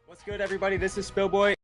What's good, everybody? This is Spillboy.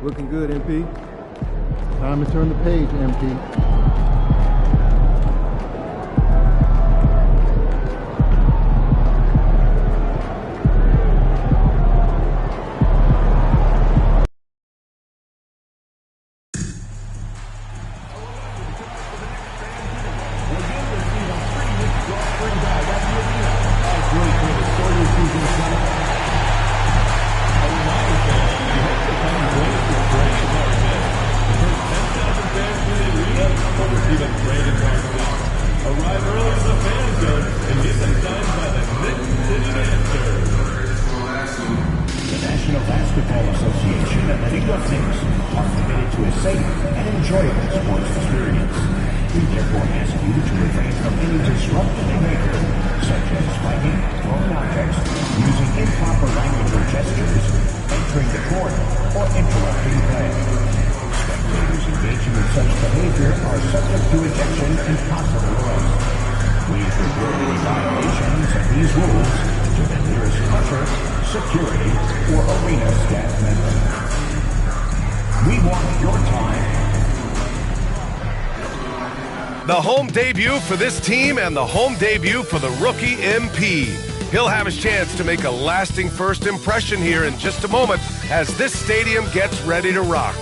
Looking good, MP. Time to turn the page, MP. The home debut for this team and the home debut for the rookie MP. He'll have his chance to make a lasting first impression here in just a moment as this stadium gets ready to rock.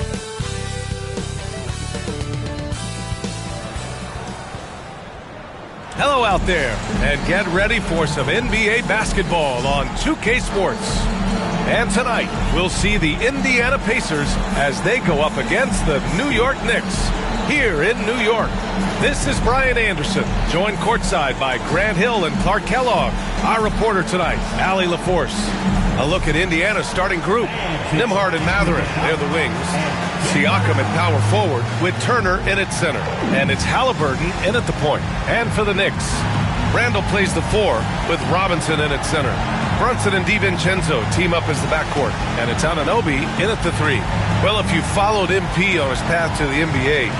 Hello out there, and get ready for some NBA basketball on 2K Sports. And tonight, we'll see the Indiana Pacers as they go up against the New York Knicks here in New York. This is Brian Anderson, joined courtside by Grant Hill and Clark Kellogg. Our reporter tonight, Allie LaForce. A look at Indiana's starting group. Nembhard and Mathurin, they're the wings. Siakam at power forward with Turner in at center. And it's Halliburton in at the point. And for the Knicks, Randall plays the 4 with Robinson in at center. Brunson and DiVincenzo team up as the backcourt. And it's Anunoby in at the 3. Well, if you followed MP on his path to the NBA,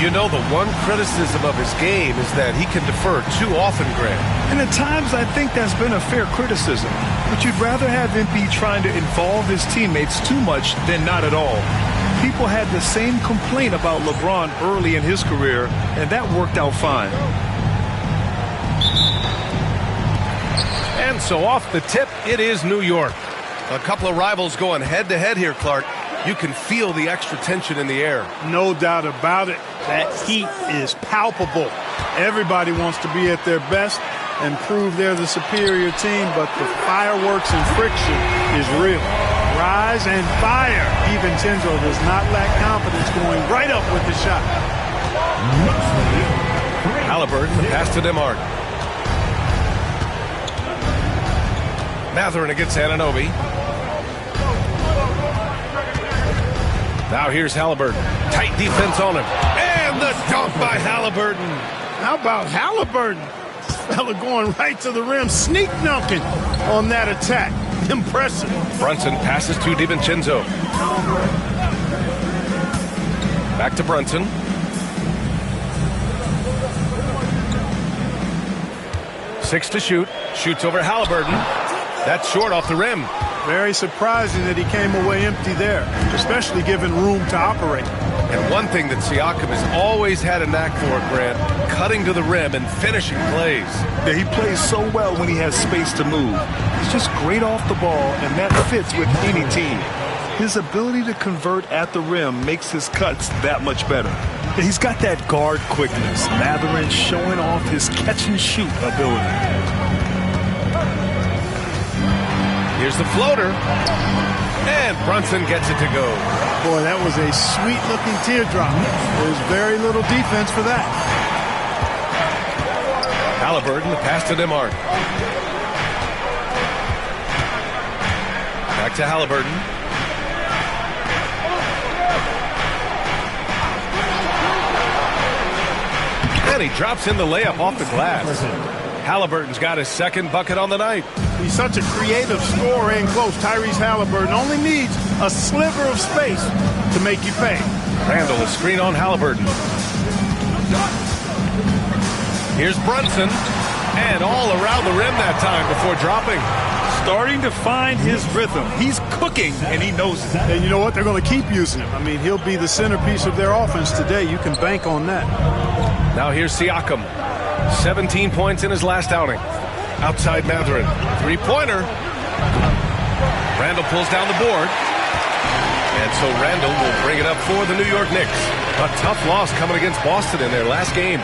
you know the one criticism of his game is that he can defer too often, Grant. And at times I think that's been a fair criticism. But you'd rather have MP trying to involve his teammates too much than not at all. People had the same complaint about LeBron early in his career, and that worked out fine. And so off the tip, it is New York. A couple of rivals going head-to-head here, Clark. You can feel the extra tension in the air. No doubt about it. That heat is palpable. Everybody wants to be at their best and prove they're the superior team, but the fireworks and friction is real. Rise and fire. DiVincenzo does not lack confidence going right up with the shot. Halliburton, the pass to Nembhard. Mathurin against Anunoby. Now here's Halliburton. Tight defense on him. And the dunk by Halliburton. How about Halliburton? This fella going right to the rim, sneak dunking on that attack. Impressive. Brunson passes to DiVincenzo. Back to Brunson. Six to shoot. Shoots over Halliburton. That's short off the rim. Very surprising that he came away empty there, especially given room to operate. And one thing that Siakam has always had a knack for, Grant, cutting to the rim and finishing plays. Yeah, he plays so well when he has space to move. He's just great off the ball, and that fits with any team. His ability to convert at the rim makes his cuts that much better. He's got that guard quickness. Mathurin showing off his catch-and-shoot ability. Here's the floater. And Brunson gets it to go. Boy, that was a sweet-looking teardrop. There's very little defense for that. Halliburton, the pass to Nembhard. Back to Halliburton. And he drops in the layup off the glass. Halliburton's got his second bucket on the night. He's such a creative scorer in close. Tyrese Halliburton only needs a sliver of space to make you pay. Randall, a screen on Halliburton. Here's Brunson. And all around the rim that time before dropping. Starting to find his rhythm. He's cooking, and he knows it. And you know what? They're going to keep using him. I mean, he'll be the centerpiece of their offense today. You can bank on that. Now here's Siakam. 17 points in his last outing. Outside Mathurin. Three-pointer. Randall pulls down the board. And so Randall will bring it up for the New York Knicks. A tough loss coming against Boston in their last game.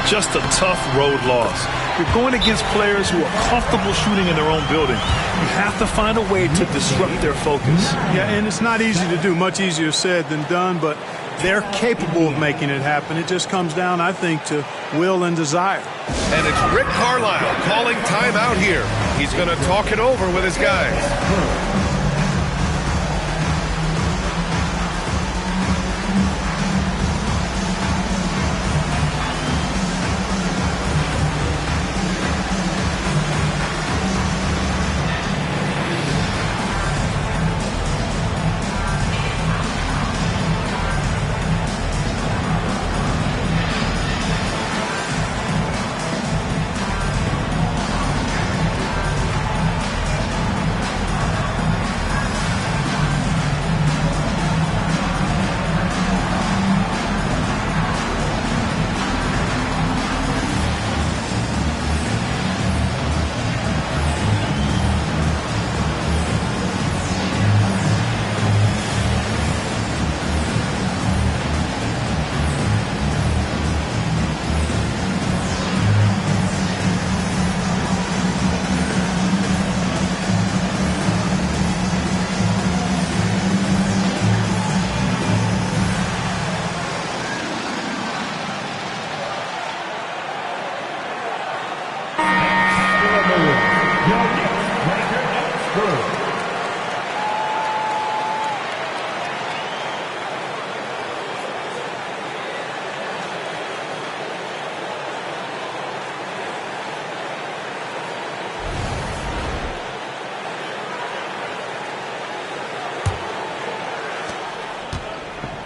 Just a tough road loss. You're going against players who are comfortable shooting in their own building. You have to find a way to disrupt their focus. Yeah, and it's not easy to do. Much easier said than done, but they're capable of making it happen. It just comes down, I think, to will and desire. And it's Rick Carlisle calling timeout here. He's going to talk it over with his guys.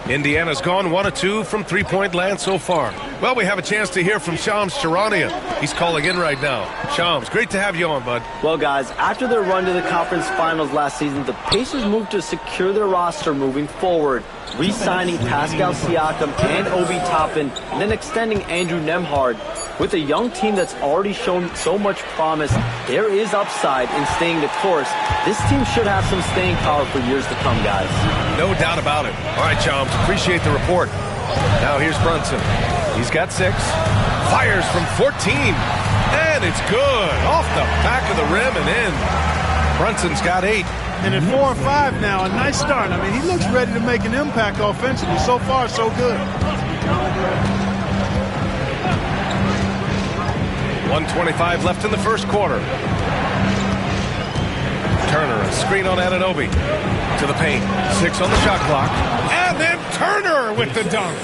Indiana's gone 1 of 2 from three-point land so far. Well, we have a chance to hear from Shams Charania. He's calling in right now. Shams, great to have you on, bud. Well, guys, after their run to the conference finals last season, the Pacers moved to secure their roster moving forward, re-signing Pascal Siakam and Obi Toppin, and then extending Andrew Nembhard. With a young team that's already shown so much promise, there is upside in staying the course. This team should have some staying power for years to come, guys. No doubt about it. All right, Shams, appreciate the report. Now here's Brunson. He's got 6. Fires from 14. And it's good. Off the back of the rim and in. Brunson's got 8. And at 4 or 5 now, a nice start. I mean, he looks ready to make an impact offensively. So far, so good. 1:25 left in the first quarter. Turner, a screen on Anunoby. To the paint. 6 on the shot clock. And then Turner with the dunk.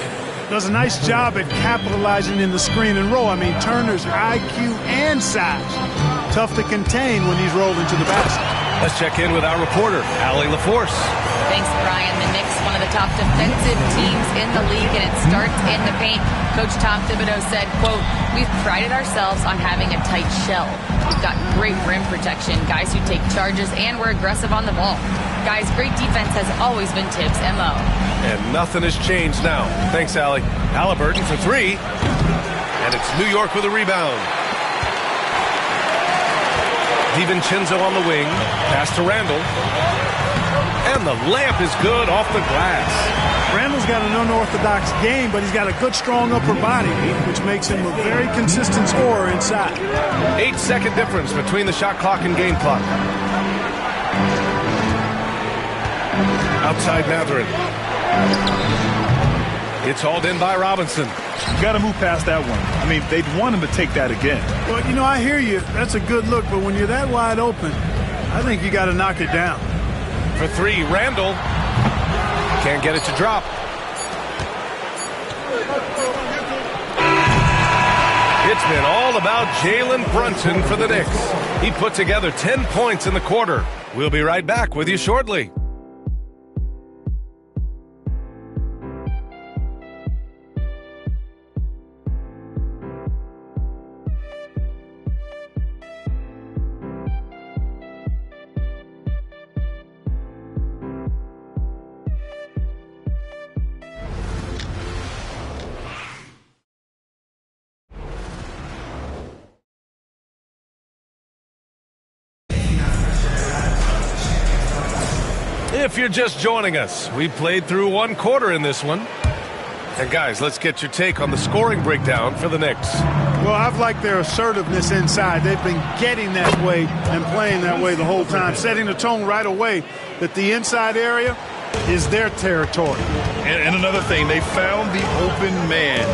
Does a nice job at capitalizing in the screen and roll. I mean, Turner's IQ and size. Tough to contain when he's rolled into the basket. Let's check in with our reporter, Allie LaForce. Thanks, Brian. The Knicks, one of the top defensive teams in the league, and it starts in the paint. Coach Tom Thibodeau said, quote, "We've prided ourselves on having a tight shell. We've got great rim protection, guys who take charges, and we're aggressive on the ball. Guys, great defense has always been Tibbs' MO." And nothing has changed now. Thanks, Allie. Halliburton for 3. And it's New York with a rebound. DiVincenzo on the wing. Pass to Randall. And the layup is good off the glass. Randall's got an unorthodox game, but he's got a good, strong upper body, which makes him a very consistent scorer inside. 8-second difference between the shot clock and game clock. Outside Mathurin. It's hauled in by Robinson. Got to move past that one. I mean, they'd want him to take that again. Well, you know, I hear you. That's a good look, but when you're that wide open, I think you got to knock it down. For three, Randall. Can't get it to drop. It's been all about Jalen Brunson for the Knicks. He put together 10 points in the quarter. We'll be right back with you shortly. If you're just joining us, we played through one quarter in this one. And guys, let's get your take on the scoring breakdown for the Knicks. Well, I've liked their assertiveness inside. They've been getting that way and playing that way the whole time, setting the tone right away that the inside area is their territory. And another thing, they found the open man.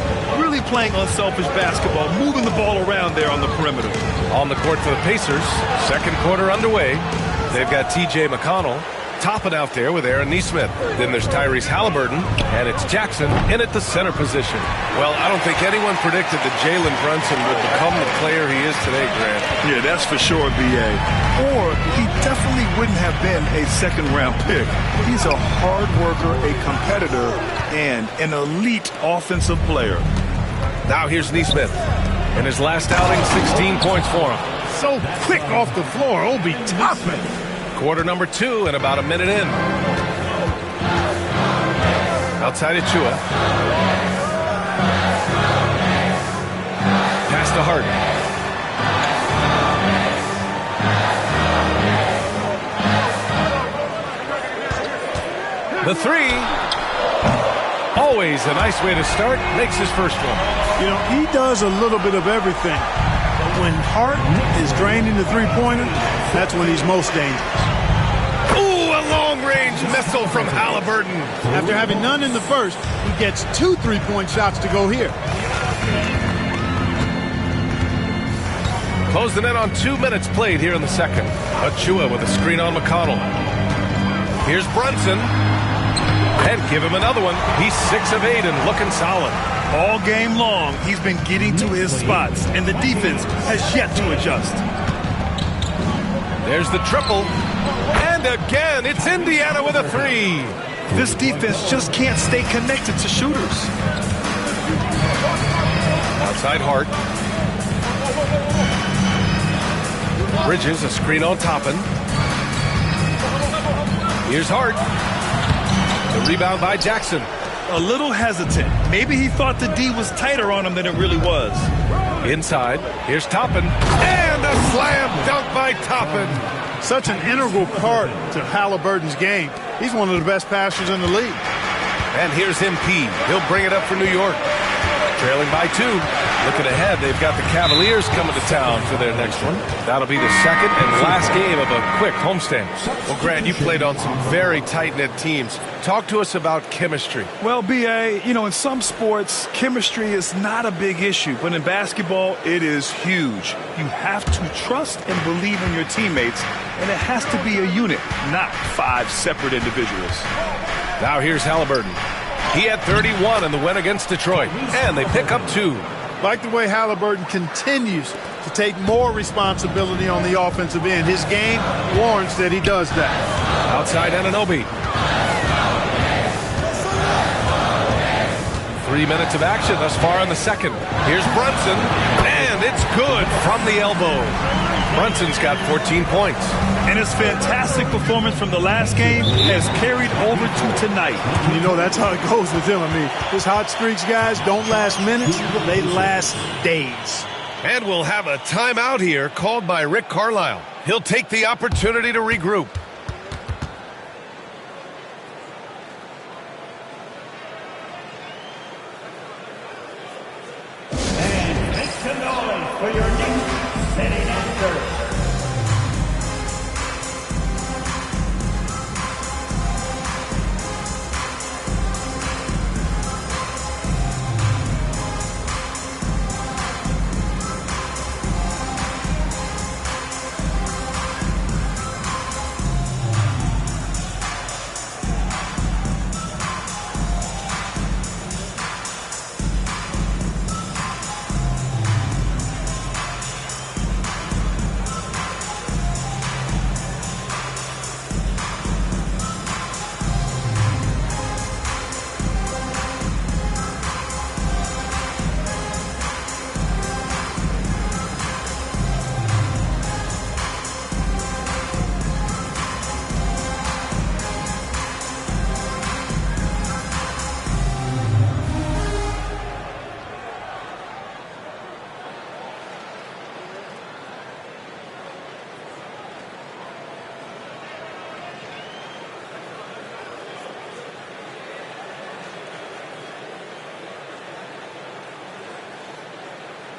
Really playing unselfish basketball, moving the ball around there on the perimeter. On the court for the Pacers, second quarter underway. They've got T.J. McConnell topping out there with Aaron Nesmith. Then there's Tyrese Halliburton, and it's Jackson in at the center position. Well, I don't think anyone predicted that Jalen Brunson would become the player he is today, Grant. Yeah, that's for sure, B.A. Or he definitely wouldn't have been a second-round pick. He's a hard worker, a competitor, and an elite offensive player. Now here's Nesmith. In his last outing, 16 points for him. So quick off the floor, Obi Toppin. Quarter number 2 and about a minute in. Outside Achua. Pass to Harden. The three. Always a nice way to start. Makes his first one. You know, he does a little bit of everything. But when Harden is draining the three-pointer, that's when he's most dangerous. Ooh, a long-range missile from Halliburton. After having none in the first, he gets 2 3-point shots to go here. Closing in on 2 minutes played here in the second. Achua with a screen on McConnell. Here's Brunson. And give him another one. He's 6 of 8 and looking solid. All game long, he's been getting to his spots, and the defense has yet to adjust. There's the triple. And again, it's Indiana with a three. This defense just can't stay connected to shooters. Outside Hart. Bridges, a screen on Toppin. Here's Hart. The rebound by Jackson. A little hesitant. Maybe he thought the D was tighter on him than it really was. Inside, here's Toppin. And a slam dunk by Toppin. Such an integral part to Halliburton's game. He's one of the best passers in the league. And here's MP. He'll bring it up for New York. Trailing by 2. Looking ahead, they've got the Cavaliers coming to town for their next one. That'll be the second and last game of a quick homestand. Well, Grant, you played on some very tight-knit teams. Talk to us about chemistry. Well, B.A., you know, in some sports, chemistry is not a big issue. But in basketball, it is huge. You have to trust and believe in your teammates. And it has to be a unit, not 5 separate individuals. Now here's Halliburton. He had 31 in the win against Detroit. And they pick up 2. Like the way Halliburton continues to take more responsibility on the offensive end. His game warrants that he does that. Outside Anunoby. 3 minutes of action thus far in the second. Here's Brunson, and it's good from the elbow. Brunson's got 14 points. And his fantastic performance from the last game has carried over to tonight. You know, that's how it goes with him. I mean, his hot streaks, guys, don't last minutes. They last days. And we'll have a timeout here called by Rick Carlisle. He'll take the opportunity to regroup. for your Knicks, setting at third.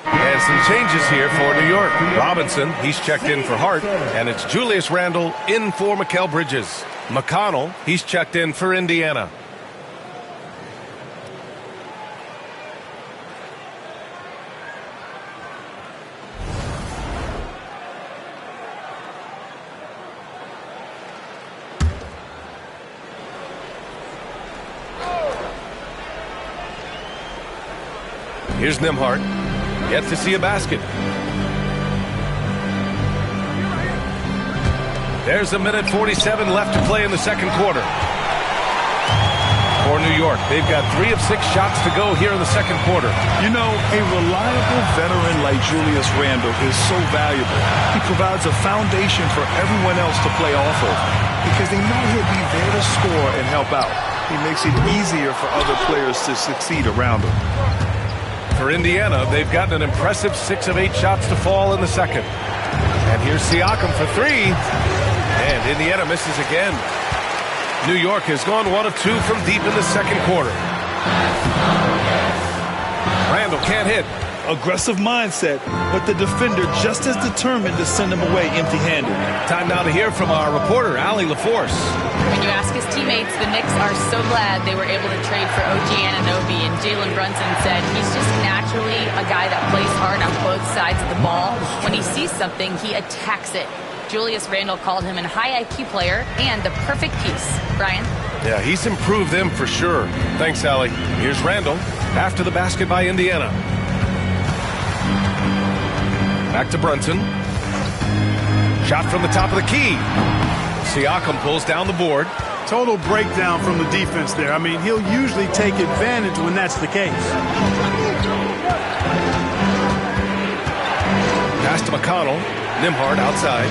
And some changes here for New York. Robinson, he's checked in for Hart, and it's Julius Randle in for Mikal Bridges. McConnell, he's checked in for Indiana. Here's Nembhard. Yet to see a basket. There's a minute 47 left to play in the second quarter. For New York, they've got 3 of 6 shots to go here in the second quarter. You know, a reliable veteran like Julius Randle is so valuable. He provides a foundation for everyone else to play off of because they know he'll be there to score and help out. He makes it easier for other players to succeed around him. For Indiana, they've gotten an impressive 6 of 8 shots to fall in the second. And here's Siakam for 3. And Indiana misses again. New York has gone 1 of 2 from deep in the second quarter. Randle can't hit. Aggressive mindset, but the defender just as determined to send him away empty-handed. Time now to hear from our reporter, Allie LaForce. When you ask his teammates, the Knicks are so glad they were able to trade for OG Anunoby, and Jalen Brunson said he's just naturally a guy that plays hard on both sides of the ball. When he sees something, he attacks it. Julius Randle called him a high IQ player and the perfect piece. Brian? Yeah, he's improved them for sure. Thanks, Allie. Here's Randle after the basket by Indiana. Back to Brunson. Shot from the top of the key. Siakam pulls down the board. Total breakdown from the defense there. I mean, he'll usually take advantage when that's the case. Pass to McConnell. Nembhard outside.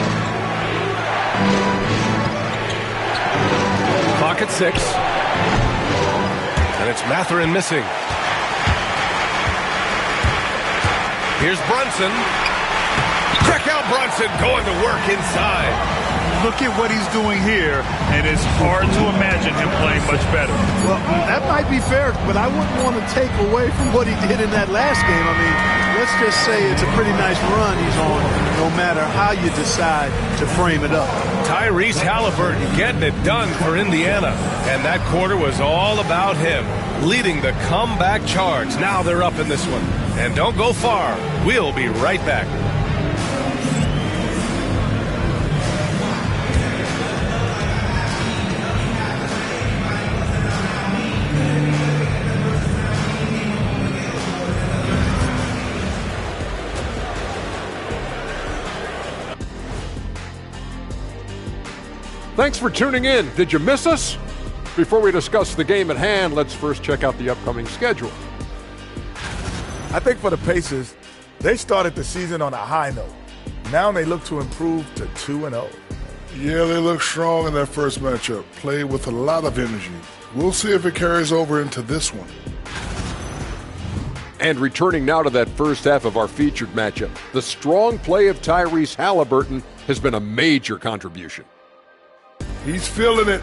Clock at 6. And it's Mathurin missing. Here's Brunson. Check out Brunson going to work inside. Look at what he's doing here, and it's hard to imagine him playing much better. Well, that might be fair, but I wouldn't want to take away from what he did in that last game. I mean, let's just say it's a pretty nice run he's on, no matter how you decide to frame it up. Tyrese Halliburton getting it done for Indiana, and that quarter was all about him, leading the comeback charge. Now they're up in this one. And don't go far. We'll be right back. Thanks for tuning in. Did you miss us? Before we discuss the game at hand, let's first check out the upcoming schedule. I think for the Pacers, they started the season on a high note. Now they look to improve to 2-0. Yeah, they look strong in their first matchup, played with a lot of energy. We'll see if it carries over into this one. And returning now to that first half of our featured matchup, the strong play of Tyrese Halliburton has been a major contribution. He's feeling it,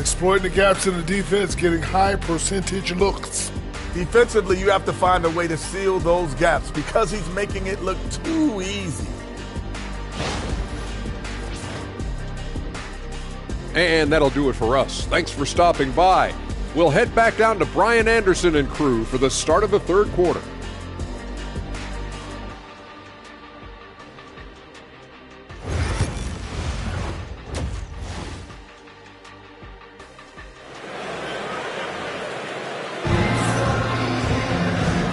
exploiting the gaps in the defense, getting high percentage looks. Defensively, you have to find a way to seal those gaps because he's making it look too easy. And that'll do it for us. Thanks for stopping by. We'll head back down to Brian Anderson and crew for the start of the third quarter.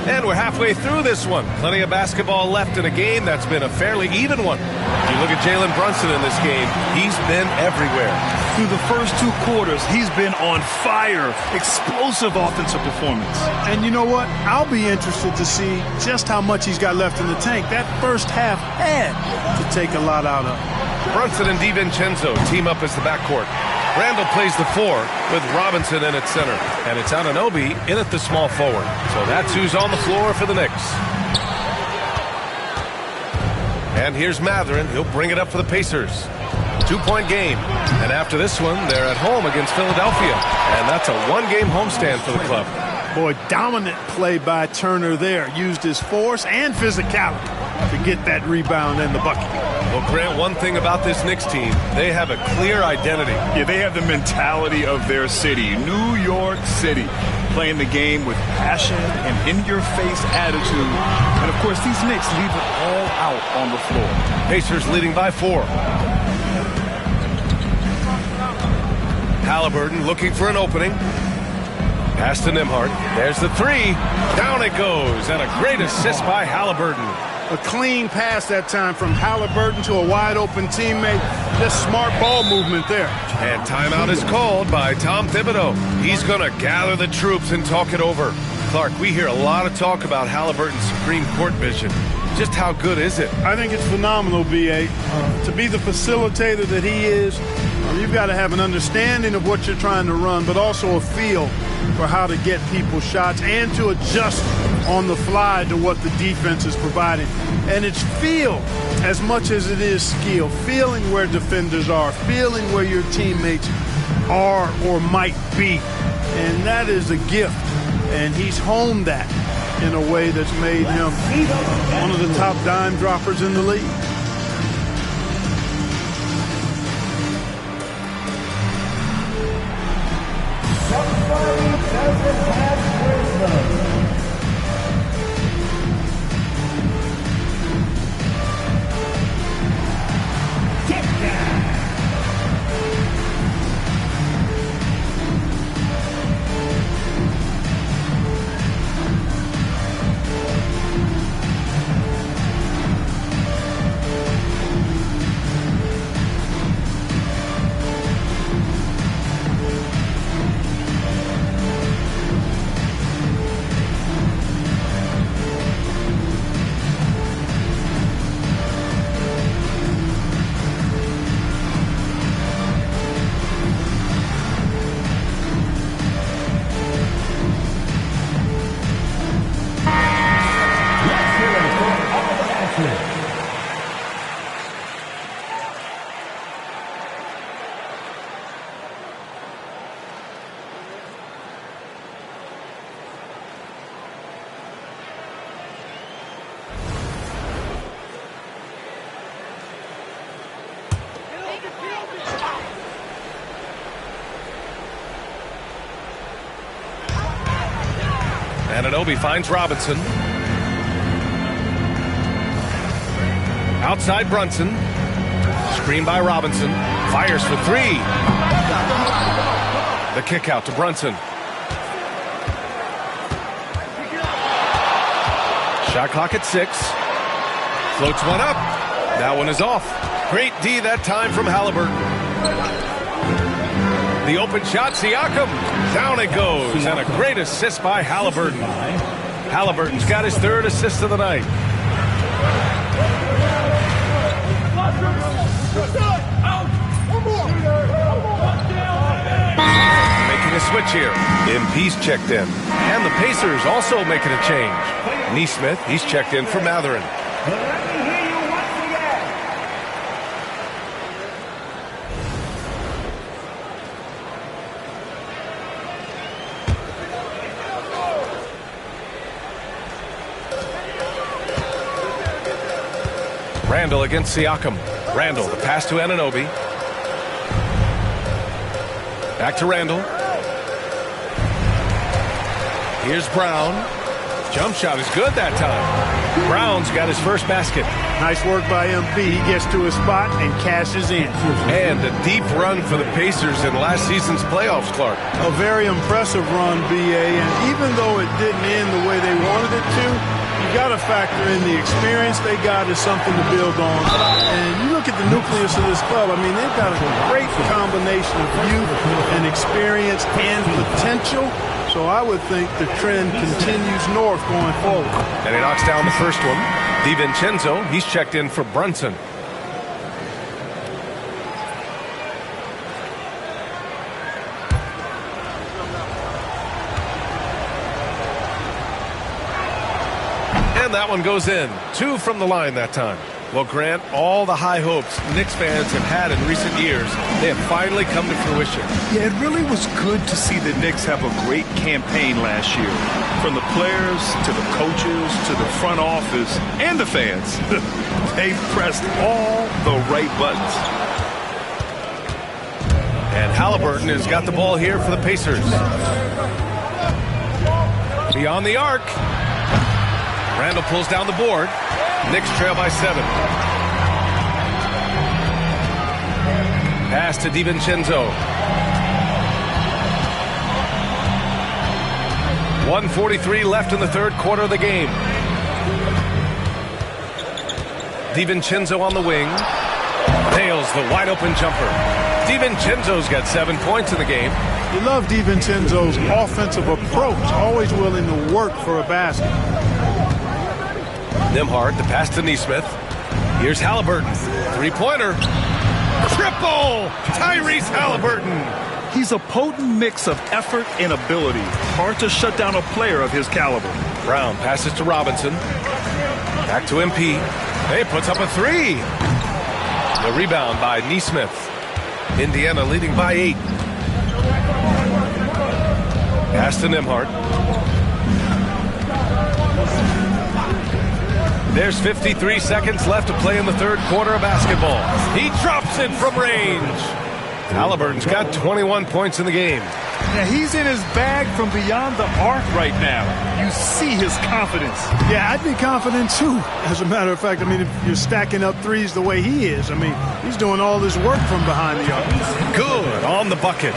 And we're halfway through this one. Plenty of basketball left in a game that's been a fairly even one. If you look at Jalen Brunson in this game, he's been everywhere. Through the first 2 quarters, he's been on fire. Explosive offensive performance. And you know what? I'll be interested to see just how much he's got left in the tank. That first half had to take a lot out of him. Brunson and DiVincenzo team up as the backcourt. Randall plays the 4 with Robinson in at center. And it's Anunoby in at the small forward. So that's who's on the floor for the Knicks. And here's Mathurin. He'll bring it up for the Pacers. 2-point game. And after this one, they're at home against Philadelphia. And that's a 1-game homestand for the club. Boy, dominant play by Turner there. Used his force and physicality to get that rebound and the bucket. Well, Grant, one thing about this Knicks team, they have a clear identity. Yeah, they have the mentality of their city, New York City, playing the game with passion and in-your-face attitude. And, of course, these Knicks leave it all out on the floor. Pacers leading by 4. Haliburton looking for an opening. Pass to Nembhard. There's the 3. Down it goes. And a great assist by Haliburton. A clean pass that time from Haliburton to a wide-open teammate. Just smart ball movement there. And timeout is called by Tom Thibodeau. He's going to gather the troops and talk it over. Clark, we hear a lot of talk about Haliburton's Supreme Court vision. Just how good is it? I think it's phenomenal, B.A. To be the facilitator that he is, you've got to have an understanding of what you're trying to run, but also a feel for how to get people shots and to adjust on the fly to what the defense is providing. And it's feel as much as it is skill, feeling where defenders are, feeling where your teammates are or might be. And that is a gift. And he's honed that in a way that's made him one of the top dime droppers in the league. Somebody doesn't have wisdom. Anunoby finds Robinson. Outside Brunson. Screen by Robinson. Fires for 3. The kick out to Brunson. Shot clock at 6. Floats one up. That one is off. Great D that time from Haliburton. The open shot, Siakam. Down it goes, and a great assist by Haliburton. Haliburton's got his 3rd assist of the night. Making a switch here. MP's checked in. And the Pacers also making a change. Nesmith, he's checked in for Mathurin. Randall against Siakam. Randall, the pass to Anunoby. Back to Randall. Here's Brown. Jump shot is good that time. Brown's got his first basket. Nice work by MP. He gets to his spot and cashes in. And a deep run for the Pacers in last season's playoffs, Clark. A very impressive run, BA, and even though it didn't end the way they wanted it to, you got to factor in the experience they got is something to build on. And you look at the nucleus of this club, I mean, they've got a great combination of youth and experience and potential. So I would think the trend continues north going forward. And he knocks down the first one. DiVincenzo, he's checked in for Brunson. And that one goes in. 2 from the line that time. Well, Grant, all the high hopes Knicks fans have had in recent years, they have finally come to fruition. Yeah, it really was good to see the Knicks have a great campaign last year. From the players to the coaches to the front office and the fans. They've pressed all the right buttons. And Halliburton has got the ball here for the Pacers. Beyond the arc. Randall pulls down the board. Knicks trail by 7. Pass to DiVincenzo. 1:43 left in the third quarter of the game. DiVincenzo on the wing. Nails the wide open jumper. DiVincenzo's got 7 points in the game. You love DiVincenzo's offensive approach, always willing to work for a basket. Nembhard, the pass to Nesmith. Here's Halliburton. 3-pointer. Triple! Tyrese Halliburton. He's a potent mix of effort and ability. Hard to shut down a player of his caliber. Brown passes to Robinson. Back to MP. He puts up a 3. The rebound by Nesmith. Indiana leading by 8. Pass to Nembhard. There's 53 seconds left to play in the third quarter of basketball. He drops it from range. Halliburton's got 21 points in the game. Now he's in his bag from beyond the arc right now. You see his confidence. Yeah, I'd be confident too. As a matter of fact, I mean, if you're stacking up threes the way he is, I mean, he's doing all this work from behind the arc. Good on the bucket.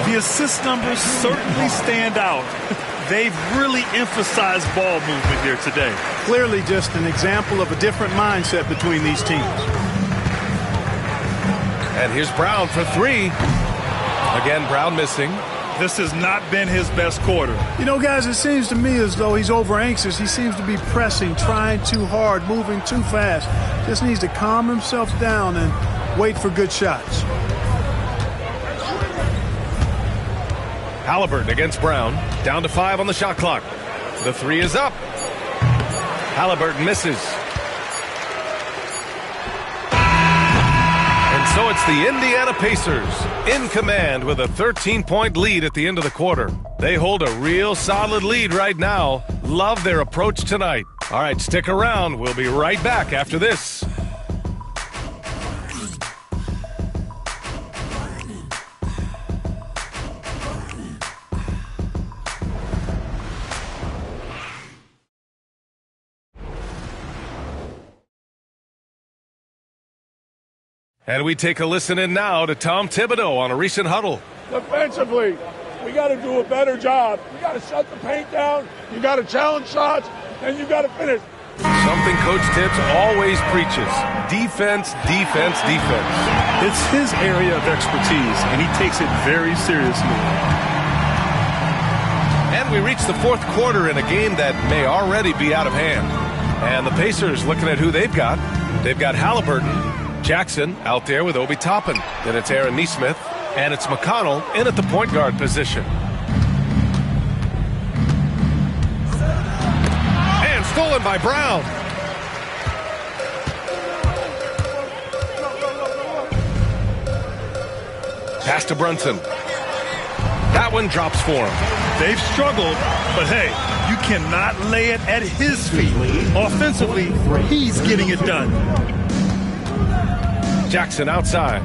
The assist numbers certainly stand out. They've really emphasized ball movement here today. Clearly just an example of a different mindset between these teams. And here's Brown for 3. Again, Brown missing. This has not been his best quarter. You know, guys, it seems to me as though he's over anxious. He seems to be pressing, trying too hard, moving too fast. Just needs to calm himself down and wait for good shots. Halliburton against Brown. Down to 5 on the shot clock. The 3 is up. Halliburton misses. And so it's the Indiana Pacers in command with a 13-point lead at the end of the quarter. They hold a real solid lead right now. Love their approach tonight. All right, stick around. We'll be right back after this. And we take a listen in now to Tom Thibodeau on a recent huddle. Defensively, we got to do a better job. You got to shut the paint down. You got to challenge shots, and you got to finish. Something Coach Tibbs always preaches. Defense, defense, defense. It's his area of expertise, and he takes it very seriously. And we reach the fourth quarter in a game that may already be out of hand. And the Pacers looking at who they've got. They've got Halliburton. Jackson out there with Obi Toppin. Then it's Aaron Nesmith. And it's McConnell in at the point guard position. And stolen by Brown. Pass to Brunson. That one drops for him. They've struggled, but hey, you cannot lay it at his feet. Offensively, he's getting it done. Jackson outside.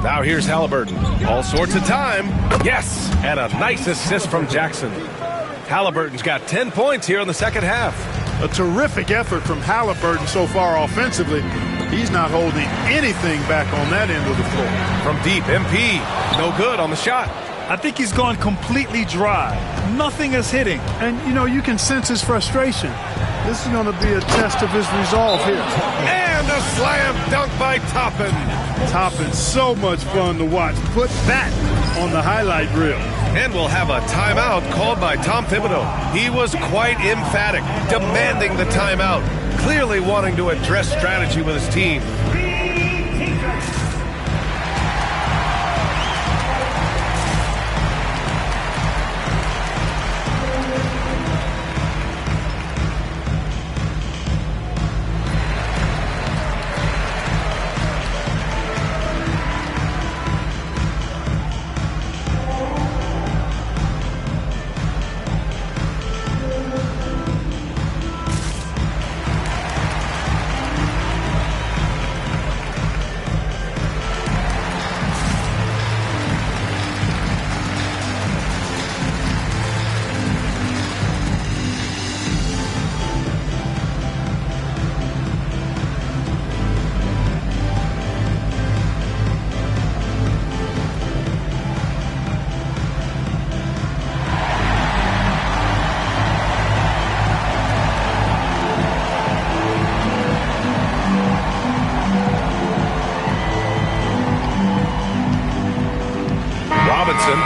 Now here's Halliburton. All sorts of time. Yes, and a nice assist from Jackson. Halliburton's got 10 points here in the second half. A terrific effort from Halliburton so far offensively. He's not holding anything back on that end of the floor. From deep, MP, no good on the shot. I think he's gone completely dry. Nothing is hitting. And, you know, you can sense his frustration. This is going to be a test of his resolve here. And a slam dunk by Toppin. Toppin, so much fun to watch. Put that on the highlight reel. And we'll have a timeout called by Tom Thibodeau. He was quite emphatic, demanding the timeout, clearly wanting to address strategy with his team.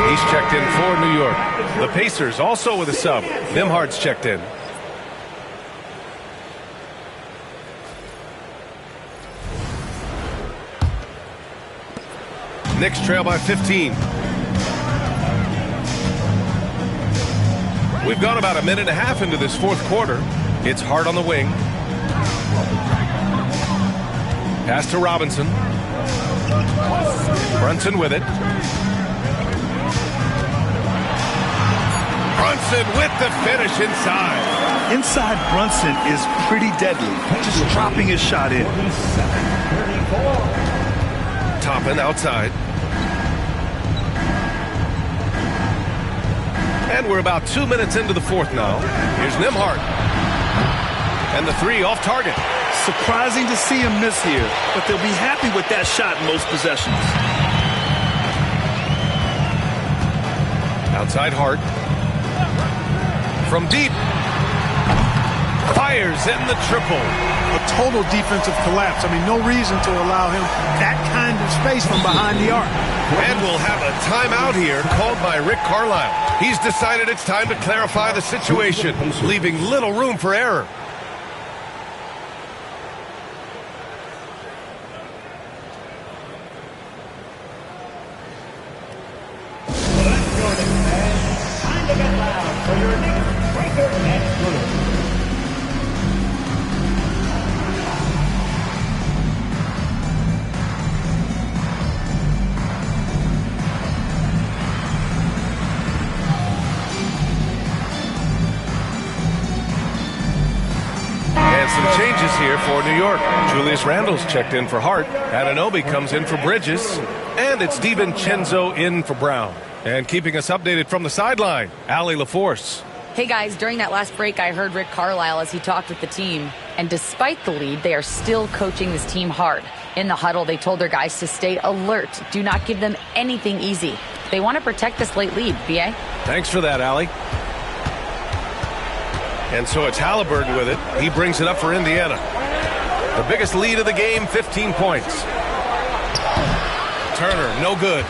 He's checked in for New York. The Pacers also with a sub. Nembhard's checked in. Knicks trail by 15. We've gone about a minute and a half into this fourth quarter. It's Hart on the wing. Pass to Robinson. Brunson with it. Brunson with the finish inside. Inside Brunson is pretty deadly. Just dropping his shot in. Toppin outside. And we're about 2 minutes into the fourth now. Here's Nembhard. And the three off target. Surprising to see him miss here, but they'll be happy with that shot in most possessions. Outside Hart. From deep. Fires in the triple. A total defensive collapse. I mean, no reason to allow him that kind of space from behind the arc. And we'll have a timeout here called by Rick Carlisle. He's decided it's time to clarify the situation, leaving little room for error. Some changes here for New York. Julius Randle's checked in for Hart. Anunoby comes in for Bridges. And it's DiVincenzo in for Brown. And keeping us updated from the sideline, Allie LaForce. Hey guys, during that last break, I heard Rick Carlisle as he talked with the team. And despite the lead, they are still coaching this team hard. In the huddle, they told their guys to stay alert. Do not give them anything easy. They want to protect this late lead, BA. Thanks for that, Allie. And so it's Halliburton with it. He brings it up for Indiana. The biggest lead of the game, 15 points. Turner, no good.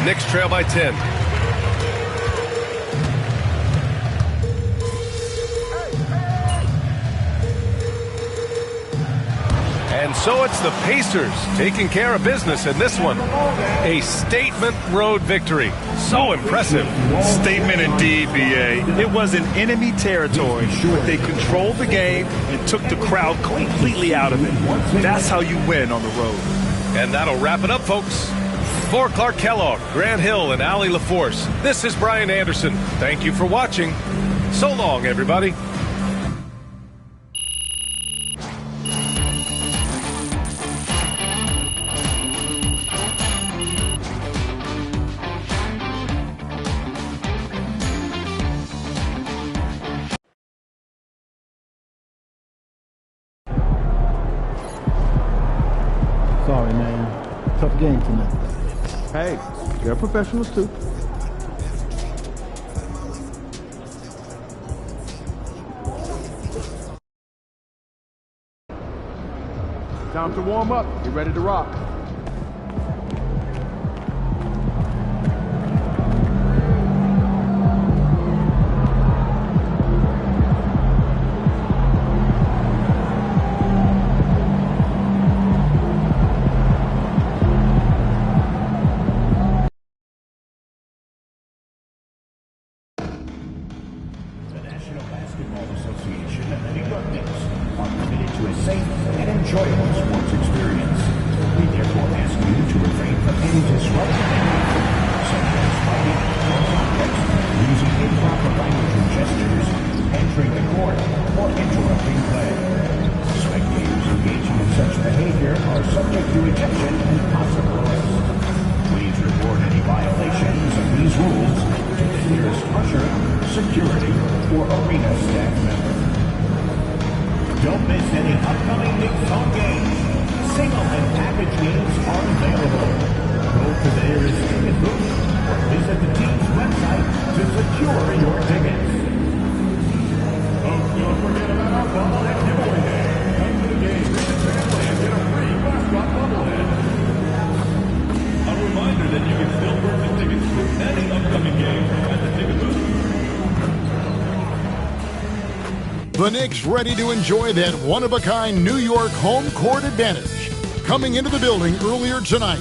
Knicks trail by 10. And so it's the Pacers taking care of business in this one. A statement road victory. So impressive. Statement indeed, BA. It was in enemy territory, but they controlled the game and took the crowd completely out of it. That's how you win on the road. And that'll wrap it up, folks. For Clark Kellogg, Grant Hill, and Allie LaForce, this is Brian Anderson. Thank you for watching. So long, everybody. Sorry, man. Tough game tonight. Hey, they're professionals too. Time to warm up. Get ready to rock. The Knicks ready to enjoy that one-of-a-kind New York home court advantage. Coming into the building earlier tonight.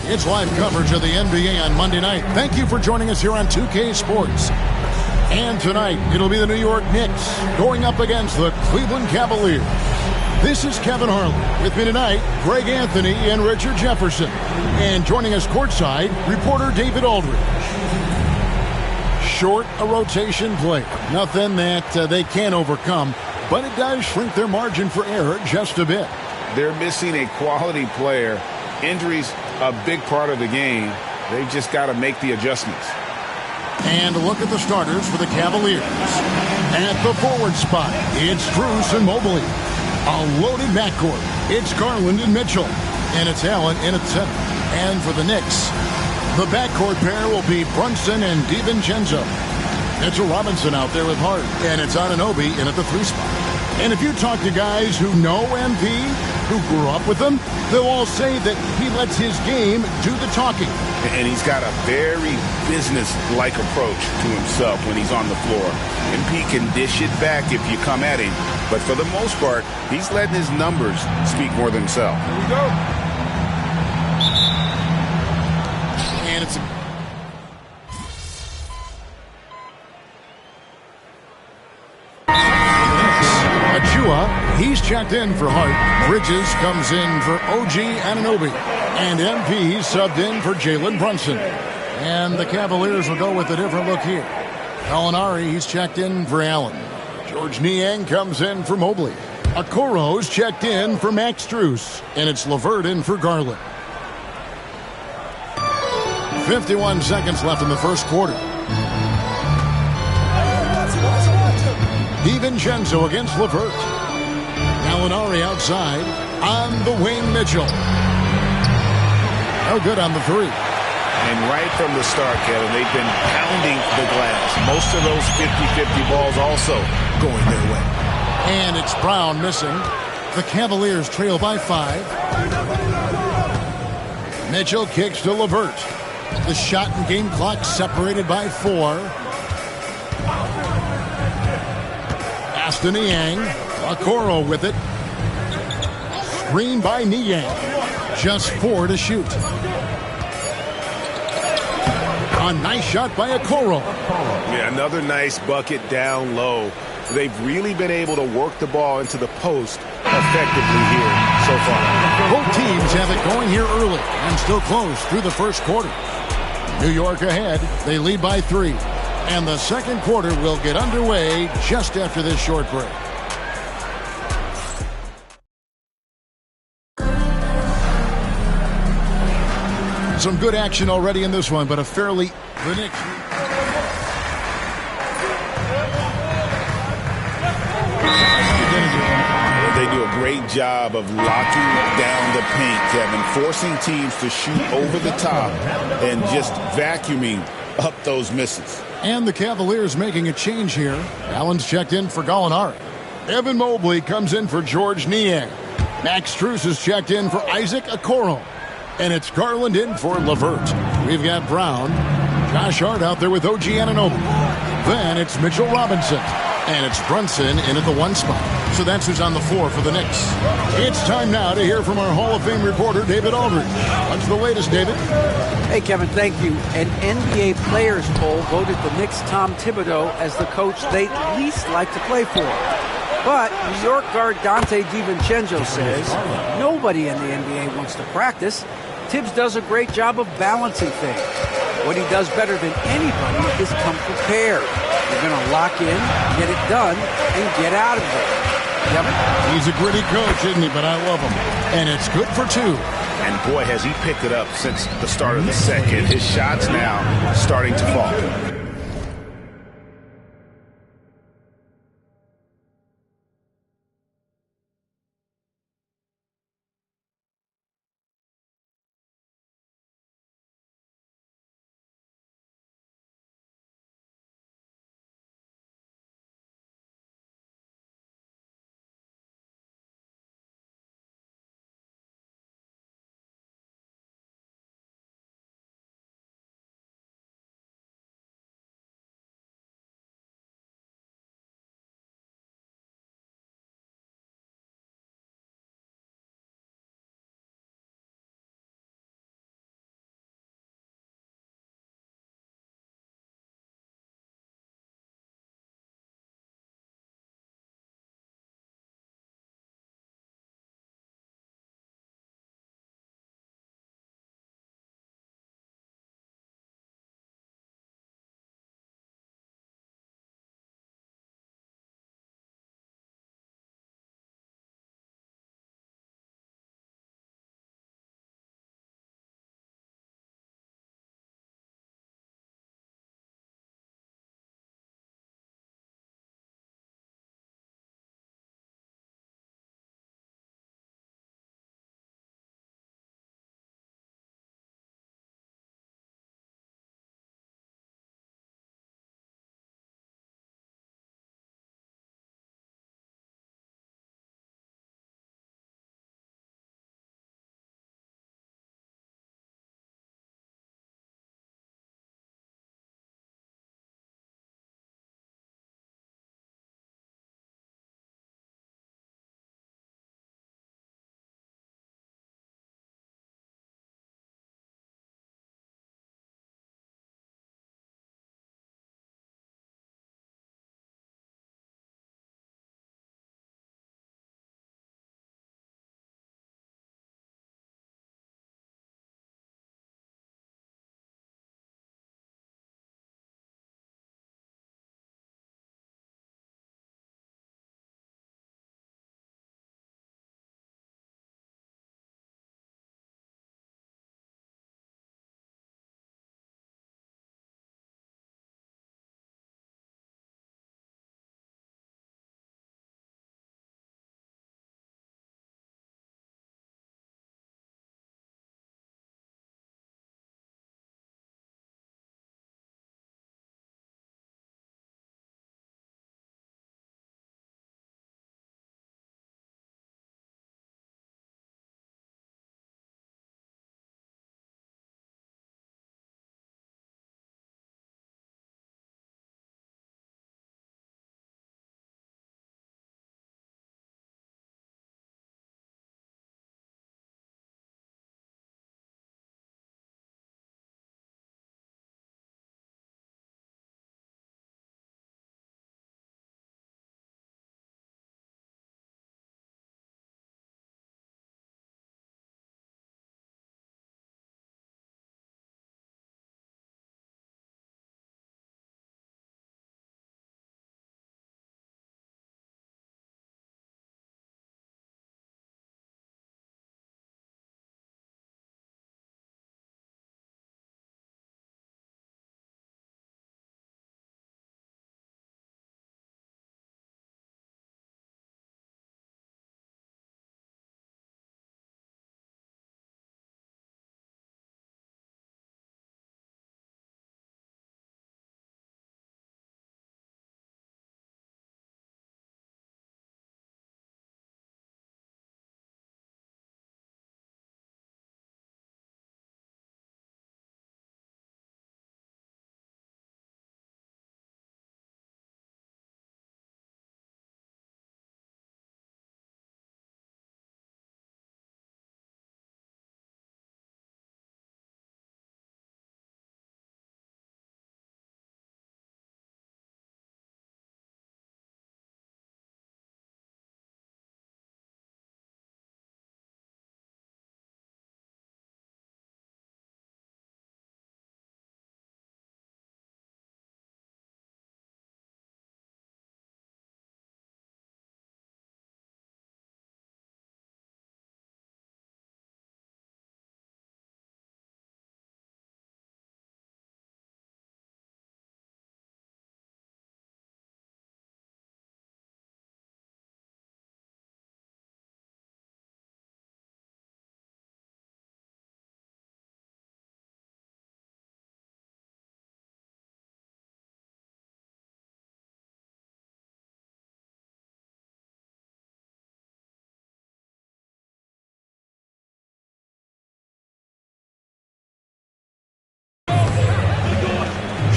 It's live coverage of the NBA on Monday night. Thank you for joining us here on 2K Sports. And tonight, it'll be the New York Knicks going up against the Cleveland Cavaliers. This is Kevin Harlan. With me tonight, Greg Anthony and Richard Jefferson. And joining us courtside, reporter David Aldridge. Short a rotation play. Nothing that they can't overcome, but it does shrink their margin for error just a bit. They're missing a quality player. Injuries a big part of the game. They've just got to make the adjustments. And a look at the starters for the Cavaliers. At the forward spot, it's Strus and Mobley. A loaded backcourt. It's Garland and Mitchell. And it's Allen in at center. And for the Knicks, the backcourt pair will be Brunson and DiVincenzo. Mitchell Robinson out there with Hart. And it's Anunoby in at the 3 spot. And if you talk to guys who know MP, who grew up with him, they'll all say that he lets his game do the talking. And he's got a very business-like approach to himself when he's on the floor. MP can dish it back if you come at him, but for the most part, he's letting his numbers speak more than himself. Here we go. And it's Achua, he's checked in for Hart. Bridges comes in for OG Anunoby. And MP subbed in for Jalen Brunson. And the Cavaliers will go with a different look here. Gallinari, he's checked in for Allen. George Niang comes in for Mobley. Okoro's checked in for Max Strus. And it's LeVert in for Garland. 51 seconds left in the first quarter. DiVincenzo against LeVert. Gallinari outside. On the wing, Mitchell. No good on the 3. And right from the start, Kevin, they've been pounding the glass. Most of those 50-50 balls also going their way. And it's Brown missing. The Cavaliers trail by 5. Mitchell kicks to LeVert. The shot and game clock separated by 4. Aston Niang. Okoro with it. Screen by Niang. Just 4 to shoot. A nice shot by Okoro. Yeah, another nice bucket down low. They've really been able to work the ball into the post effectively here so far. Both teams have it going here early and still close through the first quarter. New York ahead. They lead by 3. And the second quarter will get underway just after this short break. Some good action already in this one, but a fairly... The Knicks... They do a great job of locking down the paint, Kevin, forcing teams to shoot over the top and just vacuuming up those misses. And the Cavaliers making a change here. Allen's checked in for Gallinari. Evan Mobley comes in for George Niang. Max Strus is checked in for Isaac Okoro. And it's Garland in for LeVert. We've got Brown, Josh Hart out there with OG Anunoby. Then it's Mitchell Robinson. And it's Brunson in at the 1 spot. So that's who's on the floor for the Knicks. It's time now to hear from our Hall of Fame reporter, David Aldridge. What's the latest, David? Hey, Kevin, thank you. An NBA players poll voted the Knicks' Tom Thibodeau as the coach they least like to play for. But New York guard Dante DiVincenzo says nobody in the NBA wants to practice. Tibbs does a great job of balancing things. What he does better than anybody is come prepared. You're going to lock in, get it done, and get out of there. Kevin? He's a gritty coach, isn't he? But I love him. And it's good for 2. And boy, has he picked it up since the start of the second. His shots now starting to fall.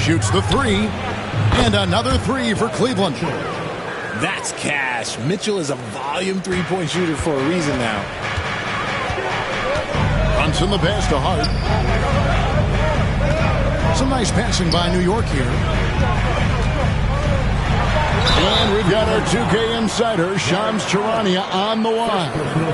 Shoots the three. And another three for Cleveland. That's cash. Mitchell is a volume three-point shooter for a reason now. Brunson the pass to Hart. Some nice passing by New York here. And we've got our 2K insider, Shams Charania, on the line.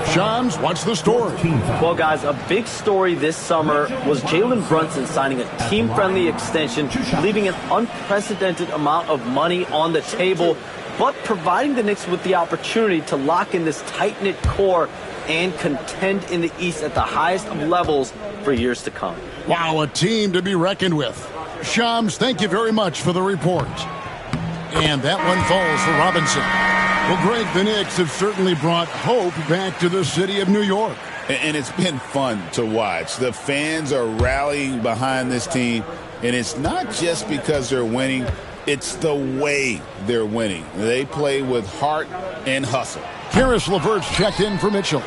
Shams, what's the story? Well, guys, a big story this summer was Jalen Brunson signing a team-friendly extension, leaving an unprecedented amount of money on the table, but providing the Knicks with the opportunity to lock in this tight-knit core and contend in the East at the highest of levels for years to come. Wow, a team to be reckoned with. Shams, thank you very much for the report. And that one falls for Robinson. Well, Greg, the Knicks have certainly brought hope back to the city of New York. And it's been fun to watch. The fans are rallying behind this team, and it's not just because they're winning, it's the way they're winning. They play with heart and hustle. Caris LeVert's checked in for Mitchell.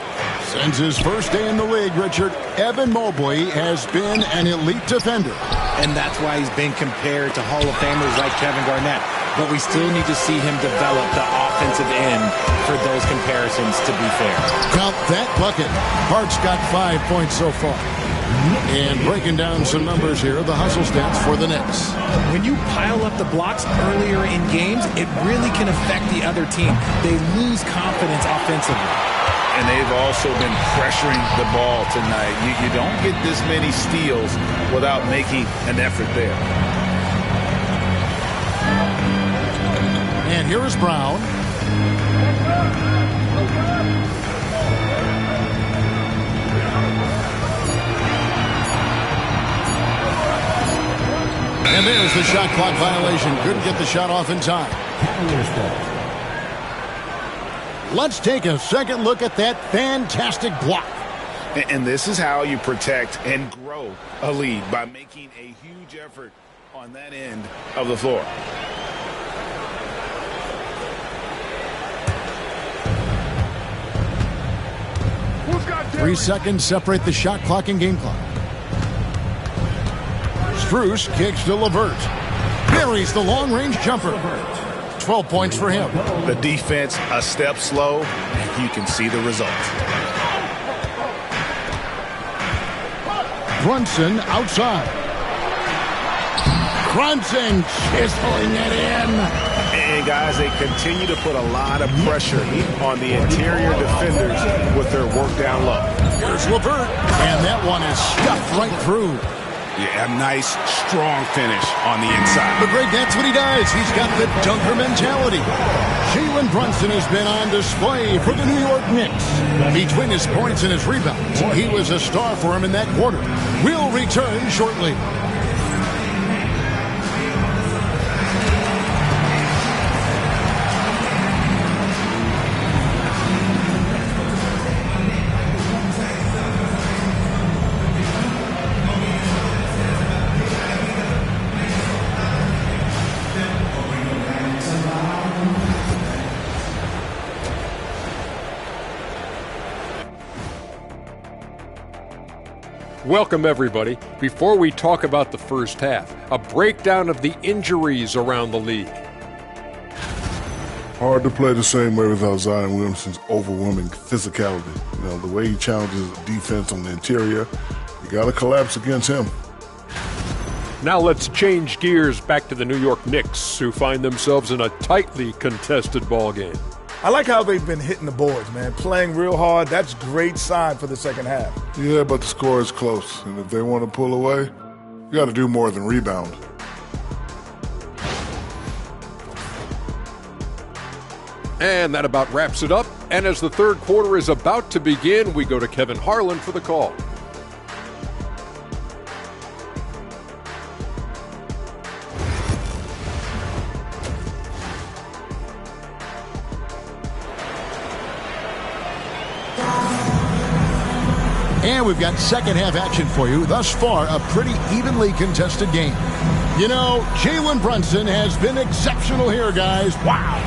Since his first day in the league, Richard, Evan Mobley has been an elite defender. And that's why he's been compared to Hall of Famers like Kevin Garnett. But we still need to see him develop the offensive end for those comparisons, to be fair. Count that bucket. Hart's got 5 points so far. And breaking down some numbers here, the hustle stats for the Knicks. When you pile up the blocks earlier in games, it really can affect the other team. They lose confidence offensively. And they've also been pressuring the ball tonight. You don't get this many steals without making an effort there. And here is Brown. And there's the shot clock violation. Couldn't get the shot off in time. Let's take a second look at that fantastic block. And this is how you protect and grow a lead, by making a huge effort on that end of the floor. 3 seconds separate the shot clock and game clock. Strus kicks to LeVert. Buries the long-range jumper. 12 points for him. The defense a step slow, and you can see the result. Brunson outside. Brunson chiseling it in. And guys, they continue to put a lot of pressure on the interior defenders with their work down low. Here's LeVert, and that one is stuffed right through. Yeah, a nice, strong finish on the inside. But Greg, that's what he does. He's got the dunker mentality. Jalen Brunson has been on display for the New York Knicks. Between his points and his rebounds, he was a star for him in that quarter. We'll return shortly. Welcome, everybody. Before we talk about the first half, a breakdown of the injuries around the league. Hard to play the same way without Zion Williamson's overwhelming physicality. You know, the way he challenges defense on the interior, you got to collapse against him. Now let's change gears back to the New York Knicks, who find themselves in a tightly contested ball game. I like how they've been hitting the boards, man. Playing real hard. That's great sign for the second half. Yeah, but the score is close. And if they want to pull away, you got to do more than rebound. And that about wraps it up. And as the third quarter is about to begin, we go to Kevin Harlan for the call. And we've got second half action for you. Thus far, a pretty evenly contested game. You know, Jalen Brunson has been exceptional here, guys. Wow.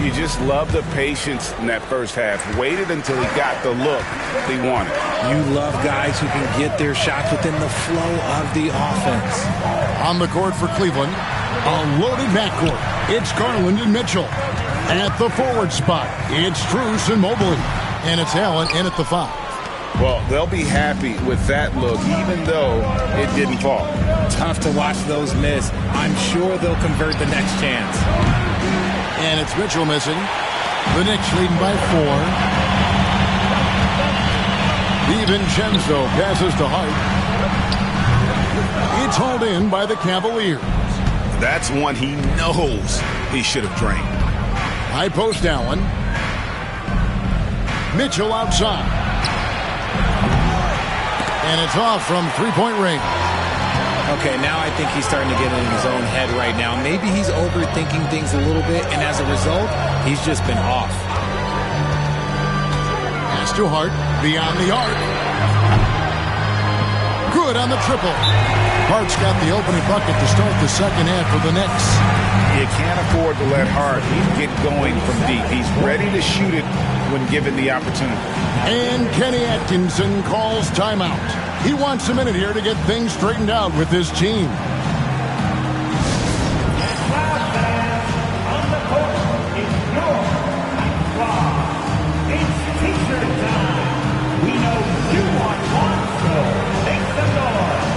You just love the patience in that first half. Waited until he got the look he wanted. You love guys who can get their shots within the flow of the offense. On the court for Cleveland, a loaded backcourt. It's Garland and Mitchell. At the forward spot, it's Strus and Mobley. And it's Allen in at the 5. Well, they'll be happy with that look, even though it didn't fall. Tough to watch those miss. I'm sure they'll convert the next chance. And it's Mitchell missing. The Knicks leading by 4. DiVincenzo passes to Hart. It's hauled in by the Cavaliers. That's one he knows he should have drained. High post Allen. Mitchell outside. And it's off from three-point range. Okay, now I think he's starting to get in his own head right now. Maybe he's overthinking things a little bit, and as a result, he's just been off. Pass to Hart, beyond the arc. Good on the triple. Hart's got the opening bucket to start the second half for the Knicks. You can't afford to let Hart get going from deep. He's ready to shoot it when given the opportunity. And Kenny Atkinson calls timeout. He wants a minute here to get things straightened out with his team. We know you want one, so make some noise.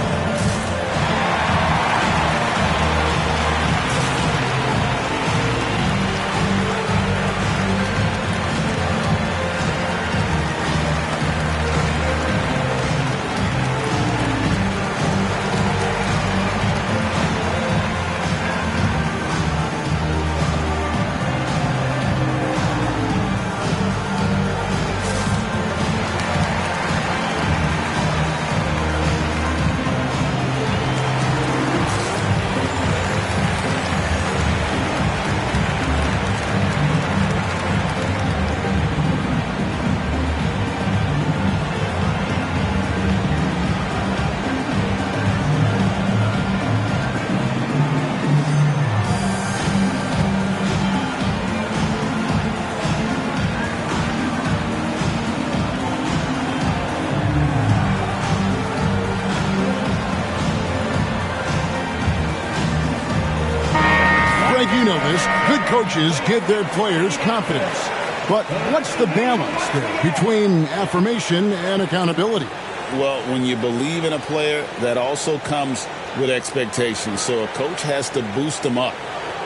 You know this. Good coaches give their players confidence. But what's the balance there between affirmation and accountability? Well, when you believe in a player, that also comes with expectations. So a coach has to boost them up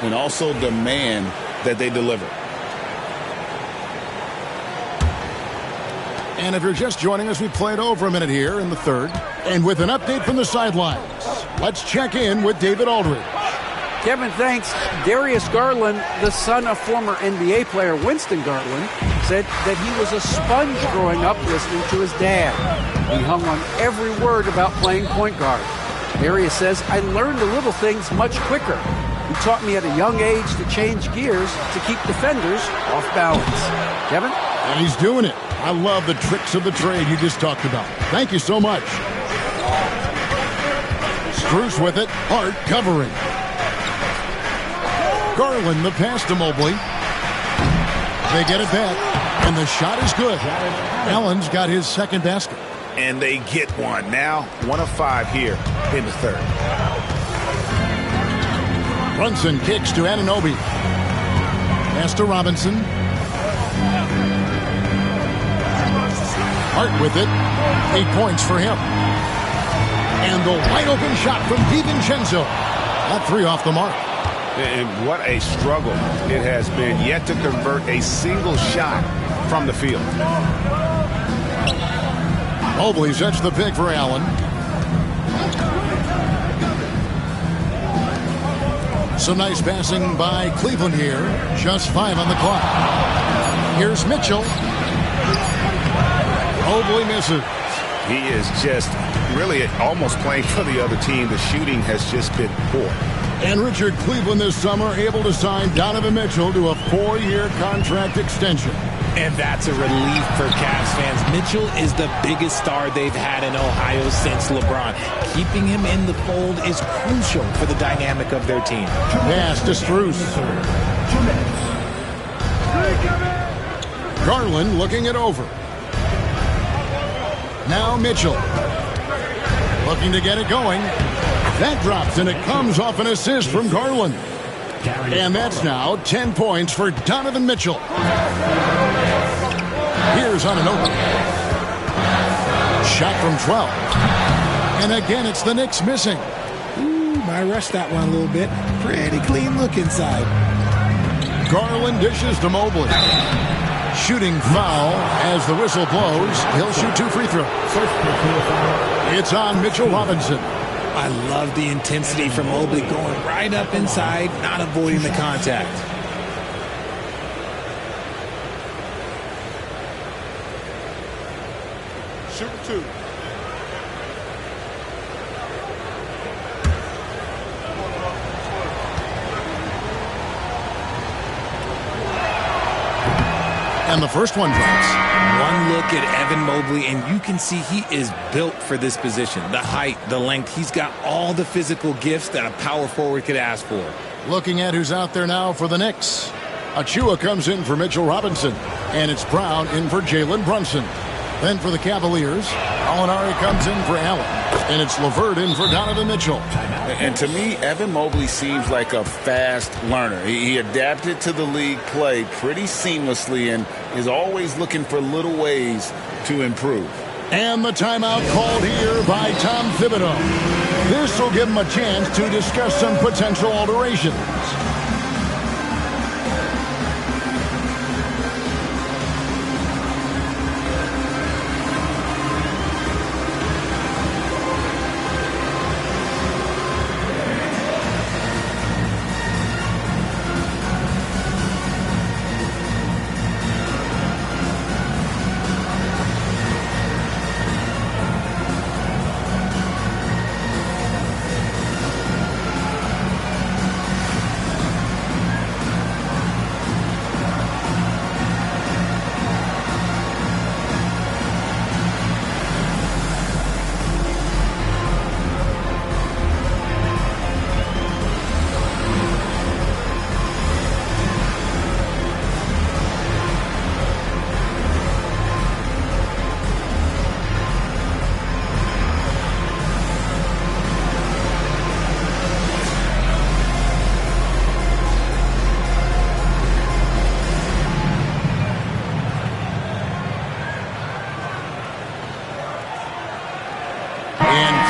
and also demand that they deliver. And if you're just joining us, we played over a minute here in the third. And with an update from the sidelines, let's check in with David Aldridge. Kevin, thanks. Darius Garland, the son of former NBA player Winston Garland, said that he was a sponge growing up listening to his dad. He hung on every word about playing point guard. Darius says, I learned the little things much quicker. He taught me at a young age to change gears to keep defenders off balance. Kevin? And he's doing it. I love the tricks of the trade you just talked about. Thank you so much. Strus with it. Hart covering. Garland, the pass to Mobley. They get it back, and the shot is good. Allen's got his second basket. And they get one. Now, 1 of 5 here in the third. Brunson kicks to Anunoby. Pass to Robinson. Hart with it. 8 points for him. And the wide open shot from DiVincenzo. That 3 off the mark. And what a struggle it has been yet to convert a single shot from the field. Mobley sets the pick for Allen. Some nice passing by Cleveland here. Just 5 on the clock. Here's Mitchell. Mobley misses. He is just really almost playing for the other team. The shooting has just been poor. And Richard, Cleveland this summer able to sign Donovan Mitchell to a 4-year contract extension. And that's a relief for Cavs fans. Mitchell is the biggest star they've had in Ohio since LeBron. Keeping him in the fold is crucial for the dynamic of their team. Pass to Strus. Garland looking it over. Now Mitchell. Looking to get it going. That drops, and it comes off an assist from Garland. And that's now 10 points for Donovan Mitchell. Here's on an open. Shot from 12. And again, it's the Knicks missing. I rushed that one a little bit. Pretty clean look inside. Garland dishes to Mobley. Shooting foul as the whistle blows. He'll shoot 2 free throws. It's on Mitchell Robinson. I love the intensity from Mobley going right up inside, not avoiding the contact. Shoot 2. And the first one drops. One look at Evan Mobley, and you can see he is built for this position. The height, the length, he's got all the physical gifts that a power forward could ask for. Looking at who's out there now for the Knicks. Achua comes in for Mitchell Robinson. And it's Brown in for Jalen Brunson. Then for the Cavaliers, Alinari comes in for Allen. And it's LeVert in for Donovan Mitchell. And to me, Evan Mobley seems like a fast learner. He adapted to the league play pretty seamlessly and is always looking for little ways to improve. And the timeout called here by Tom Thibodeau. This will give him a chance to discuss some potential alterations.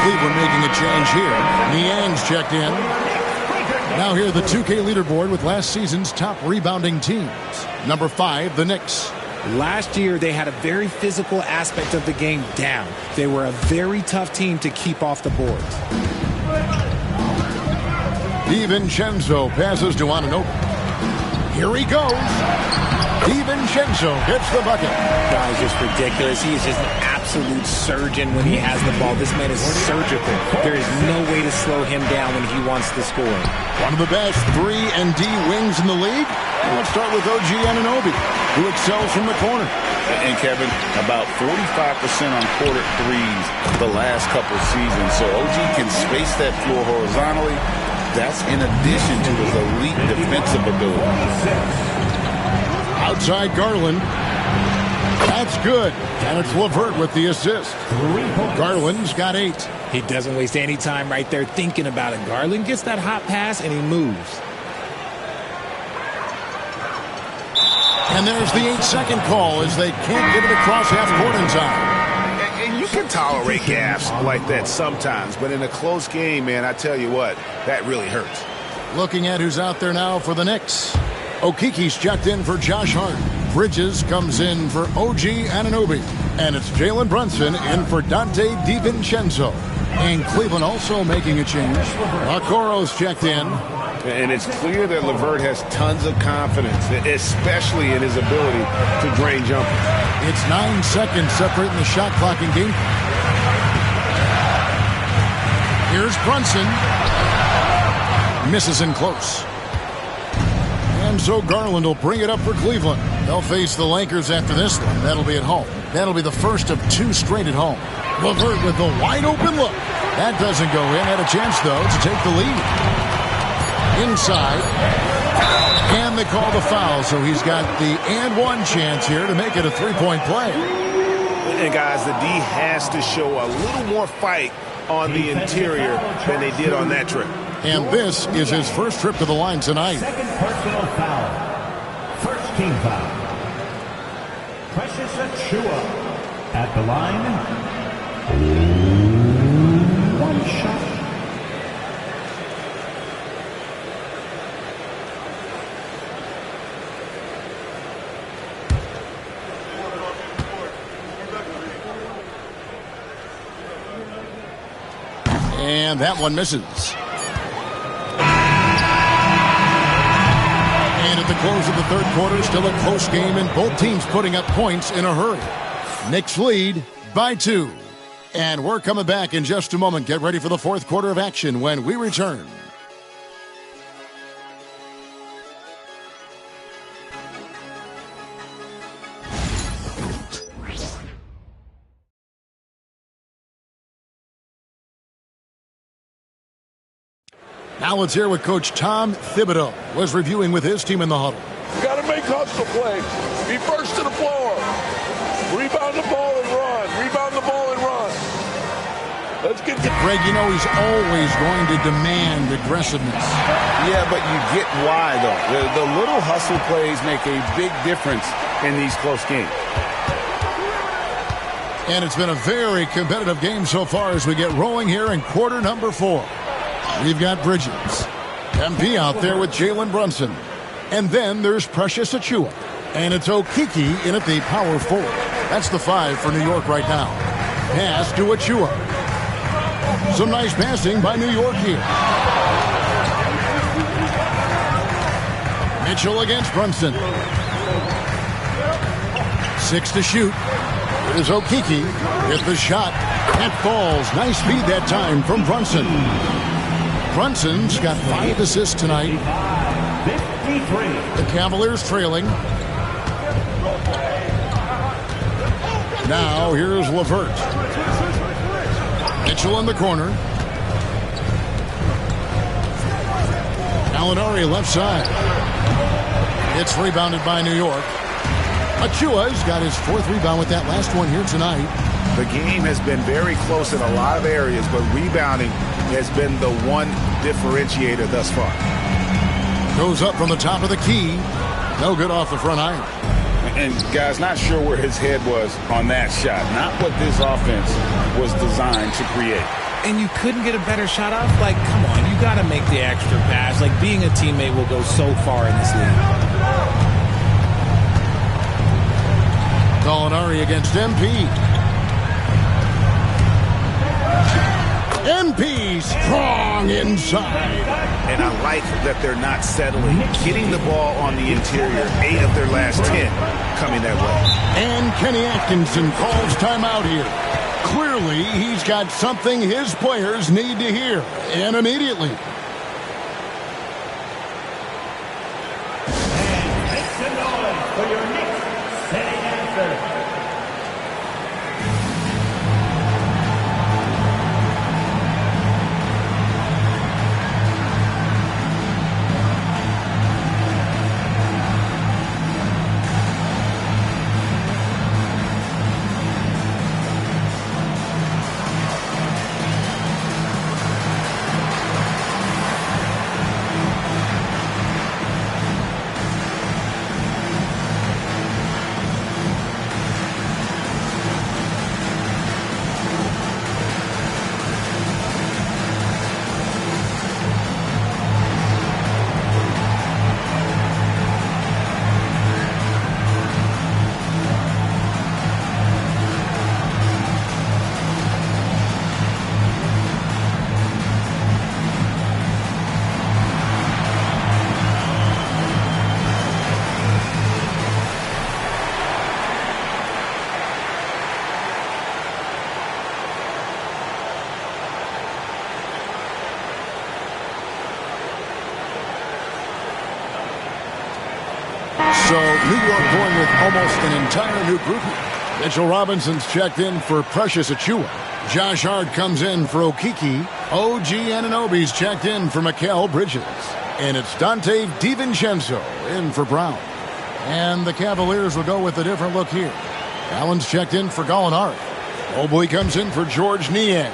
Cleveland making a change here. Niang's checked in. Now here the 2K leaderboard with last season's top rebounding teams. Number 5, the Knicks. Last year, they had a very physical aspect of the game down. They were a very tough team to keep off the boards. DiVincenzo passes to Anunoby. Here he goes. DiVincenzo hits the bucket. That is just ridiculous. He is just an absolute surgeon when he has the ball. This man is surgical. There is no way to slow him down when he wants to score. One of the best 3 and D wings in the league. Let's start with OG Anunoby, who excels from the corner. And Kevin, about 45% on quarter threes the last couple seasons. So OG can space that floor horizontally. That's in addition to his elite defensive ability. Outside Garland. That's good. And it's LeVert with the assist. Garland's got 8. He doesn't waste any time right there thinking about it. Garland gets that hot pass and he moves. And there's the 8-second call as they can't get it across half court in time. And you can tolerate gaps like that sometimes, but in a close game, man, I tell you what, that really hurts. Looking at who's out there now for the Knicks. Okiki's checked in for Josh Hart. Bridges comes in for OG Anunoby. And it's Jalen Brunson in for Dante DiVincenzo. And Cleveland also making a change. Okoro's checked in. And it's clear that LeVert has tons of confidence, especially in his ability to drain jumpers. It's 9 seconds separating the shot clock and game. Here's Brunson. Misses in close. And so Garland will bring it up for Cleveland. They'll face the Lakers after this one. That'll be at home. That'll be the first of 2 straight at home. LeVert with the wide open look. That doesn't go in. Had a chance, though, to take the lead. Inside. And they call the foul, so he's got the and one chance here to make it a three-point play. And guys, the D has to show a little more fight on the interior than they did on that trip. And this is his first trip to the line tonight. Second personal foul. First team foul. Precious Achiuwa at the line. One shot. And that one misses. And at the close of the third quarter, still a close game and both teams putting up points in a hurry. Knicks lead by 2. And we're coming back in just a moment. Get ready for the fourth quarter of action when we return. Now let's hear what Coach Tom Thibodeau was reviewing with his team in the huddle. You got to make hustle plays. Be first to the floor. Rebound the ball and run. Rebound the ball and run. Let's get to... Greg, you know he's always going to demand aggressiveness. Yeah, but you get why, though. The little hustle plays make a big difference in these close games. And it's been a very competitive game so far as we get rolling here in quarter number 4. We've got Bridges. MP out there with Jalen Brunson. And then there's Precious Achiuwa. And it's Okeke in at the power forward. That's the 5 for New York right now. Pass to Achiuwa. Some nice passing by New York here. Mitchell against Brunson. 6 to shoot. Here's Okeke. Hit the shot. That falls. Nice speed that time from Brunson. Brunson's got 5 assists tonight. The Cavaliers trailing. Now here's LeVert. Mitchell in the corner. Gallinari left side. It's rebounded by New York. Achiuwa's got his 4th rebound with that last one here tonight. The game has been very close in a lot of areas, but rebounding has been the one differentiator thus far. Goes up from the top of the key. No good off the front iron. And, guys, not sure where his head was on that shot. Not what this offense was designed to create. And you couldn't get a better shot off? Like, come on, you got to make the extra pass. Like, being a teammate will go so far in this league. Gallinari against MP. MP strong inside. And I like that they're not settling. Getting the ball on the interior, 8 of their last 10 coming that way. And Kenny Atkinson calls timeout here. Clearly, he's got something his players need to hear, and immediately. And make some noise for your Knicks setting answer. So New York going with almost an entire new group. Mitchell Robinson's checked in for Precious Achiuwa. Josh Hart comes in for Okeke. OG Anunoby's checked in for Mikal Bridges. And it's Dante DiVincenzo in for Brown. And the Cavaliers will go with a different look here. Allen's checked in for Gallinari. Mobley comes in for George Niang.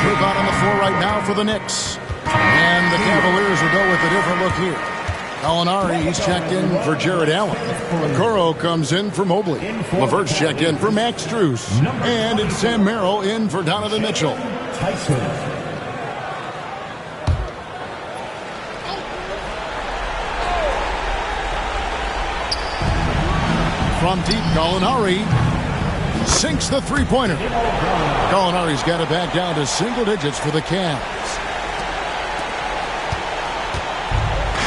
Move out on the floor right now for the Knicks. And the Cavaliers will go with a different look here. Gallinari, he's checked in for Jared Allen. Okoro comes in for Mobley. LeVert's checked in for Max Strus. And it's Sam Merrill in for Donovan Mitchell. From deep, Gallinari sinks the three-pointer. Gallinari's got it back down to single digits for the Cavs.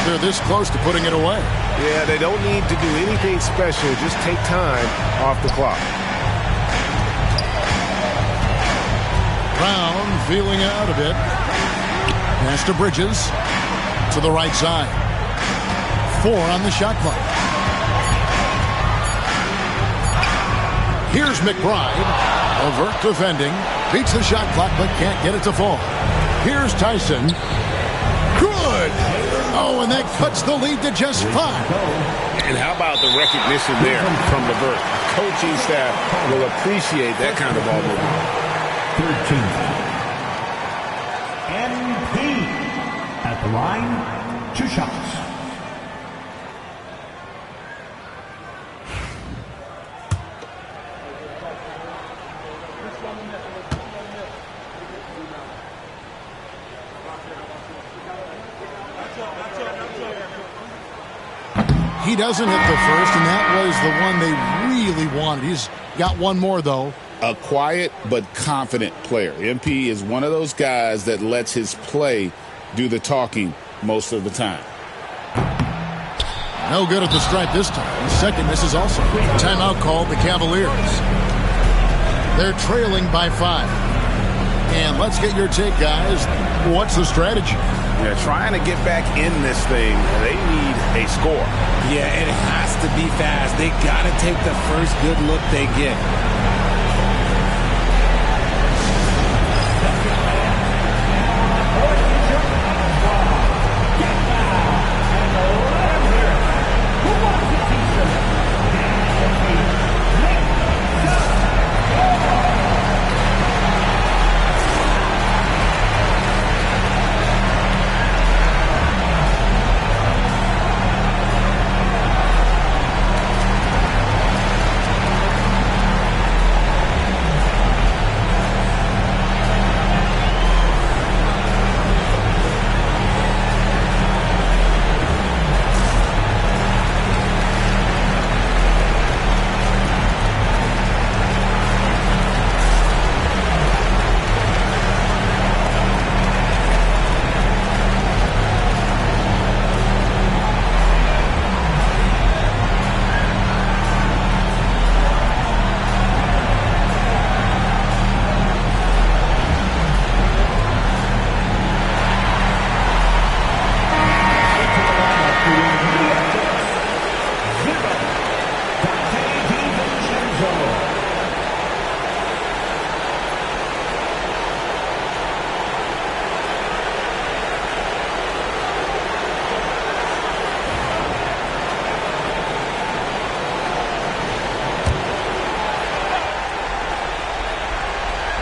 They're this close to putting it away. Yeah, they don't need to do anything special. Just take time off the clock. Brown feeling out a bit. Pass to Bridges. To the right side. 4 on the shot clock. Here's McBride. LeVert defending. Beats the shot clock but can't get it to fall. Here's Tyson. Good! Oh, and that cuts the lead to just 5. And how about the recognition there from LeVert? Coaching staff will appreciate that kind of ball movement. 13. MP at the line, 2 shots. He doesn't hit the first, and that was the one they really wanted. He's got one more, though. A quiet but confident player. MP is one of those guys that lets his play do the talking most of the time. No good at the stripe this time. The second miss is also. Timeout called the Cavaliers. They're trailing by 5. And let's get your take, guys. What's the strategy? Yeah, trying to get back in this thing, they need a score. Yeah, it has to be fast. They got to take the first good look they get.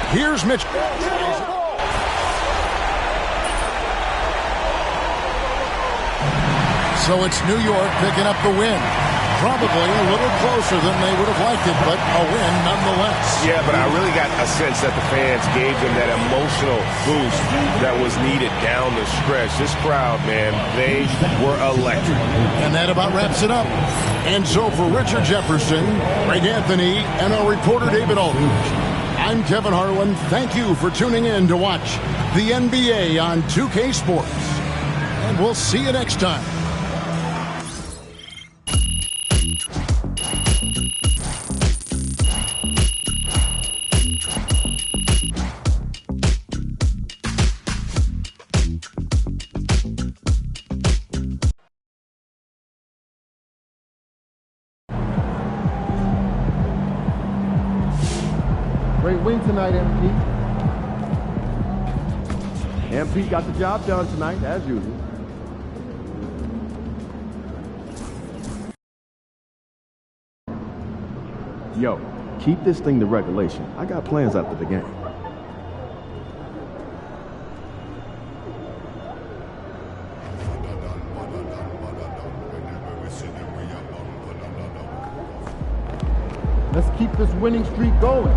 Here's Mitch. So it's New York picking up the win. Probably a little closer than they would have liked it, but a win nonetheless. Yeah, but I really got a sense that the fans gave them that emotional boost that was needed down the stretch. This crowd, man, they were electric. And that about wraps it up. And so for Richard Jefferson, Greg Anthony, and our reporter David Aldridge, I'm Kevin Harlan. Thank you for tuning in to watch the NBA on 2K Sports. And we'll see you next time. Great win tonight, MP. MP got the job done tonight, as usual. Yo, keep this thing to regulation. I got plans after the game. Let's keep this winning streak going.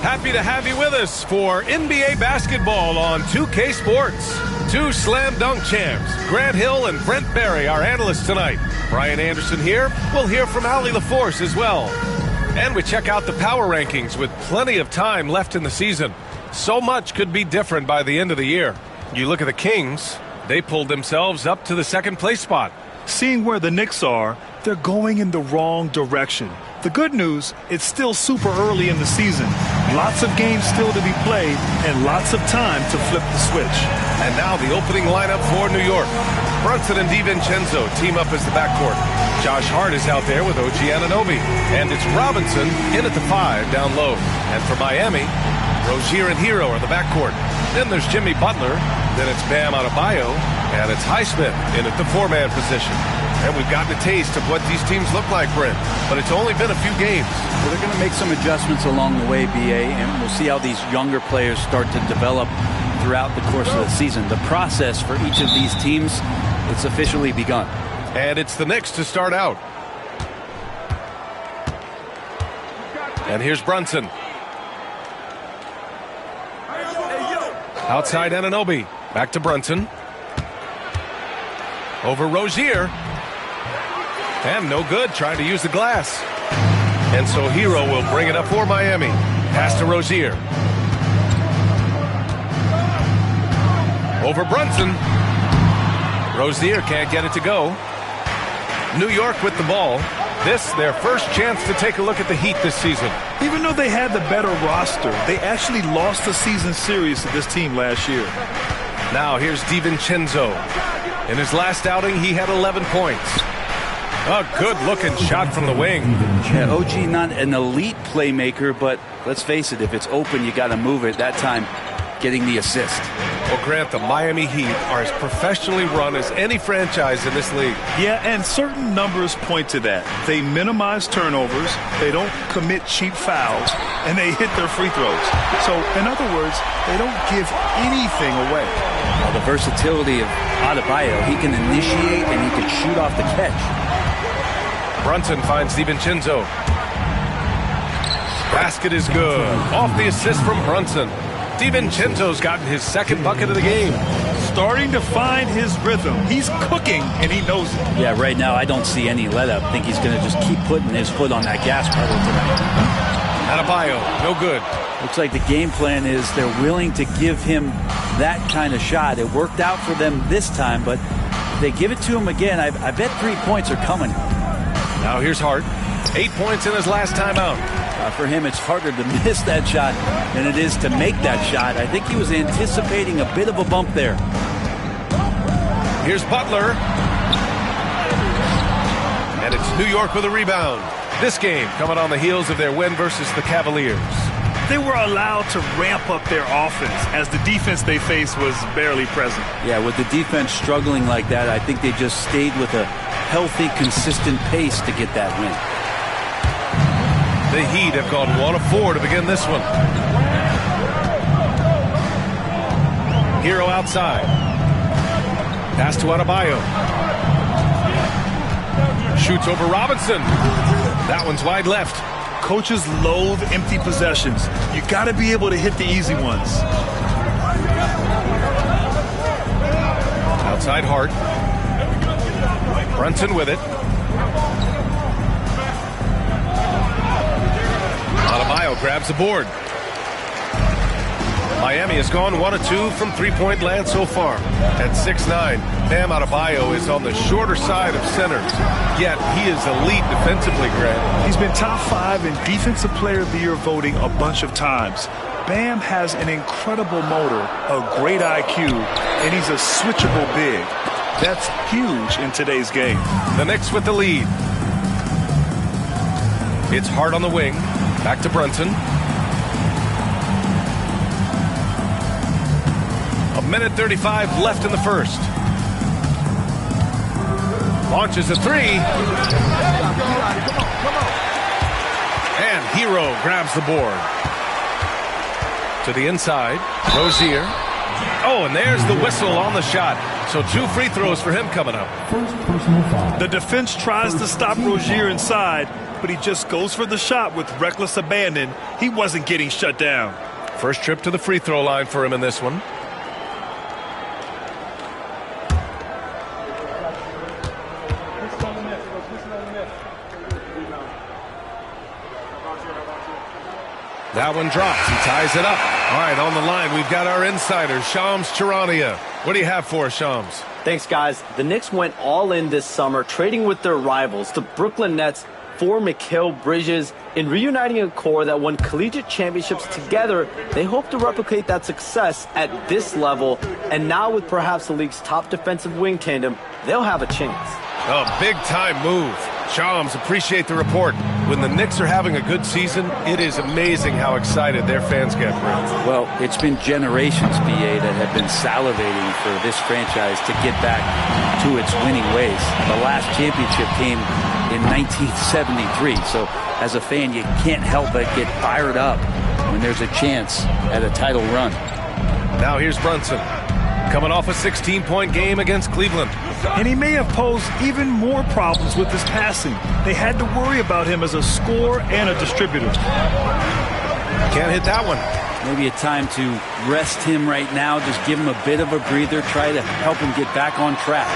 Happy to have you with us for NBA basketball on 2K Sports. Two slam dunk champs, Grant Hill and Brent Barry, our analysts tonight. Brian Anderson here. We'll hear from Allie LaForce as well. And we check out the power rankings with plenty of time left in the season. So much could be different by the end of the year. You look at the Kings, they pulled themselves up to the second place spot. Seeing where the Knicks are, they're going in the wrong direction. The good news, it's still super early in the season. Lots of games still to be played and lots of time to flip the switch. And now the opening lineup for New York. Brunson and DiVincenzo team up as the backcourt. Josh Hart is out there with OG Anunoby. And it's Robinson in at the 5 down low. And for Miami, Rozier and Hero are the backcourt. Then there's Jimmy Butler. Then it's Bam Adebayo. And it's Highsmith in at the 4-man position. And we've gotten a taste of what these teams look like, Brent. But it's only been a few games. Well, they're going to make some adjustments along the way, BA, and we'll see how these younger players start to develop throughout the course of the season. The process for each of these teams, it's officially begun. And it's the Knicks to start out. And here's Brunson. Outside Anunoby. Back to Brunson. Over Rozier. And no good, trying to use the glass. And so Hero will bring it up for Miami. Pass to Rozier. Over Brunson. Rozier can't get it to go. New York with the ball. This, their first chance to take a look at the Heat this season. Even though they had the better roster, they actually lost the season series to this team last year. Now here's DiVincenzo. In his last outing, he had 11 points. A good-looking shot from the wing. Yeah, OG not an elite playmaker, but let's face it, if it's open, you got to move it. That time, getting the assist. Well, Grant, the Miami Heat are as professionally run as any franchise in this league. Yeah, and certain numbers point to that. They minimize turnovers, they don't commit cheap fouls, and they hit their free throws. So, in other words, they don't give anything away. Well, the versatility of Adebayo, he can initiate and he can shoot off the catch. Brunson finds DiVincenzo. Basket is good. Off the assist from Brunson. DiVincenzo's gotten his second bucket of the game. Starting to find his rhythm. He's cooking, and he knows it. Yeah, right now I don't see any let-up. I think he's going to just keep putting his foot on that gas pedal tonight. Adebayo, no good. Looks like the game plan is they're willing to give him that kind of shot. It worked out for them this time, but if they give it to him again, I bet 3 points are coming. Now here's Hart. 8 points in his last time out. For him, it's harder to miss that shot than it is to make that shot. I think he was anticipating a bit of a bump there. Here's Butler. And it's New York with a rebound. This game coming on the heels of their win versus the Cavaliers. They were allowed to ramp up their offense as the defense they faced was barely present. Yeah, with the defense struggling like that, I think they just stayed with a healthy, consistent pace to get that win. The Heat have gone 1 of 4 to begin this one. Hero outside. Pass to Adebayo. Shoots over Robinson. That one's wide left. Coaches loathe empty possessions. You got to be able to hit the easy ones. Outside Hart. Brunson with it. Adebayo grabs the board. Miami has gone 1 of 2 from three-point land so far. At 6'9", Bam Adebayo is on the shorter side of centers, yet he is elite defensively, Grant. He's been top 5 in Defensive Player of the Year voting a bunch of times. Bam has an incredible motor, a great IQ, and he's a switchable big. That's huge in today's game. The Knicks with the lead. It's Hart on the wing. Back to Brunson. A minute 35 left in the first. Launches a three. And Hero grabs the board. To the inside. Rozier. Oh, and there's the whistle on the shot. So 2 free throws for him coming up. The defense tries to stop Rozier inside, but he just goes for the shot with reckless abandon. He wasn't getting shut down. First trip to the free throw line for him in this one. That one drops. He ties it up. All right, on the line, we've got our insider, Shams Charania. What do you have for us, Shams? Thanks, guys. The Knicks went all in this summer, trading with their rivals, the Brooklyn Nets, for Mikal Bridges. In reuniting a core that won collegiate championships together, they hope to replicate that success at this level. And now with perhaps the league's top defensive wing tandem, they'll have a chance. A big-time move. Shams, appreciate the report. When the Knicks are having a good season, it is amazing how excited their fans get. Well, it's been generations, BA, that have been salivating for this franchise to get back to its winning ways. The last championship came in 1973, so as a fan, you can't help but get fired up when there's a chance at a title run. Now here's Brunson, coming off a 16-point game against Cleveland. And he may have posed even more problems with his passing. They had to worry about him as a scorer and a distributor. Can't hit that one. Maybe a time to rest him right now, just give him a bit of a breather, try to help him get back on track.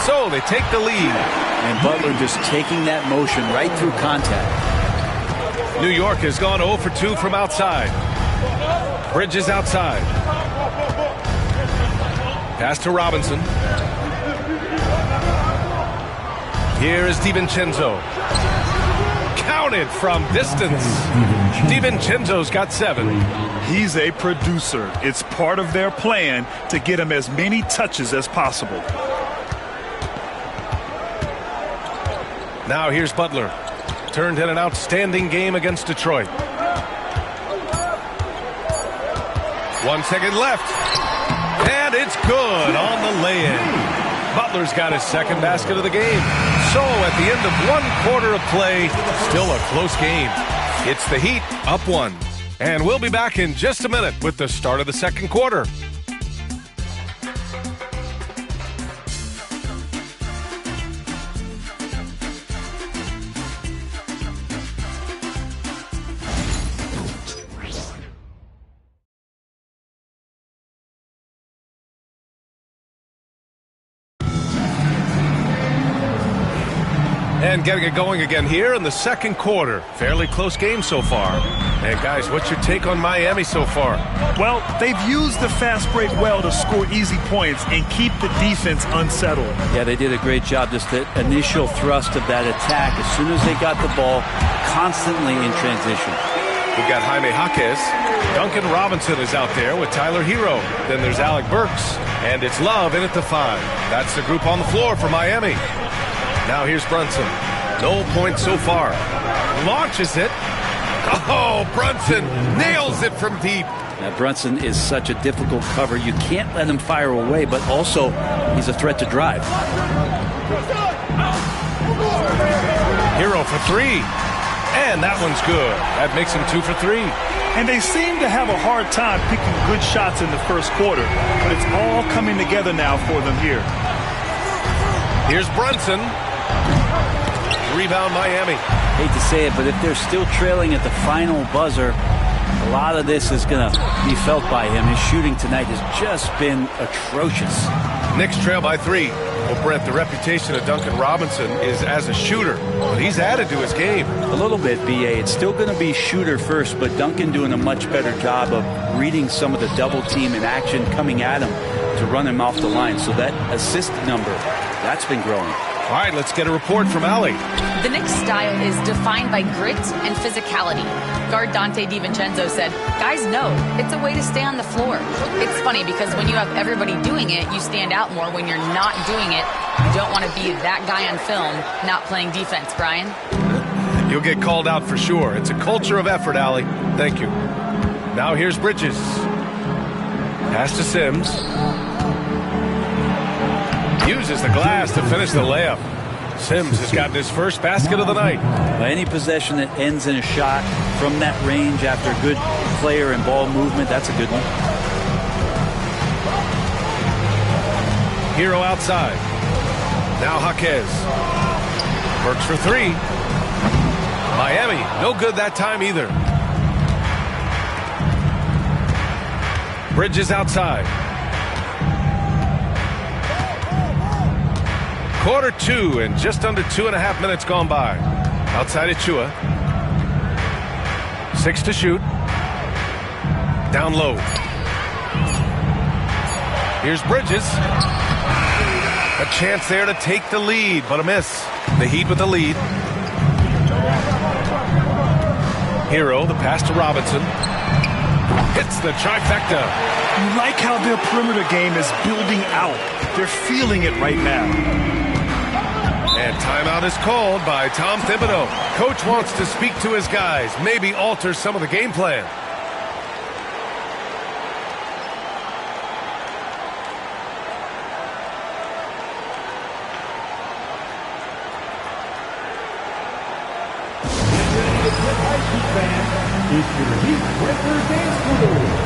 So they take the lead. And Butler just taking that motion right through contact. New York has gone 0 for 2 from outside. Bridges outside. Pass to Robinson. Here is DiVincenzo. Counted from distance. DiVincenzo's got 7. He's a producer. It's part of their plan to get him as many touches as possible. Now here's Butler. Turned in an outstanding game against Detroit. 1 second left. And it's good on the lay-in. Butler's got his second basket of the game. So at the end of 1 quarter of play, still a close game. It's the Heat up 1. And we'll be back in just a minute with the start of the second quarter. And getting it going again here in the second quarter. Fairly close game so far. And guys, what's your take on Miami so far? Well, they've used the fast break well to score easy points and keep the defense unsettled. Yeah, they did a great job. Just the initial thrust of that attack, as soon as they got the ball, constantly in transition. We've got Jaime Jaquez. Duncan Robinson is out there with Tyler Hero. Then there's Alec Burks. And it's Love in at the 5. That's the group on the floor for Miami. Now here's Brunson. No points so far. Launches it. Oh, Brunson nails it from deep. Now, Brunson is such a difficult cover. You can't let him fire away, but also he's a threat to drive. Hero for three. And that one's good. That makes him 2 for 3. And they seem to have a hard time picking good shots in the first quarter, but it's all coming together now for them here. Here's Brunson. Rebound Miami. Hate to say it, but if they're still trailing at the final buzzer, a lot of this is going to be felt by him. His shooting tonight has just been atrocious. Knicks trail by 3. Well, Brent, the reputation of Duncan Robinson is as a shooter, but he's added to his game. A little bit, B.A. It's still going to be shooter first, but Duncan doing a much better job of reading some of the double team in action coming at him to run him off the line. So that assist number, that's been growing. All right, let's get a report from Allie. The Knicks' style is defined by grit and physicality. Guard Dante DiVincenzo said, guys know it's a way to stay on the floor. It's funny because when you have everybody doing it, you stand out more. When you're not doing it, you don't want to be that guy on film not playing defense, Brian. You'll get called out for sure. It's a culture of effort, Allie. Thank you. Now here's Bridges. Pass to Sims. Uses the glass to finish the layup. Sims has gotten his first basket of the night. Any possession that ends in a shot from that range after good player and ball movement, that's a good one. Hero outside. Now Jaquez. Works for 3. Miami, no good that time either. Bridges outside. Quarter 2 and just under 2.5 minutes gone by. Outside Achua. 6 to shoot. Down low. Here's Bridges. A chance there to take the lead, but a miss. The Heat with the lead. Hero, the pass to Robinson. Hits the trifecta. You like how their perimeter game is building out. They're feeling it right now. And timeout is called by Tom Thibodeau. Coach wants to speak to his guys, maybe alter some of the game plan. It's your Heat Breaker Dance Crew.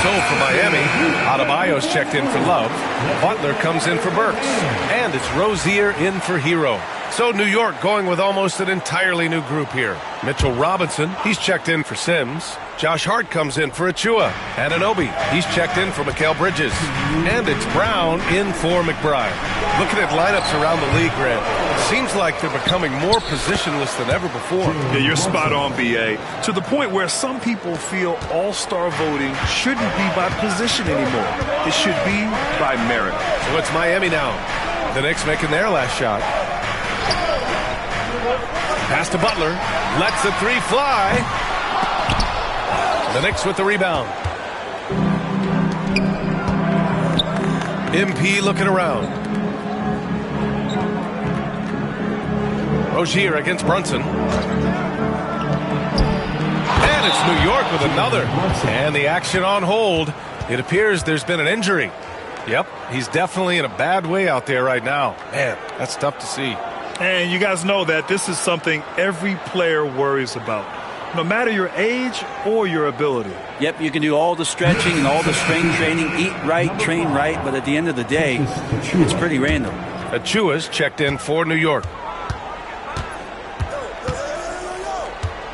So for Miami, Adebayo's checked in for Love. Butler comes in for Burks. And it's Rozier in for Hero. So New York going with almost an entirely new group here. Mitchell Robinson, he's checked in for Sims. Josh Hart comes in for Achua. Anunoby, he's checked in for Mikal Bridges. And it's Brown in for McBride. Looking at lineups around the league, Grant, seems like they're becoming more positionless than ever before. Yeah, you're spot on, B.A. To the point where some people feel all-star voting shouldn't be by position anymore. It should be by merit. So it's Miami now. The Knicks making their last shot. Pass to Butler. Lets the 3 fly. The Knicks with the rebound. MP looking around. Rozier against Brunson. And it's New York with another. And the action on hold. It appears there's been an injury. Yep, he's definitely in a bad way out there right now. Man, that's tough to see. And you guys know that this is something every player worries about, no matter your age or your ability. Yep, you can do all the stretching and all the strength training, eat right, train right, but at the end of the day, it's pretty random. Achua's checked in for New York.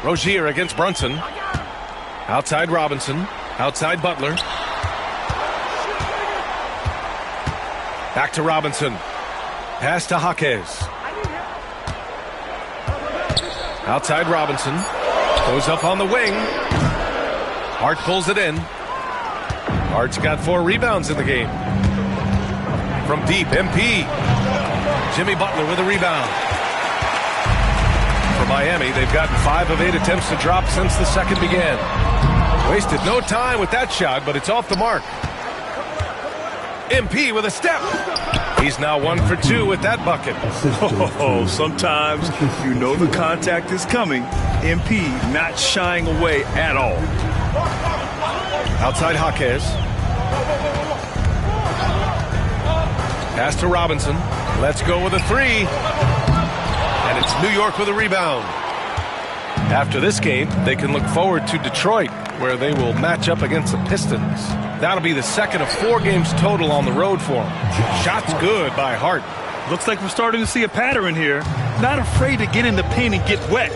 Rozier against Brunson. Outside Robinson. Outside Butler. Back to Robinson. Pass to Jaquez. Outside Robinson. Goes up on the wing. Hart pulls it in. Hart's got 4 rebounds in the game. From deep, MP. Jimmy Butler with a rebound. For Miami, they've gotten 5 of 8 attempts to drop since the second began. Wasted no time with that shot, but it's off the mark. MP with a step. He's now 1 for 2 with that bucket. Oh, sometimes you know the contact is coming. MP not shying away at all. Outside Jaquez. Pass to Robinson. Let's go with a 3. And it's New York with a rebound. After this game, they can look forward to Detroit, where they will match up against the Pistons. That'll be the second of 4 games total on the road for them. Shots good by Hart. Looks like we're starting to see a pattern here. Not afraid to get in the paint and get wet.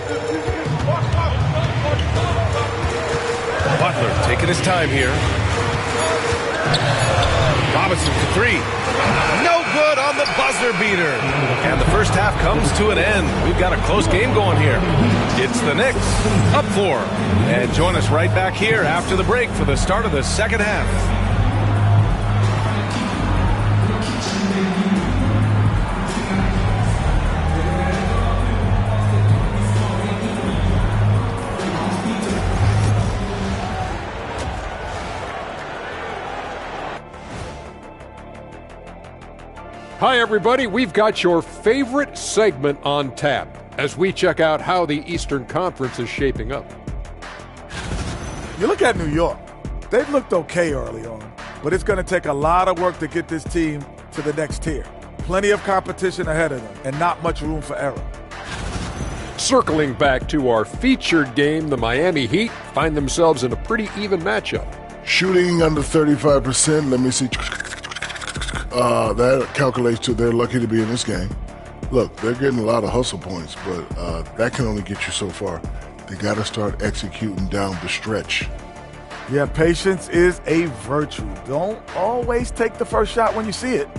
Butler taking his time here. Robinson for 3. No good on the buzzer beater. And the first half comes to an end. We've got a close game going here. It's the Knicks up 4. And join us right back here after the break for the start of the second half. Hi, everybody. We've got your favorite segment on tap as we check out how the Eastern Conference is shaping up. You look at New York. They've looked okay early on, but it's going to take a lot of work to get this team to the next tier. Plenty of competition ahead of them and not much room for error. Circling back to our featured game, the Miami Heat find themselves in a pretty even matchup. Shooting under 35%. Let me see. That calculates to they're lucky to be in this game. Look, they're getting a lot of hustle points, but that can only get you so far. They got to start executing down the stretch. Yeah, patience is a virtue. Don't always take the first shot when you see it.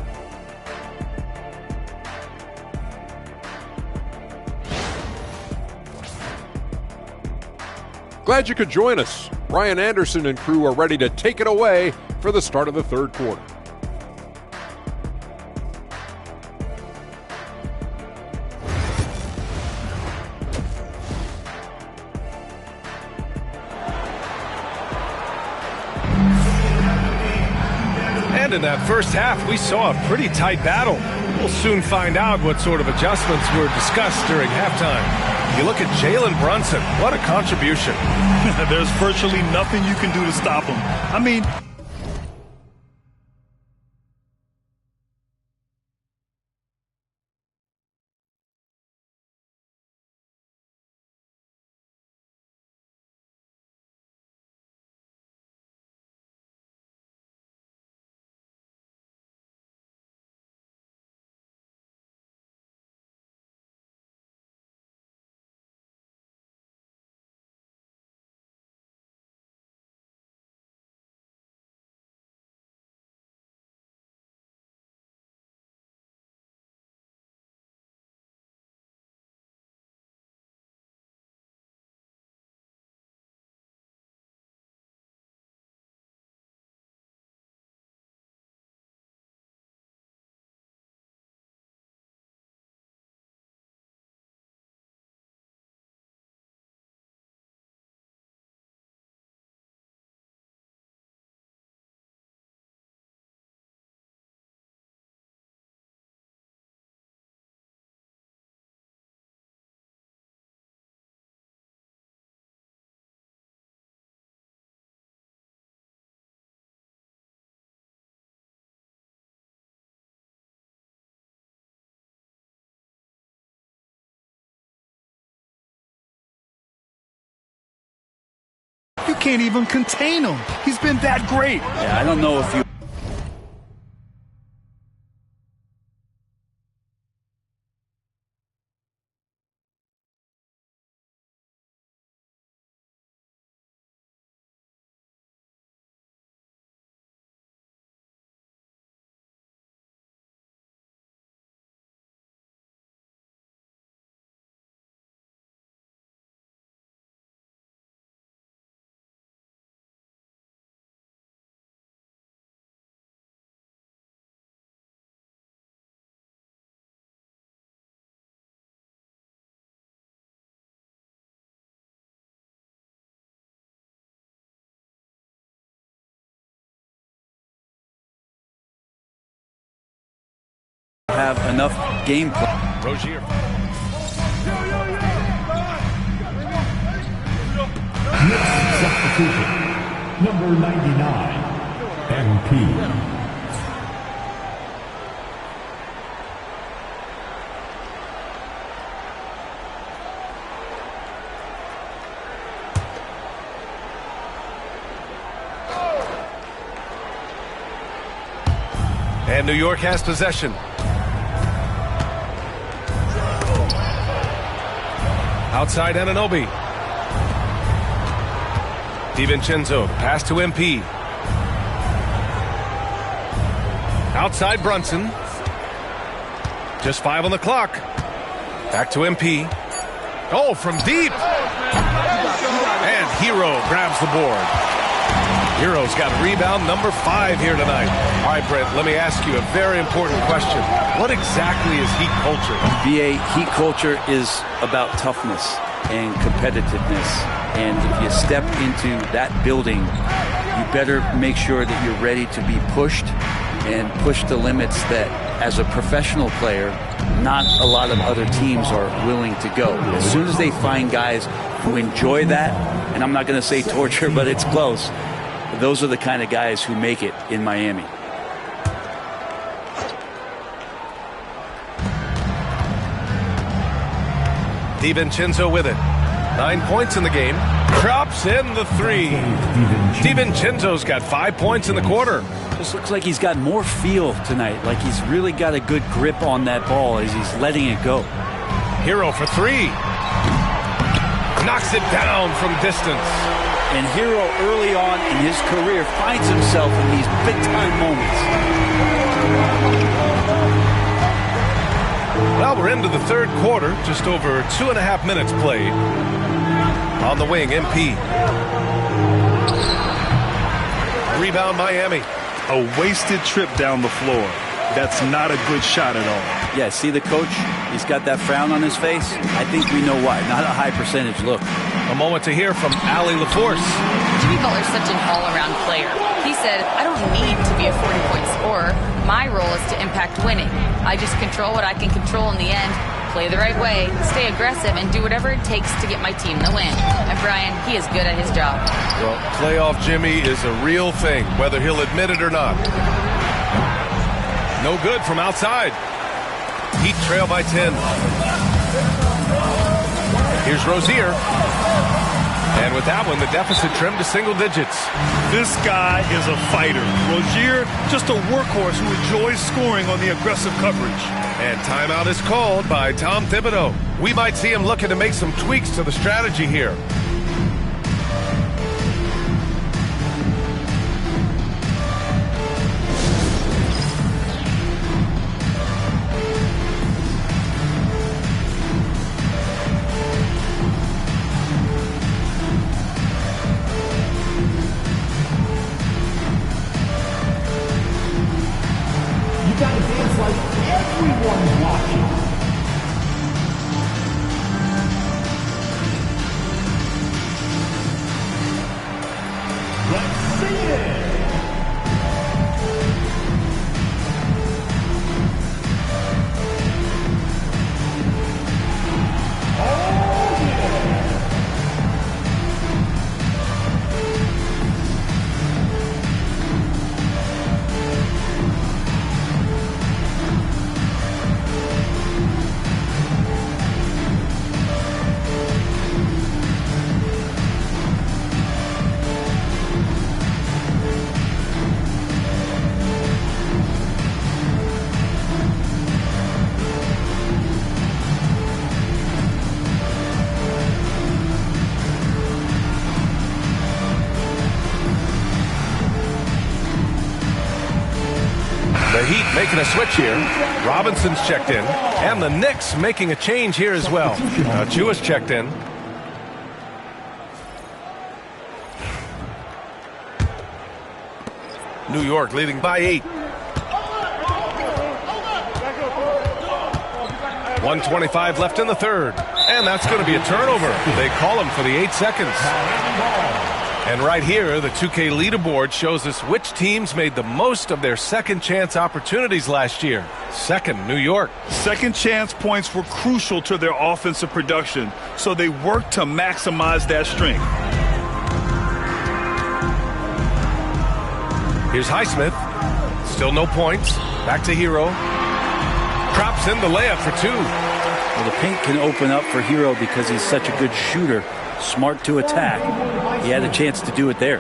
Glad you could join us. Ryan Anderson and crew are ready to take it away for the start of the third quarter. And in that first half, we saw a pretty tight battle. We'll soon find out what sort of adjustments were discussed during halftime. You look at Jalen Brunson, what a contribution. There's virtually nothing you can do to stop him. I mean, can't even contain him. He's been that great. Yeah, I don't know if you... have enough game plan. Rozier. Next substitution, number 99, MP. And New York has possession. Outside Anunoby. DiVincenzo, pass to MP. Outside Brunson. Just 5 on the clock. Back to MP. Oh, from deep. And Hero grabs the board. Hero's got rebound number 5 here tonight. All right, Brent, let me ask you a very important question. What exactly is Heat culture? BA, Heat culture is about toughness and competitiveness. And if you step into that building, you better make sure that you're ready to be pushed and push the limits that, as a professional player, not a lot of other teams are willing to go. As soon as they find guys who enjoy that, and I'm not going to say torture, but it's close, those are the kind of guys who make it in Miami. DiVincenzo with it. 9 points in the game. Drops in the 3. DiVincenzo's got 5 points in the quarter. Just looks like he's got more feel tonight. Like he's really got a good grip on that ball as he's letting it go. Hero for 3. Knocks it down from distance. And Hero early on in his career finds himself in these big-time moments. Well, we're into the third quarter, just over 2.5 minutes played. On the wing, MP. Rebound, Miami. A wasted trip down the floor. That's not a good shot at all. Yeah, see the coach? He's got that frown on his face. I think we know why. Not a high percentage look. A moment to hear from Allie LaForce. Jimmy Butler's such an all-around player. He said, I don't need to be a 40-point scorer. My role is to impact winning. I just control what I can control in the end, play the right way, stay aggressive, and do whatever it takes to get my team the win. And Brian, he is good at his job. Well, playoff Jimmy is a real thing, whether he'll admit it or not. No good from outside. Heat trail by 10. Here's Rozier. And with that one, the deficit trimmed to single digits. This guy is a fighter. Rozier, just a workhorse who enjoys scoring on the aggressive coverage. And timeout is called by Tom Thibodeau. We might see him looking to make some tweaks to the strategy here. making a switch here. Robinson's checked in. And the Knicks making a change here as well. Achua's checked in. New York leading by 8. 1:25 left in the third. And that's going to be a turnover. They call him for the 8 seconds. And right here, the 2K leaderboard shows us which teams made the most of their second chance opportunities last year. Second, New York. Second chance points were crucial to their offensive production, so they worked to maximize that strength. Here's Highsmith. Still no points. Back to Hero. Drops in the layup for 2. Well, the paint can open up for Hero because he's such a good shooter. Smart to attack. He had a chance to do it there.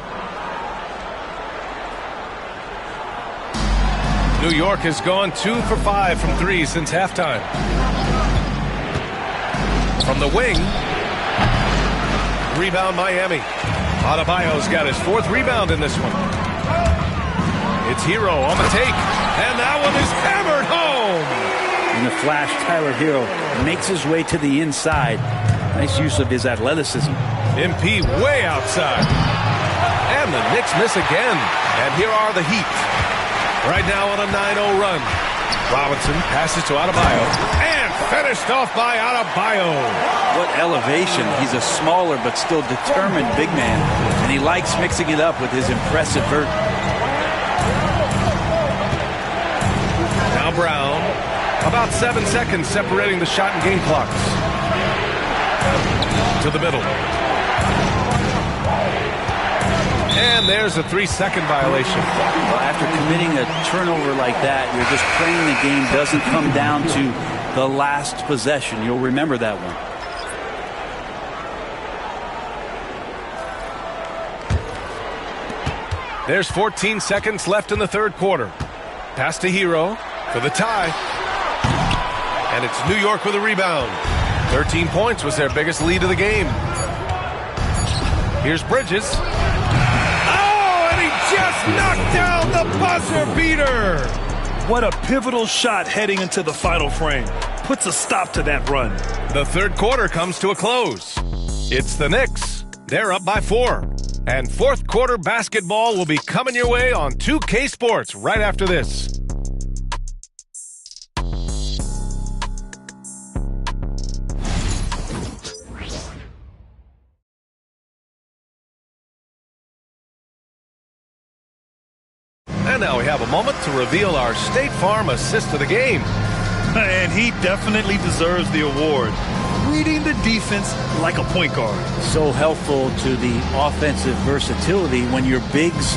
New York has gone 2 for 5 from 3 since halftime. From the wing. Rebound Miami. Adebayo's got his 4th rebound in this one. It's Hero on the take. And that one is hammered home. In the flash, Tyler Hero makes his way to the inside. Nice use of his athleticism. MP way outside. And the Knicks miss again. And here are the Heat. Right now on a 9-0 run. Robinson passes to Adebayo. And finished off by Adebayo. What elevation. He's a smaller but still determined big man. And he likes mixing it up with his impressive vert. Now Brown. About 7 seconds separating the shot and game clocks. To the middle. And there's a 3-second violation. Well, after committing a turnover like that, you're just praying the game doesn't come down to the last possession. You'll remember that one. There's 14 seconds left in the third quarter. Pass to Hero for the tie. And it's New York with a rebound. 13 points was their biggest lead of the game. Here's Bridges. Oh, and he just knocked down the buzzer beater. What a pivotal shot heading into the final frame. Puts a stop to that run. The third quarter comes to a close. It's the Knicks. They're up by 4. And fourth quarter basketball will be coming your way on 2K Sports right after this. And now we have a moment to reveal our State Farm assist of the game. And he definitely deserves the award. Reading the defense like a point guard. So helpful to the offensive versatility when your bigs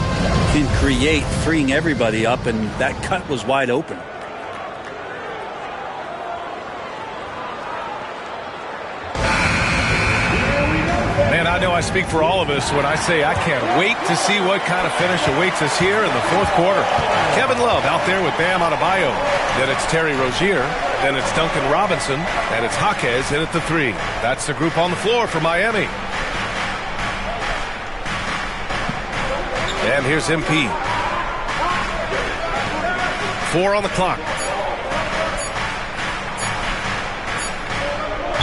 can create, freeing everybody up, and that cut was wide open. Man, I know I speak for all of us when I say I can't wait to see what kind of finish awaits us here in the fourth quarter. Kevin Love out there with Bam Adebayo. Then it's Terry Rozier. Then it's Duncan Robinson. And it's Jaquez in at the 3. That's the group on the floor for Miami. And here's MP. 4 on the clock.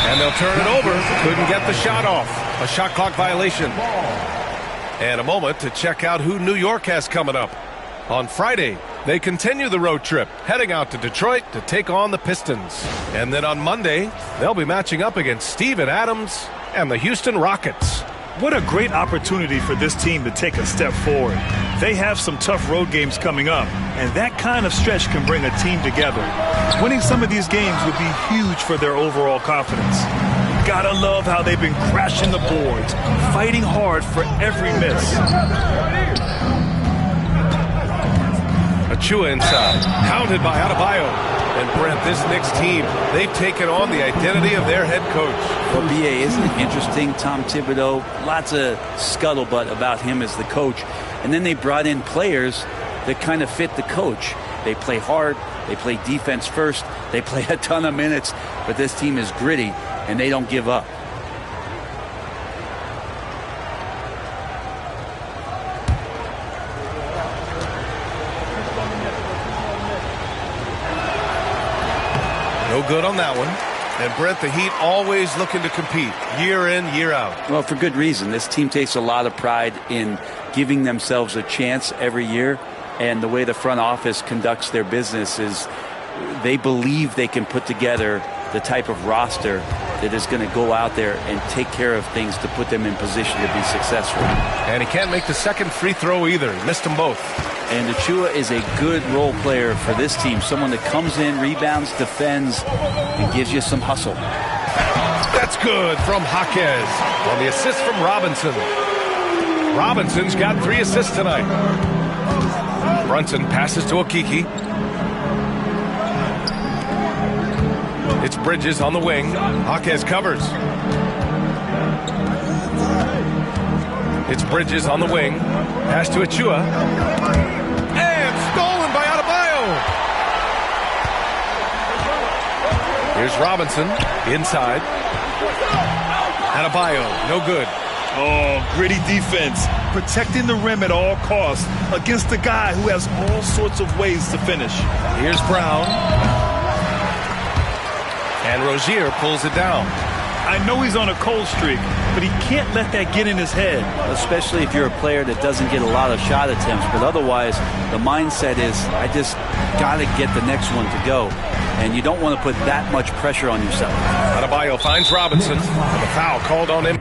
And they'll turn it over. Couldn't get the shot off. A shot clock violation. And a moment to check out who New York has coming up. On Friday, they continue the road trip, heading out to Detroit to take on the Pistons. And then on Monday, they'll be matching up against Steven Adams and the Houston Rockets. What a great opportunity for this team to take a step forward. They have some tough road games coming up, and that kind of stretch can bring a team together. Winning some of these games would be huge for their overall confidence. Gotta love how they've been crashing the boards, fighting hard for every miss. Achua inside, counted by Adebayo. And Brent, this Knicks team, they've taken on the identity of their head coach. Well, B.A., isn't it interesting? Tom Thibodeau, lots of scuttlebutt about him as the coach. And then they brought in players that kind of fit the coach. They play hard, they play defense first, they play a ton of minutes, but this team is gritty, and they don't give up. No good on that one. And Brent, the Heat always looking to compete year in, year out. Well, for good reason. This team takes a lot of pride in giving themselves a chance every year. And the way the front office conducts their business is they believe they can put together the type of roster that is going to go out there and take care of things to put them in position to be successful. And he can't make the second free throw either. He missed them both. And Achua is a good role player for this team. Someone that comes in, rebounds, defends, and gives you some hustle. That's good from Jaquez on the assist from Robinson. Robinson's got 3 assists tonight. Brunson passes to Okiki. It's Bridges on the wing. Jaquez covers. It's Bridges on the wing. Pass to Achua. And stolen by Adebayo. Here's Robinson inside. Adebayo, no good. Oh, gritty defense. Protecting the rim at all costs against a guy who has all sorts of ways to finish. Here's Brown. And Rozier pulls it down. I know he's on a cold streak, but he can't let that get in his head. Especially if you're a player that doesn't get a lot of shot attempts. But otherwise, the mindset is, I just got to get the next one to go. And you don't want to put that much pressure on yourself. Adebayo finds Robinson. And the foul called on him.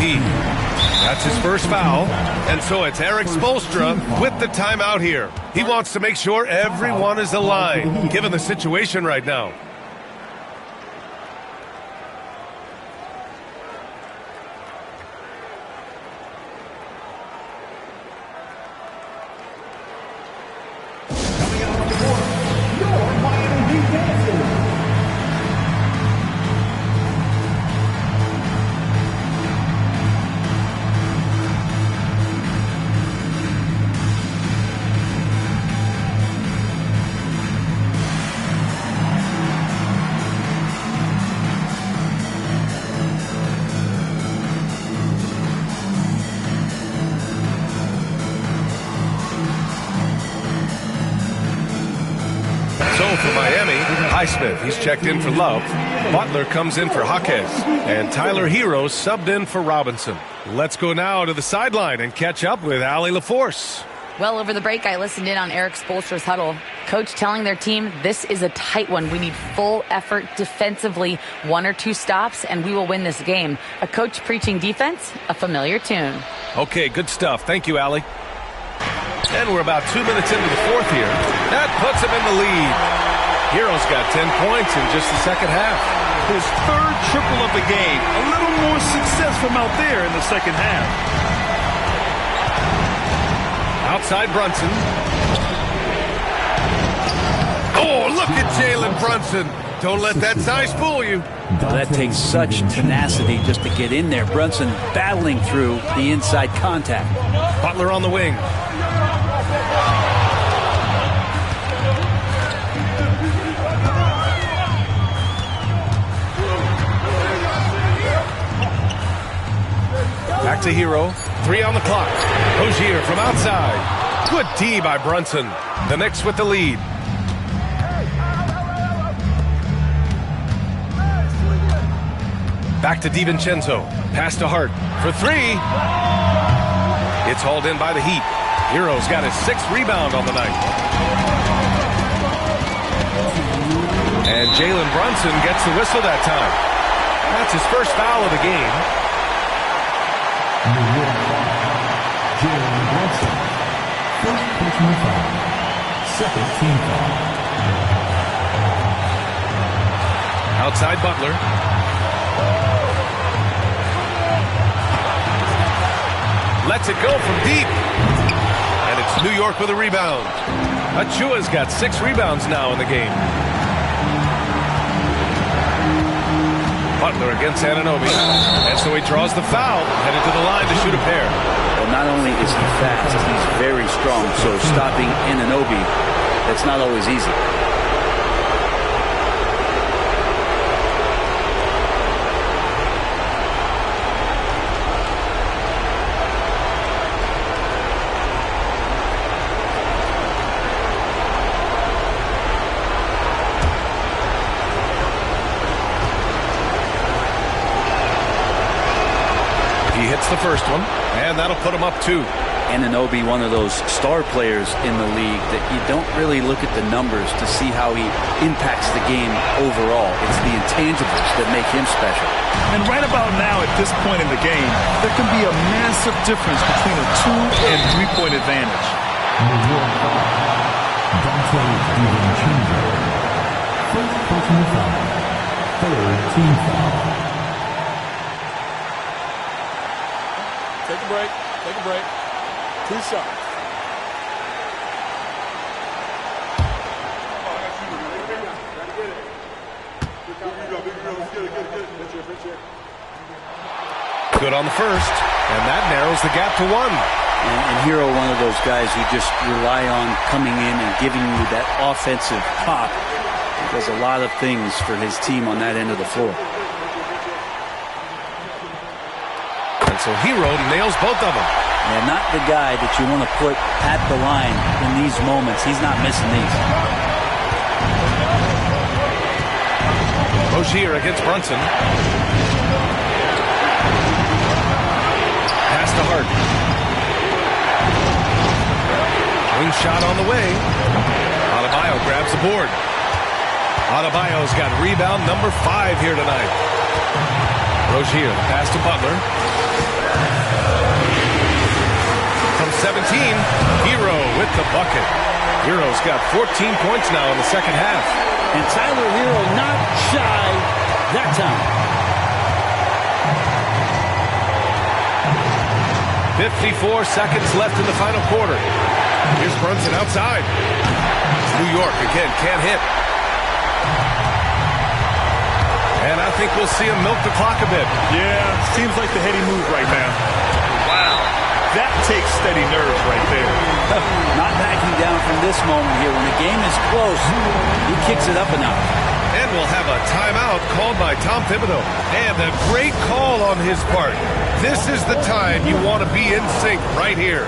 MP. That's his first foul. And so it's Erik Spoelstra with the timeout here. He wants to make sure everyone is aligned, given the situation right now. For Miami, Highsmith, he's checked in for Love. Butler comes in for Jaquez. And Tyler Hero subbed in for Robinson. Let's go now to the sideline and catch up with Allie LaForce. Well, over the break, I listened in on Erik Spoelstra's huddle. Coach telling their team, this is a tight one. We need full effort defensively, 1 or 2 stops, and we will win this game. A coach preaching defense, a familiar tune. Okay, good stuff. Thank you, Allie. And we're about 2 minutes into the fourth here. That puts him in the lead. Hero's got 10 points in just the second half. His third triple of the game. A little more success from out there in the second half. Outside Brunson. Oh, look at Jalen Brunson. Don't let that size fool you. That takes such tenacity just to get in there. Brunson battling through the inside contact. Butler on the wing. Back to Hero. 3 on the clock. Rozier from outside. Good D by Brunson. The Knicks with the lead. Back to DiVincenzo. Pass to Hart for 3. It's hauled in by the Heat. Hero's got his 6th rebound on the night. And Jalen Brunson gets the whistle that time. That's his first foul of the game. Jalen Brunson, first personal foul, second team foul. Outside Butler. Lets it go from deep. And it's New York with a rebound. Achua's got 6 rebounds now in the game. Butler against Anunoby. And so he draws the foul, headed to the line to shoot a pair. Well, not only is he fast, he's very strong. So stopping Anunoby, that's not always easy. The first one, and that'll put him up 2. Anunoby, one of those star players in the league that you don't really look at the numbers to see how he impacts the game overall. It's the intangibles that make him special. And right about now, at this point in the game, there can be a massive difference between a 2- and 3-point advantage. Donte DiVincenzo, first personal foul, third team foul. Take a break. Take a break. 2 shots. Good on the first, and that narrows the gap to 1. And Hero, one of those guys you just rely on coming in and giving you that offensive pop. He does a lot of things for his team on that end of the floor. And so Hero nails both of them. And not the guy that you want to put at the line in these moments. He's not missing these. Rozier against Brunson. Pass to Hart. Wing shot on the way. Adebayo grabs the board. Adebayo's got rebound number 5 here tonight. Rozier, pass to Butler. From 17, Hero with the bucket. Hero's got 14 points now in the second half. And Tyler Hero not shy that time. 54 seconds left in the final quarter. Here's Brunson outside. New York again can't hit. And I think we'll see him milk the clock a bit. Yeah, seems like the heady move right now. Wow, that takes steady nerves right there. Not backing down from this moment here. When the game is close, he kicks it up a notch. And we'll have a timeout called by Tom Thibodeau. And a great call on his part. This is the time you want to be in sync right here.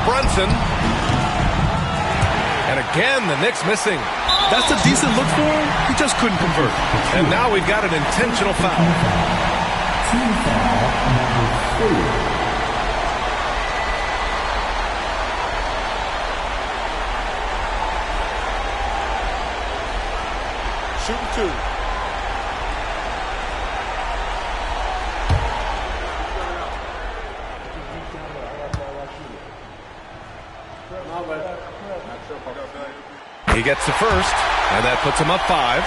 Brunson. And again, the Knicks missing. That's a decent look for him. He just couldn't convert. And now we've got an intentional foul. Team foul number 4. Shooting two. He gets the first, and that puts him up 5.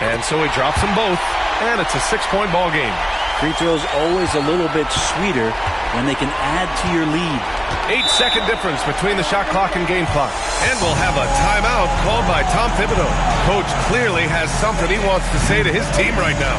And so he drops them both, and it's a 6-point ball game. Free throws always a little bit sweeter when they can add to your lead. 8-second difference between the shot clock and game clock. And we'll have a timeout called by Tom Thibodeau. Coach clearly has something he wants to say to his team right now.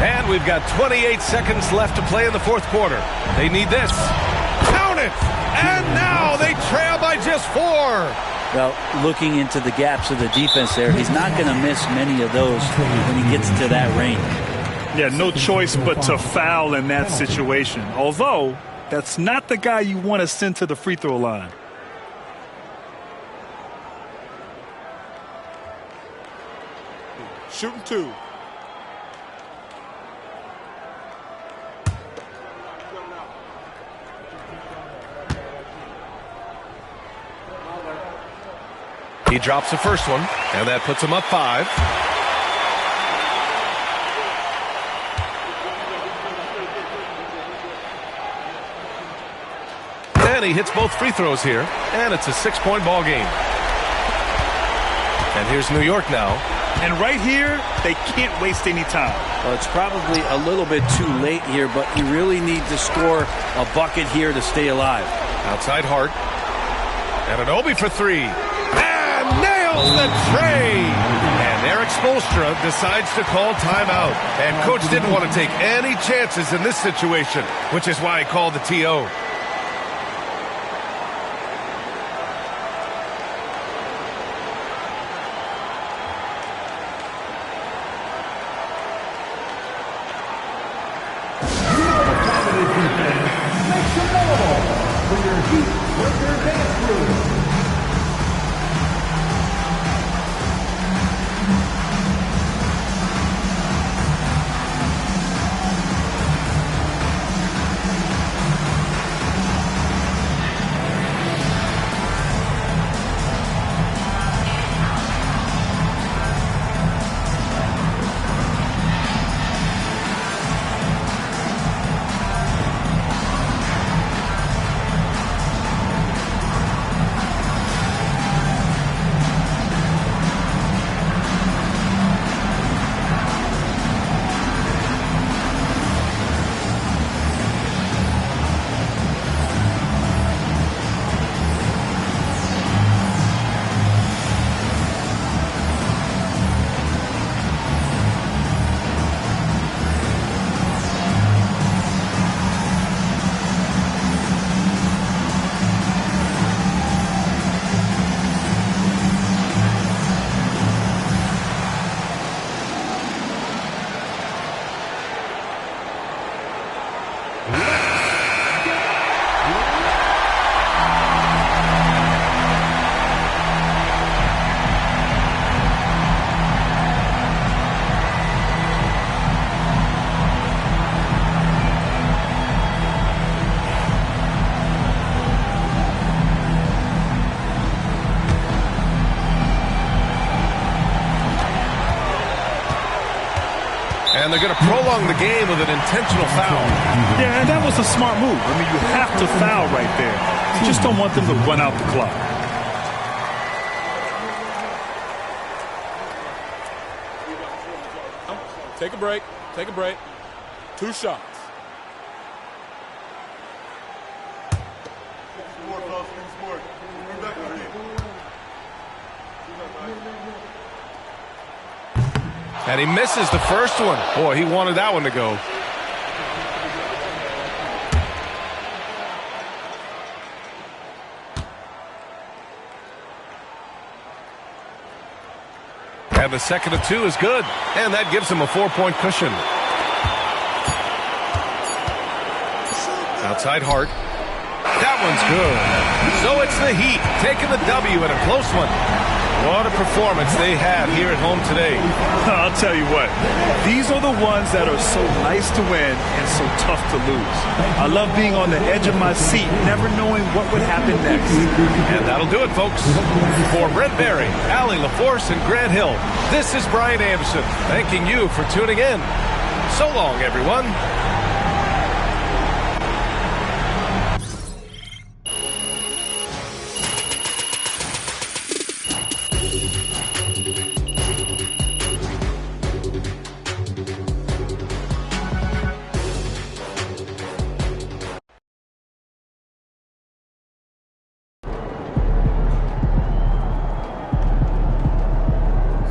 And we've got 28 seconds left to play in the fourth quarter. They need this. Count it! And now they trail by just 4. Well, looking into the gaps of the defense there, he's not going to miss many of those when he gets to that range. Yeah, no choice but to foul in that situation. Although, that's not the guy you want to send to the free throw line. Shooting 2. He drops the first one, and that puts him up 5. And he hits both free throws here, and it's a 6-point ball game. And here's New York now. And right here, they can't waste any time. Well, it's probably a little bit too late here, but you really need to score a bucket here to stay alive. Outside Hart. And an Obi for 3. Nails the tray. And Eric Spoelstra decides to call timeout. And coach didn't want to take any chances in this situation, which is why he called the TO. Make some notable for your Heat Breaker dance move. And they're going to prolong the game with an intentional foul. Yeah, and that was a smart move. I mean, you have to foul right there. You just don't want them to run out the clock. Take a break. Take a break. 2 shots. And he misses the first one. Boy, he wanted that one to go. And the second of 2 is good. And that gives him a 4-point cushion. Outside Hart. That one's good. So it's the Heat taking the W in a close one. What a performance they have here at home today. I'll tell you what, these are the ones that are so nice to win and so tough to lose. I love being on the edge of my seat, never knowing what would happen next. And that'll do it, folks. For Brent Barry, Allie LaForce, and Grant Hill, this is Brian Anderson, thanking you for tuning in. So long, everyone.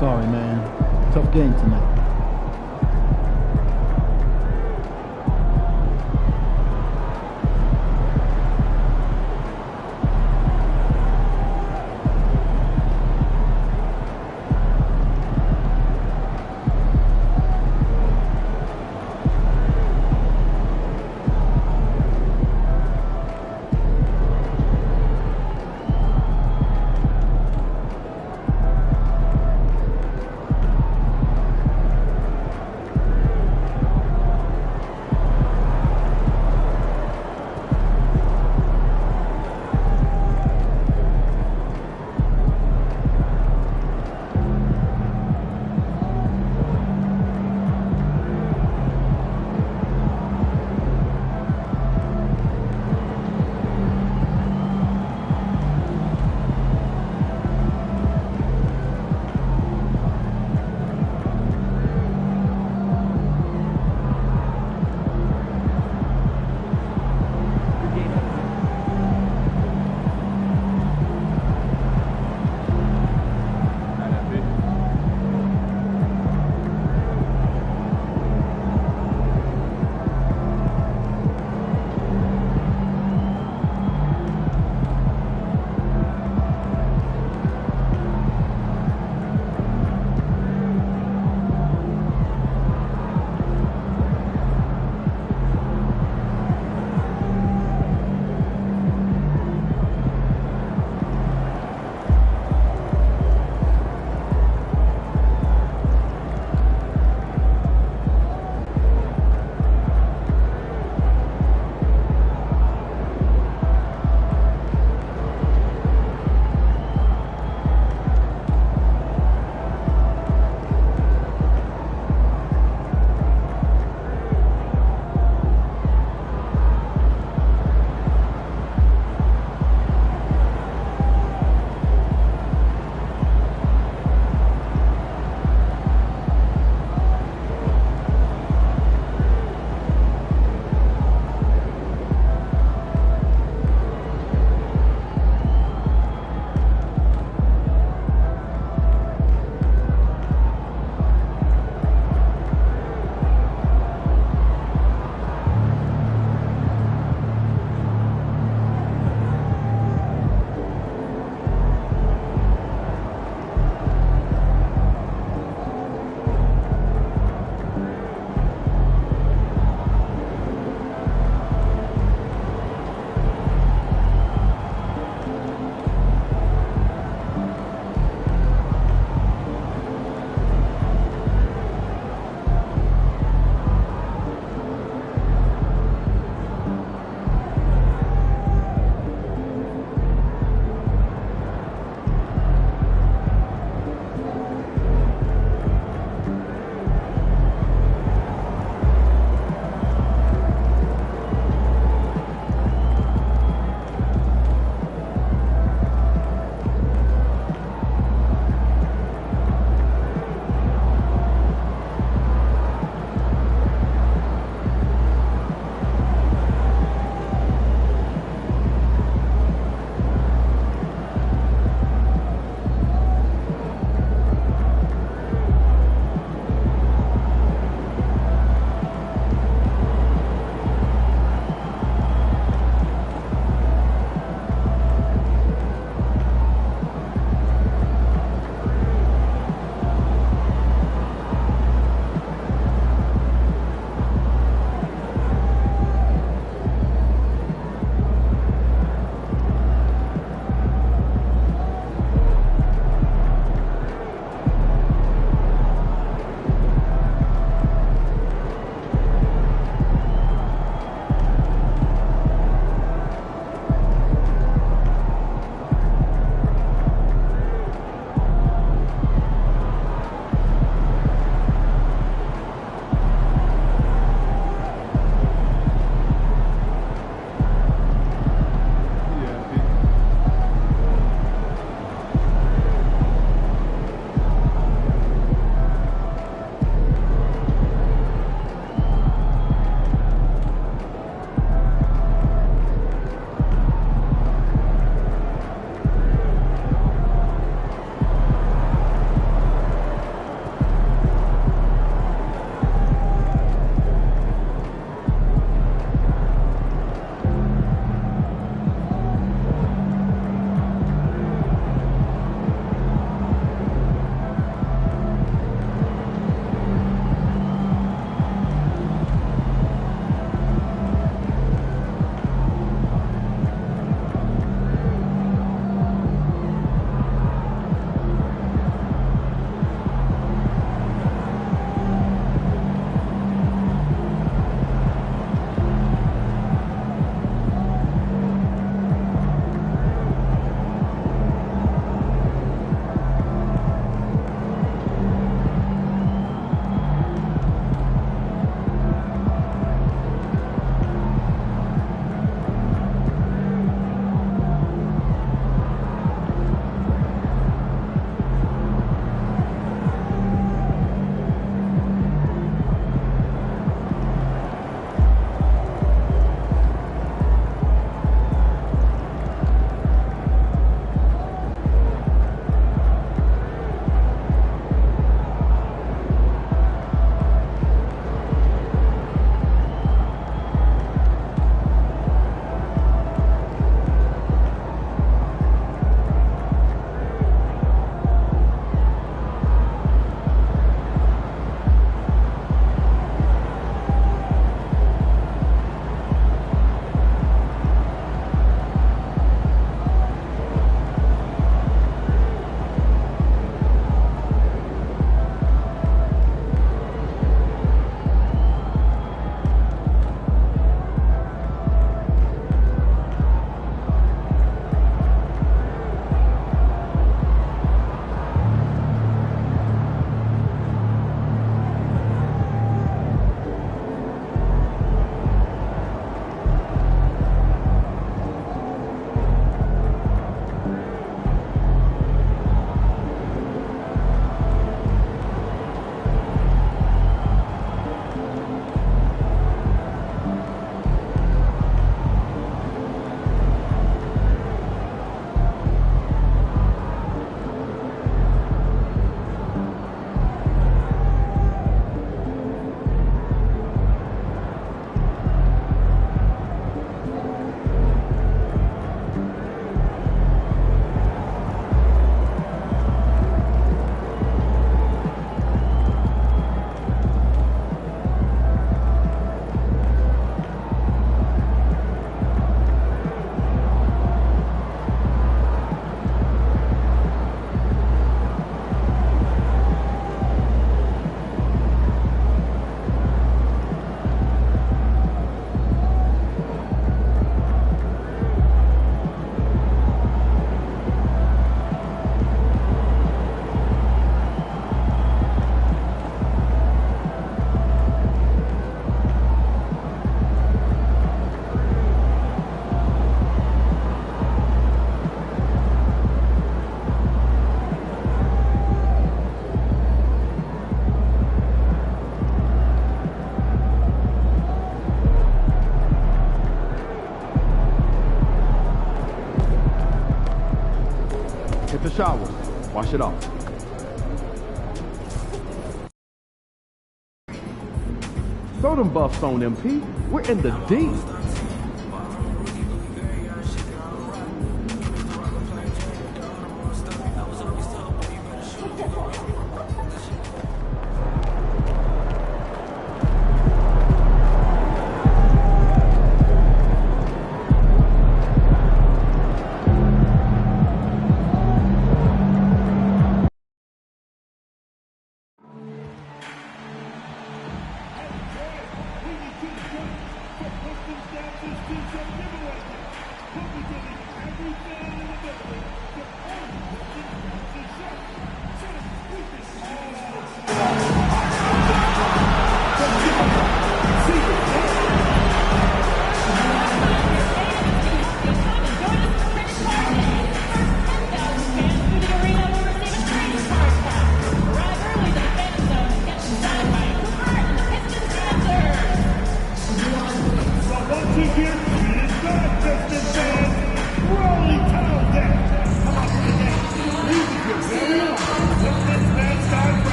Sorry, man. Tough game tonight. Get the shower. Wash it off. Throw them buffs on MP. We're in the D.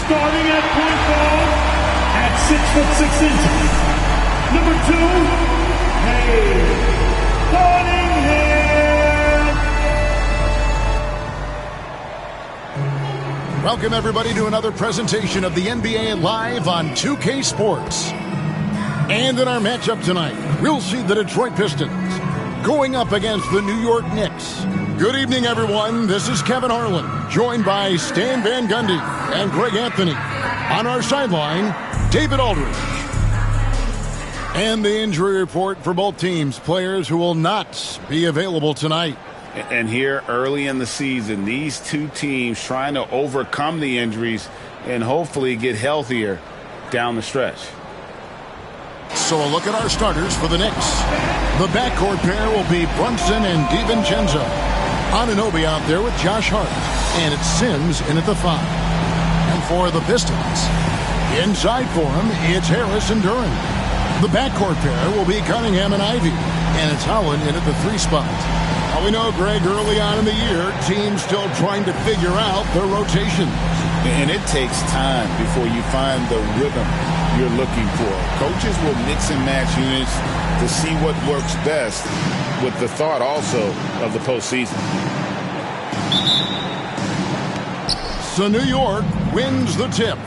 Starting at point guard at 6'6" number 2, Cade Cunningham. Welcome everybody to another presentation of the NBA Live on 2K Sports. And in our matchup tonight, we'll see the Detroit Pistons going up against the New York Knicks. Good evening, everyone. This is Kevin Harlan, joined by Stan Van Gundy and Greg Anthony. On our sideline, David Aldridge. And the injury report for both teams, players who will not be available tonight. And here early in the season, these two teams trying to overcome the injuries and hopefully get healthier down the stretch. So a look at our starters for the Knicks. The backcourt pair will be Brunson and DiVincenzo. Anunoby out there with Josh Hart. And it's Sims in at the 5. And for the Pistons, inside for him, it's Harris and Duren. The backcourt pair will be Cunningham and Ivy. And it's Holland in at the 3 spot. Now we know, Greg, early on in the year, teams still trying to figure out their rotations. And it takes time before you find the rhythm you're looking for. Coaches will mix and match units to see what works best, with the thought also of the postseason. So New York wins the tip.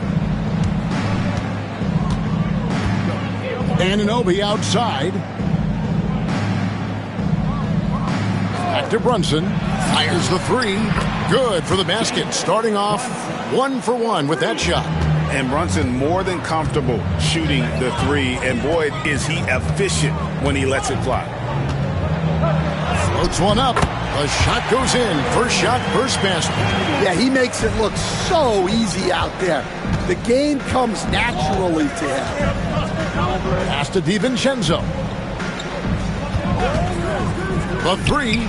Anunoby outside. Back to Brunson. Fires the 3. Good for the basket. Starting off 1 for 1 with that shot. And Brunson more than comfortable shooting the 3. And boy, is he efficient when he lets it fly. Floats one up. The shot goes in. First shot, first basket. Yeah, he makes it look so easy out there. The game comes naturally to him. Pass to DiVincenzo. The 3.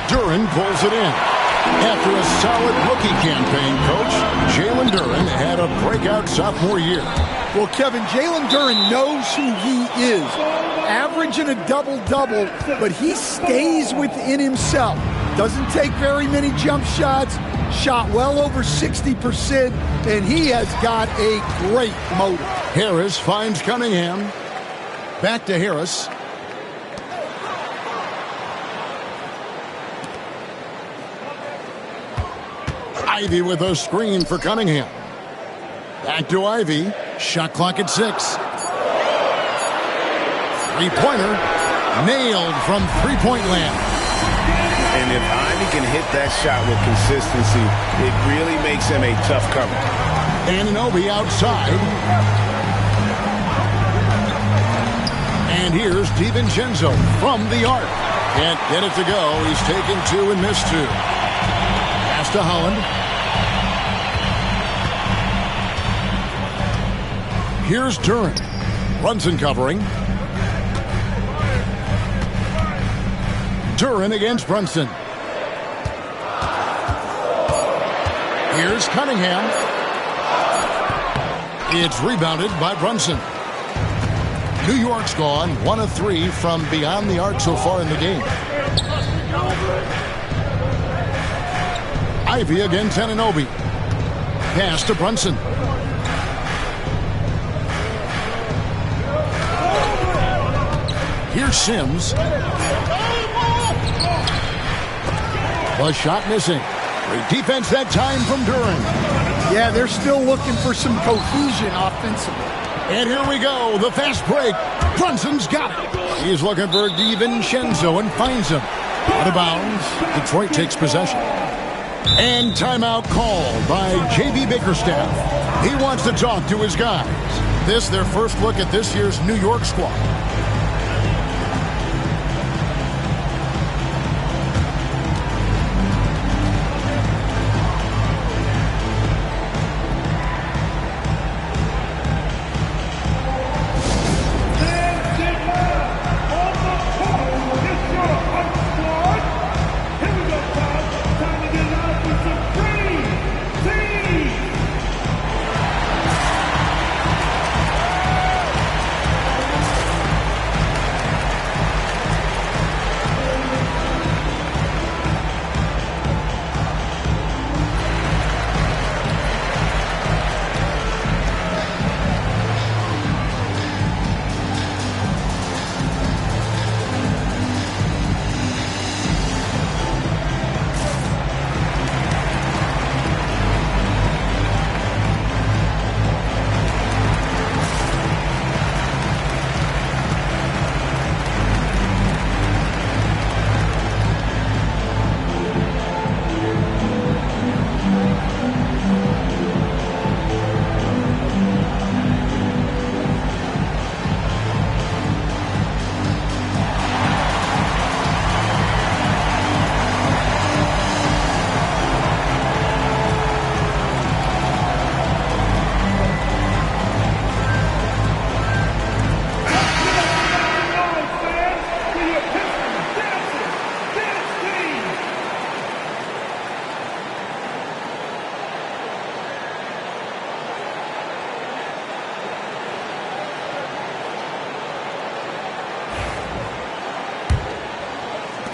Duren pulls it in. After a solid rookie campaign, Coach, Jalen Duren had a breakout sophomore year. Well, Kevin, Jalen Duren knows who he is. Averaging a double-double, but he stays within himself. Doesn't take very many jump shots. Shot well over 60%, and he has got a great motor. Harris finds Cunningham. Back to Harris. Ivy with a screen for Cunningham. Back to Ivy. Shot clock at 6. Three-pointer. Nailed from three-point land. And if Ivy can hit that shot with consistency, it really makes him a tough cover. Anunoby outside. And here's DiVincenzo from the arc. Can't get it to go. He's taken 2 and missed 2. Pass to Holland. Here's Duren. Brunson covering. Duren against Brunson. Here's Cunningham. It's rebounded by Brunson. New York's gone 1 of 3 from beyond the arc so far in the game. Ivy against Anunoby. Pass to Brunson. Here's Sims. The shot missing. Great defense that time from Duren. Yeah, they're still looking for some cohesion offensively. And here we go, the fast break. Brunson's got it. He's looking for DiVincenzo and finds him. Out of bounds, Detroit takes possession. And timeout called by J.B. Bickerstaff. He wants to talk to his guys. This their first look at this year's New York squad.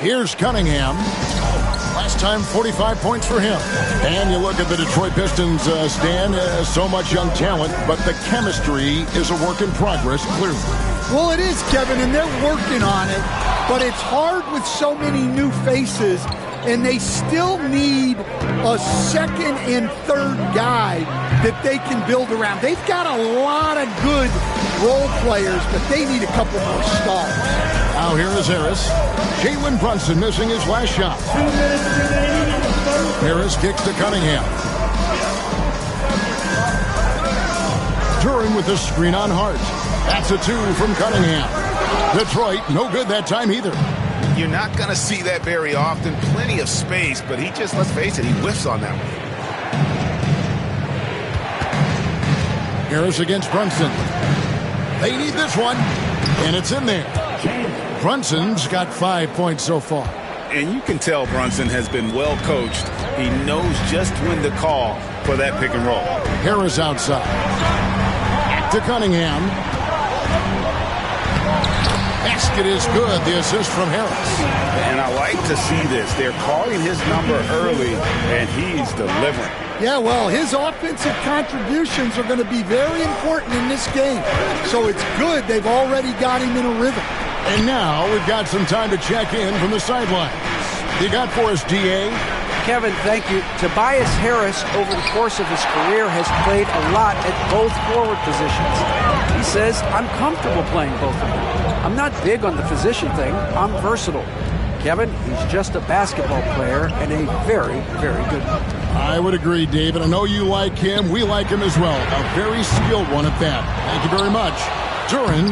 Here's Cunningham. Last time, 45 points for him. And you look at the Detroit Pistons, Stan, so much young talent, but the chemistry is a work in progress, clearly. Well, it is, Kevin, and they're working on it, but it's hard with so many new faces, and they still need a second and third guy that they can build around. They've got a lot of good role players, but they need a couple more stars. Now here is Harris. Jalen Brunson missing his last shot. Harris kicks to Cunningham. Duren with the screen on Hart. That's a 2 from Cunningham. Detroit, no good that time either. You're not going to see that very often. Plenty of space, but he just, let's face it, he whiffs on that one. Harris against Brunson. They need this one, and it's in there. Brunson's got 5 points so far. And you can tell Brunson has been well coached. He knows just when to call for that pick and roll. Harris outside. To Cunningham. Basket is good. The assist from Harris. And I like to see this. They're calling his number early, and he's delivering. Yeah, well, his offensive contributions are going to be very important in this game. So it's good they've already got him in a rhythm. And now we've got some time to check in from the sidelines. You got for us, D.A.? Kevin, thank you. Tobias Harris, over the course of his career, has played a lot at both forward positions. He says, I'm comfortable playing both of them. I'm not big on the position thing. I'm versatile. Kevin, he's just a basketball player and a very, very good one. I would agree, David. I know you like him. We like him as well. A very skilled one at that. Thank you very much. Duren.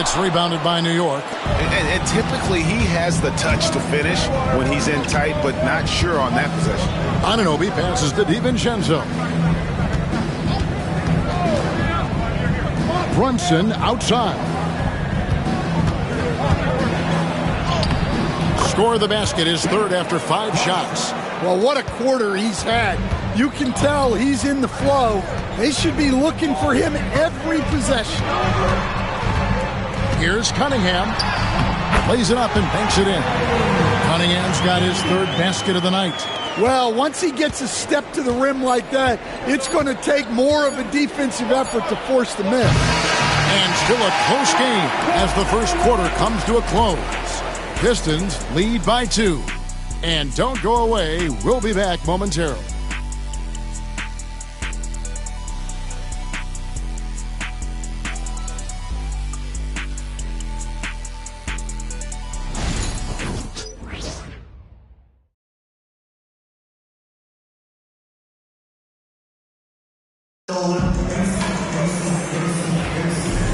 It's rebounded by New York. And typically he has the touch to finish when he's in tight, but not sure on that possession. Anunoby passes to DiVincenzo. Brunson outside. score the basket, his third after 5 shots. Well, what a quarter he's had. You can tell he's in the flow. They should be looking for him every possession. Here's Cunningham. Plays it up and banks it in. Cunningham's got his third basket of the night. Well, once he gets a step to the rim like that, it's going to take more of a defensive effort to force the miss. And still a close game as the first quarter comes to a close. Pistons lead by 2. And don't go away. We'll be back momentarily.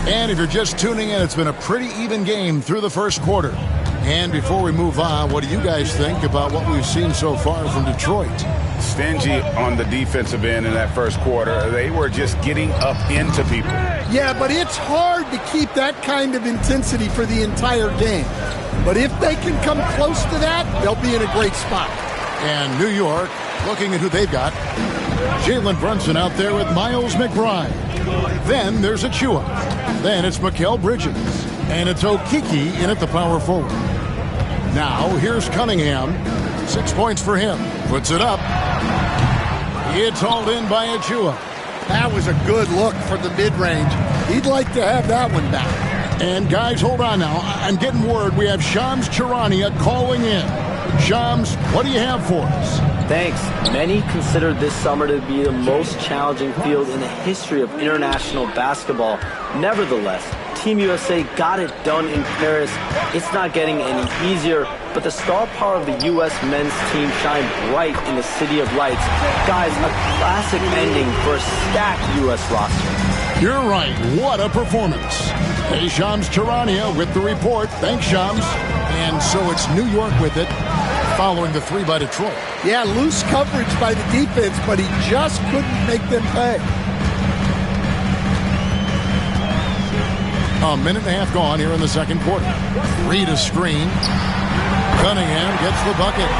And if you're just tuning in, it's been a pretty even game through the first quarter. And before we move on, what do you guys think about what we've seen so far from Detroit? Stingy on the defensive end in that first quarter. They were just getting up into people. Yeah, but it's hard to keep that kind of intensity for the entire game. But if they can come close to that, they'll be in a great spot. And New York, looking at who they've got. Jalen Brunson out there with Miles McBride. Then there's Achua. Then it's Mikal Bridges. And it's Okeke in at the power forward. Now here's Cunningham. 6 points for him. Puts it up. It's hauled in by Achua. That was a good look for the mid-range. He'd like to have that one back. And guys, hold on now. I'm getting word we have Shams Charania calling in. Shams, what do you have for us? Thanks. Many consider this summer to be the most challenging field in the history of international basketball. Nevertheless, Team USA got it done in Paris. It's not getting any easier, but the star power of the U.S. men's team shined bright in the City of Lights. Guys, a classic ending for a stacked U.S. roster. You're right. What a performance. Hey, Shams Charania with the report. Thanks, Shams. And so it's New York with it, following the 3 by Detroit. Yeah, loose coverage by the defense, but he just couldn't make them pay. A minute and a half gone here in the second quarter. Reed a screen. Cunningham gets the bucket.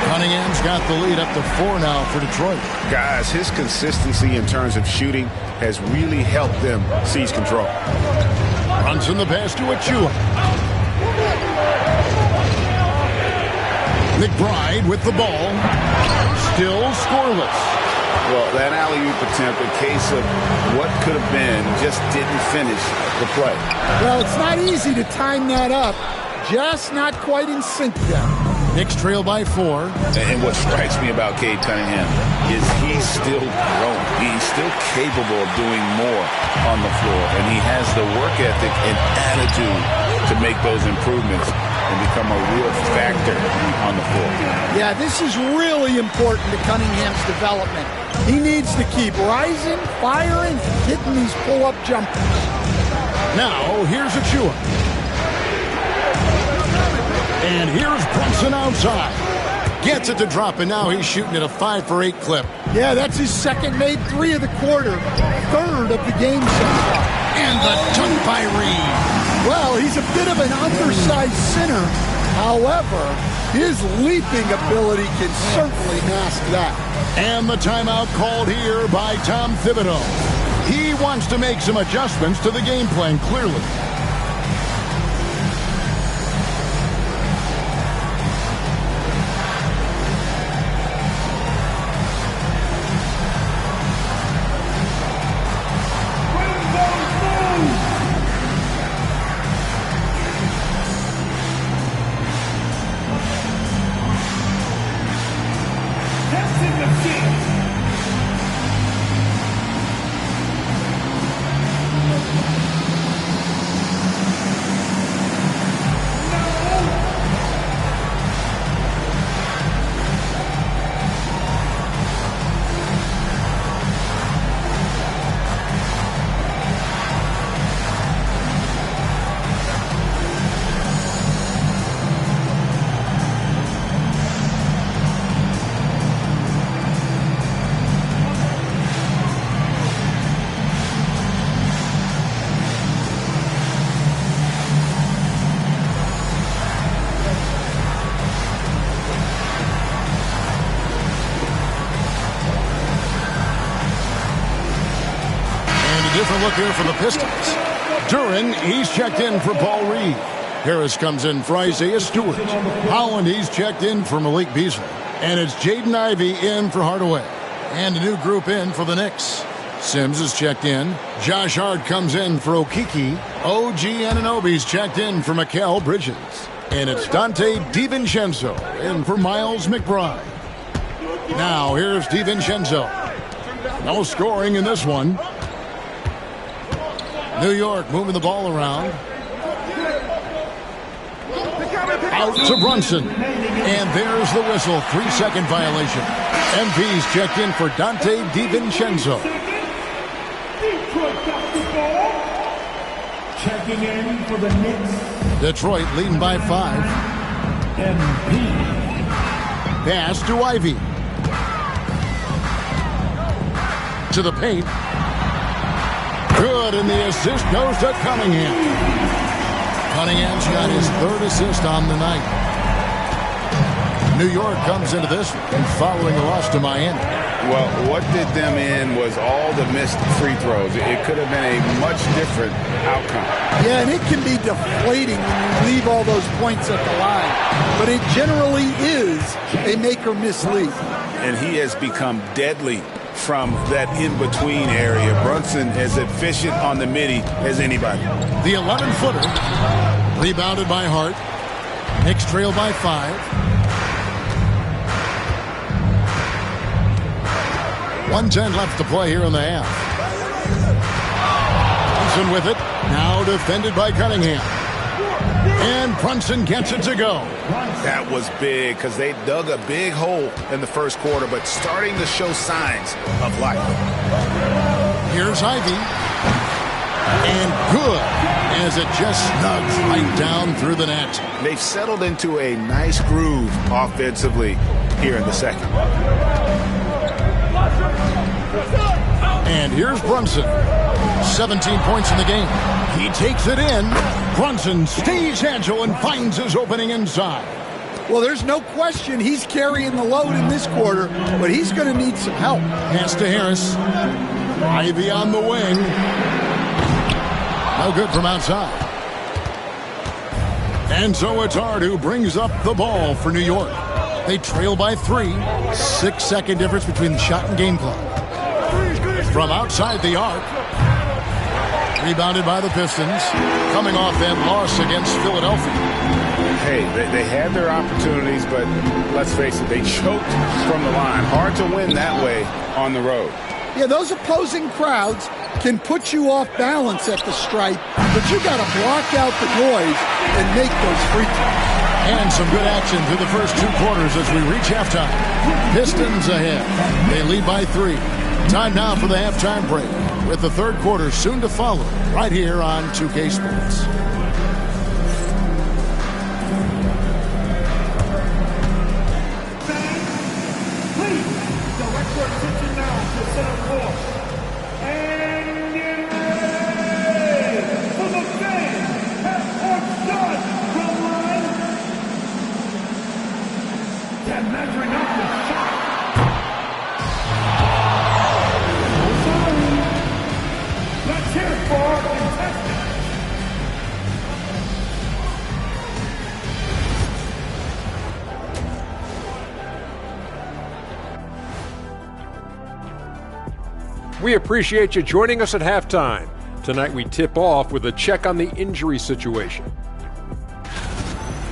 Cunningham's got the lead up to 4 now for Detroit. Guys, his consistency in terms of shooting has really helped them seize control. Runs in the pass to Achua. McBride with the ball. Still scoreless. Well, that alley-oop attempt, a case of what could have been, just didn't finish the play. Well, it's not easy to time that up. Just not quite in sync yet. Knicks trail by 4. And what strikes me about Cade Cunningham is he's still growing. He's still capable of doing more on the floor. And he has the work ethic and attitude to make those improvements and become a real factor on the floor. Yeah, this is really important to Cunningham's development. He needs to keep rising, firing, and hitting these pull-up jumpers. Now, here's Achua. And here's Brunson outside. Gets it to drop, and now he's shooting at a 5 for 8 clip. Yeah, that's his second made 3 of the quarter. Third of the game so far. And the dunk by Reed. Well, he's a bit of an undersized center. However, his leaping ability can certainly mask that. And the timeout called here by Tom Thibodeau. He wants to make some adjustments to the game plan, clearly. a look here for the Pistons. Duren, he's checked in for Paul Reed. Harris comes in for Isaiah Stewart. Holland, he's checked in for Malik Beasley. And it's Jaden Ivey in for Hardaway. And a new group in for the Knicks. Sims is checked in. Josh Hart comes in for Okiki. OG Anunoby's checked in for Mikal Bridges. And it's Dante DiVincenzo in for Miles McBride. Now here's DiVincenzo. No scoring in this one. New York moving the ball around. Out to Brunson. And there's the whistle. 3-second violation. MP's checked in for Dante DiVincenzo. Checking in for the Knicks. Detroit leading by 5. MP. Pass to Ivy. To the paint. Good, and the assist goes to Cunningham. Cunningham's got his 3rd assist on the night. New York comes into this one following a loss to Miami. Well, what did them in was all the missed free throws. It could have been a much different outcome. Yeah, and it can be deflating when you leave all those points at the line. But it generally is a make or miss league. And he has become deadly from that in-between area. Brunson is efficient on the midi as anybody. The 11-footer, rebounded by Hart. Knicks trail by 5. 1:10 left to play here in the half. Brunson with it. Now defended by Cunningham. And Brunson gets it to go. That was big because they dug a big hole in the first quarter, but starting to show signs of life. Here's Ivy. And good as it just snugs right down through the net. They've settled into a nice groove offensively here in the second. And here's Brunson. 17 points in the game. He takes it in. Brunson stays agile and finds his opening inside. Well, there's no question he's carrying the load in this quarter, but he's going to need some help. Pass to Harris. Ivy on the wing. No good from outside. And so it's Hart who brings up the ball for New York. They trail by 3. 6-second difference between the shot and game clock. From outside the arc. Rebounded by the Pistons. Coming off that loss against Philadelphia. Hey, they had their opportunities, but let's face it, they choked from the line. Hard to win that way on the road. Yeah, those opposing crowds can put you off balance at the stripe, but you got to block out the noise and make those free throws. And some good action through the first 2 quarters as we reach halftime. Pistons ahead. They lead by 3. Time now for the halftime break, with the 3rd quarter soon to follow, right here on 2K Sports. Please direct your attention now to center court. And get ready for the fans at shot from line. They're measuring up the shot. Let's hear it for our contestants. We appreciate you joining us at halftime. Tonight we tip off with a check on the injury situation.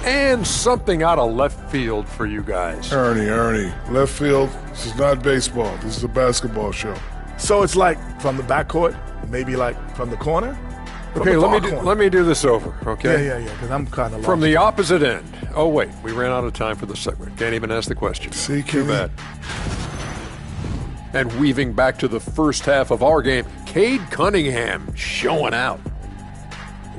And something out of left field for you guys. Ernie, left field, this is not baseball. This is a basketball show. So it's like from the backcourt, maybe like from the corner? Okay, let me do this over, okay? Yeah, because I'm kind of from the opposite end. Oh, wait, we ran out of time for the segment. Can't even ask the question. See, too bad. And weaving back to the first half of our game, Cade Cunningham showing out.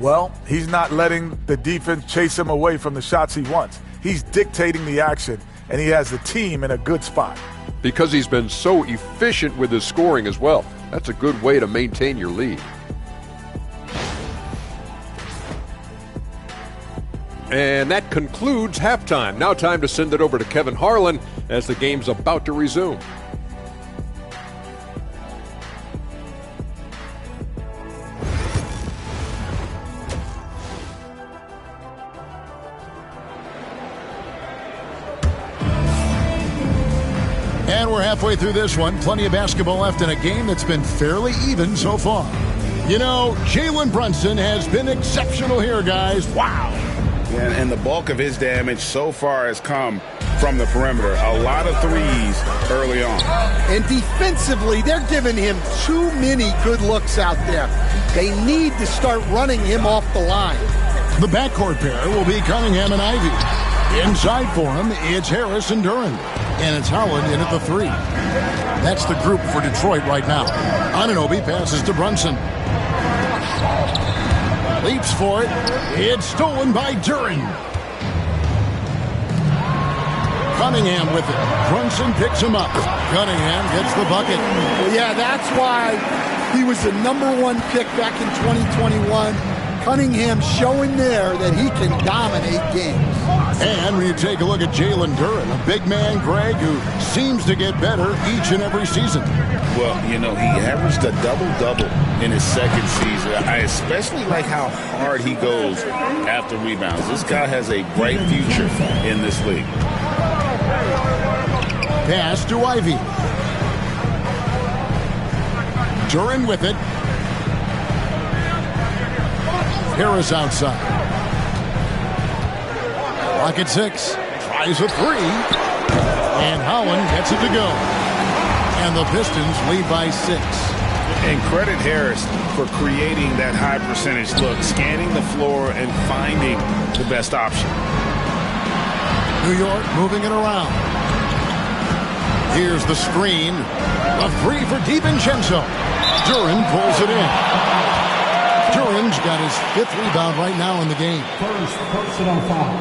Well, he's not letting the defense chase him away from the shots he wants. He's dictating the action, and he has the team in a good spot. Because he's been so efficient with his scoring as well. That's a good way to maintain your lead. And that concludes halftime. Now time to send it over to Kevin Harlan as the game's about to resume. And we're halfway through this one. Plenty of basketball left in a game that's been fairly even so far. You know, Jalen Brunson has been exceptional here, guys. Wow. Yeah, and the bulk of his damage so far has come from the perimeter. A lot of threes early on. And defensively, they're giving him too many good looks out there. They need to start running him off the line. The backcourt pair will be Cunningham and Ivey. Inside for him, it's Harris and Duren. And it's Howland in at the 3. That's the group for Detroit right now. Anunoby passes to Brunson. Leaps for it. It's stolen by Duren. Cunningham with it. Brunson picks him up. Cunningham gets the bucket. Well, yeah, that's why he was the #1 pick back in 2021. Cunningham showing there that he can dominate games. And when you take a look at Jalen Duren, a big man, Greg, who seems to get better each and every season. Well, you know, he averaged a double-double in his second season. I especially like how hard he goes after rebounds. This guy has a bright future in this league. Pass to Ivey. Duren with it. Harris outside. Rocket 6. Tries a 3. And Howland gets it to go. And the Pistons lead by 6. And credit Harris for creating that high percentage look, scanning the floor and finding the best option. New York moving it around. Here's the screen. A 3 for DiVincenzo. Duren pulls it in. Duren's got his 5th rebound right now in the game. First personal foul.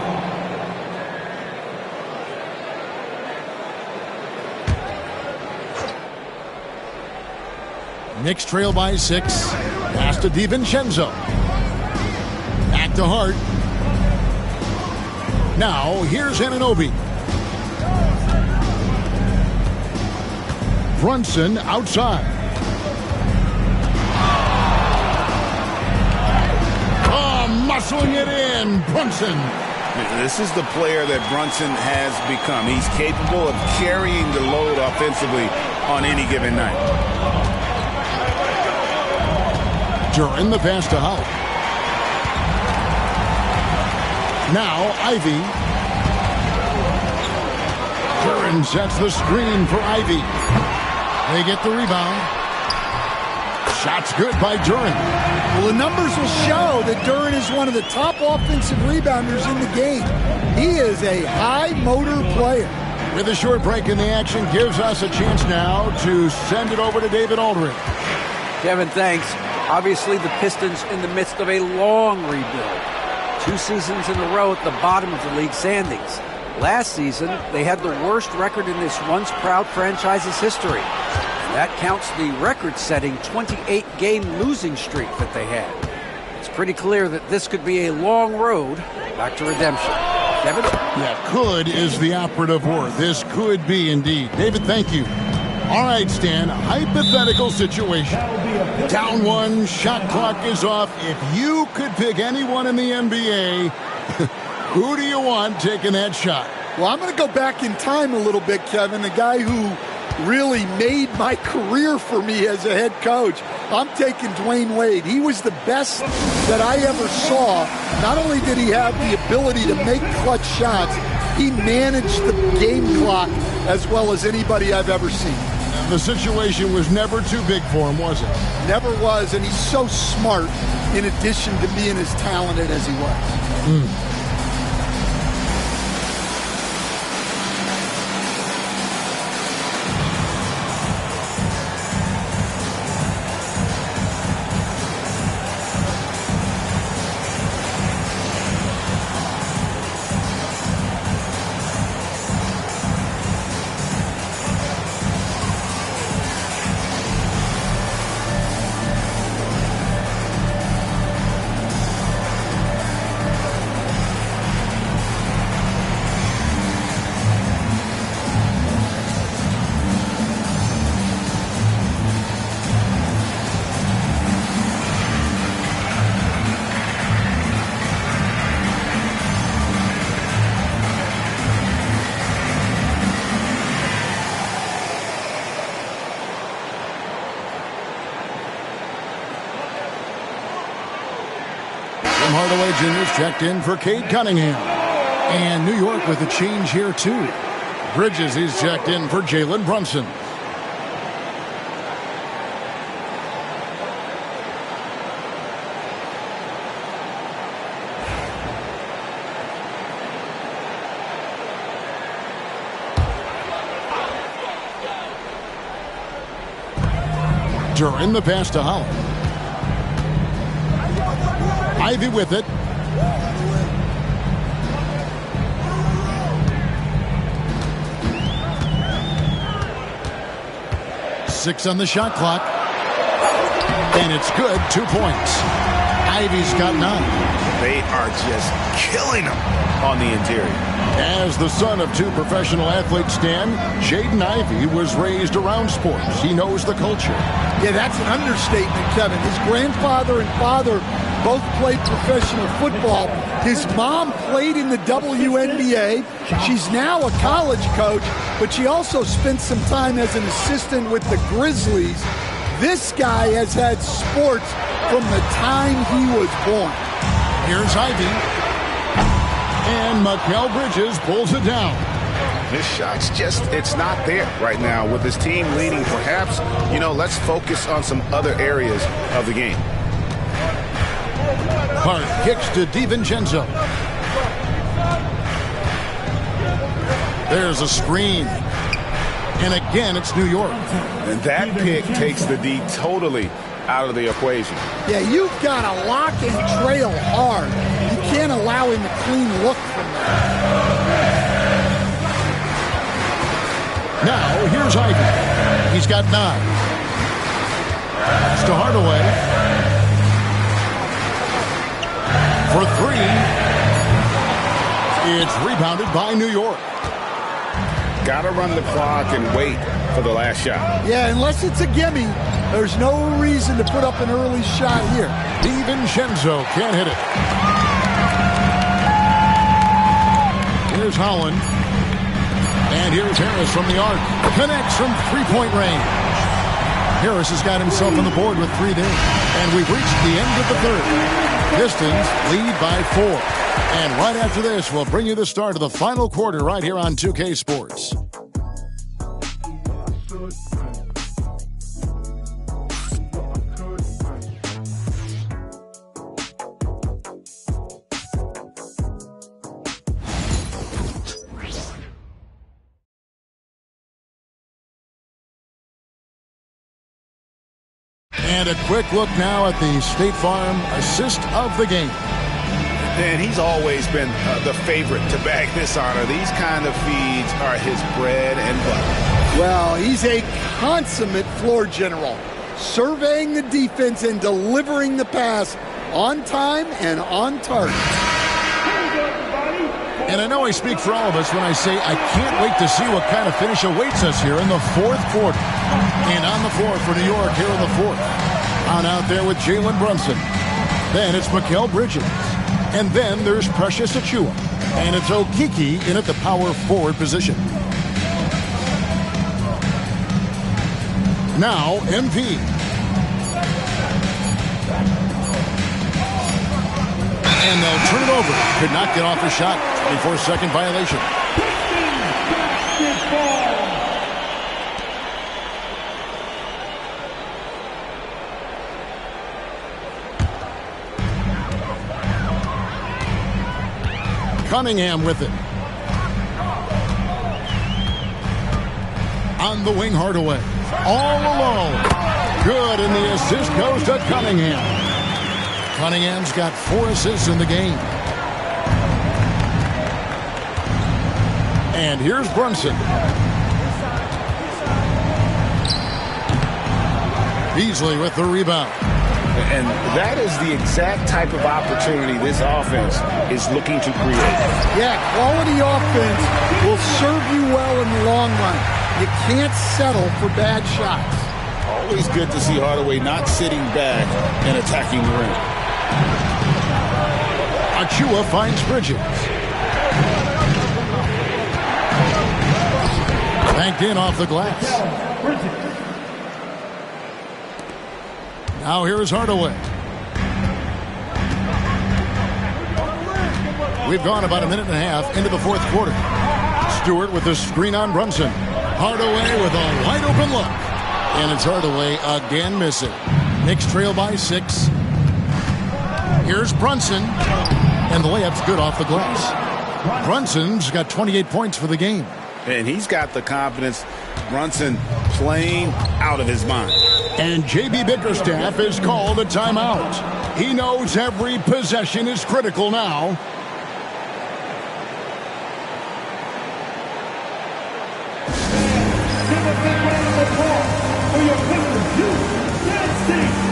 Knicks trail by 6. Pass to DiVincenzo. Back to Hart. Now, here's Anunoby. Brunson outside. Muscling it in, Brunson. This is the player that Brunson has become. He's capable of carrying the load offensively on any given night. Duren the pass to Howard. Now Ivey. Duren sets the screen for Ivey. They get the rebound. Shot's good by Duren. Well, the numbers will show that Duren is one of the top offensive rebounders in the game. He is a high-motor player. With a short break in the action, gives us a chance now to send it over to David Aldridge. Kevin, thanks. Obviously, the Pistons in the midst of a long rebuild. 2 seasons in a row at the bottom of the league standings. Last season, they had the worst record in this once-proud franchise's history. That counts the record-setting 28-game losing streak that they had. It's pretty clear that this could be a long road back to redemption. Kevin? Yeah, could is the operative word. This could be indeed. David, thank you. All right, Stan, hypothetical situation. Down 1, shot clock is off. If you could pick anyone in the NBA, who do you want taking that shot? Well, I'm going to go back in time a little bit, Kevin. The guy who really made my career for me as a head coach. I'm taking Dwayne Wade. He was the best that I ever saw. Not only did he have the ability to make clutch shots, he managed the game clock as well as anybody I've ever seen. The situation was never too big for him, was it? Never was, and he's so smart in addition to being as talented as he was. Tim Hardaway Jr. is checked in for Cade Cunningham. And New York with a change here, too. Bridges is checked in for Jalen Brunson. Duran the pass to Holland. Ivey with it. Six on the shot clock. And it's good. 2 points. Ivey's got 9. They are just killing him on the interior. As the son of 2 professional athletes, Stan, Jaden Ivey was raised around sports. He knows the culture. Yeah, that's an understatement, Kevin. His grandfather and father both played professional football. His mom played in the WNBA. She's now a college coach, but she also spent some time as an assistant with the Grizzlies. This guy has had sports from the time he was born. Here's Ivey. And Mikal Bridges pulls it down. His shot's just, it's not there right now. With his team leading, perhaps, let's focus on some other areas of the game. Hart kicks to DiVincenzo. There's a screen. And again, it's New York. And that pick takes the D totally out of the equation. Yeah, you've got to lock and trail hard. You can't allow him a clean look from that. Now, here's Ivey. He's got 9. It's to Hardaway. For 3. It's rebounded by New York. Got to run the clock and wait for the last shot. Yeah, unless it's a gimme, there's no reason to put up an early shot here. DiVincenzo can't hit it. Here's Holland. And here's Harris from the arc. Connects from three-point range. Harris has got himself on the board with 3 there. And we've reached the end of the third. Pistons lead by 4. And right after this, we'll bring you the start of the final quarter right here on 2K Sports. And a quick look now at the State Farm assist of the game. And he's always been the favorite to bag this honor. These kind of feeds are his bread and butter. Well, he's a consummate floor general, surveying the defense and delivering the pass on time and on target. And I know I speak for all of us when I say I can't wait to see what kind of finish awaits us here in the fourth quarter. And on the floor for New York here in the fourth. On out there with Jalen Brunson. Then it's Mikal Bridges. And then there's Precious Achiuwa. And it's Okeke in at the power forward position. Now MP. And they'll turn it over. Could not get off a shot. 24-second violation. Cunningham with it. On the wing, Hardaway. All alone. Good, and the assist goes to Cunningham. Cunningham's got 4 assists in the game. And here's Brunson. Beasley with the rebound. And that is the exact type of opportunity this offense is looking to create. Yeah, quality offense will serve you well in the long run. You can't settle for bad shots. Always good to see Hardaway not sitting back and attacking the rim. Achiuwa finds Bridges. Banked in off the glass. Now here's Hardaway. We've gone about a minute and a half into the fourth quarter. Stewart with the screen on Brunson. Hardaway with a wide open look. And it's Hardaway again missing. Knicks trail by 6. Here's Brunson. And the layup's good off the glass. Brunson's got 28 points for the game. And he's got the confidence. Brunson playing out of his mind. And J.B. Bickerstaff has called a timeout. He knows every possession is critical now. Give a big round of applause for your Pistons youth dance team.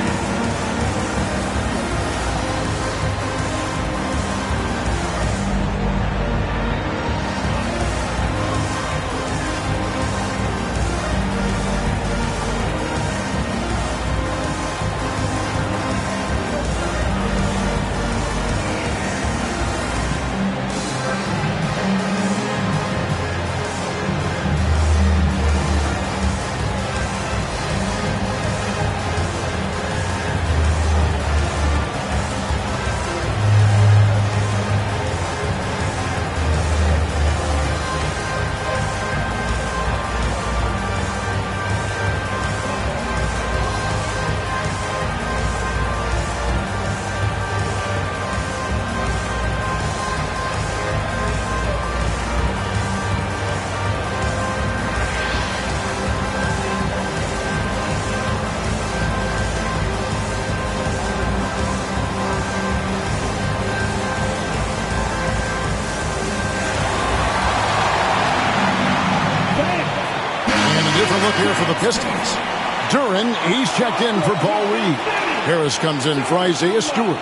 Look here for the Pistons. Duren, he's checked in for Paul Reed. Harris comes in for Isaiah Stewart.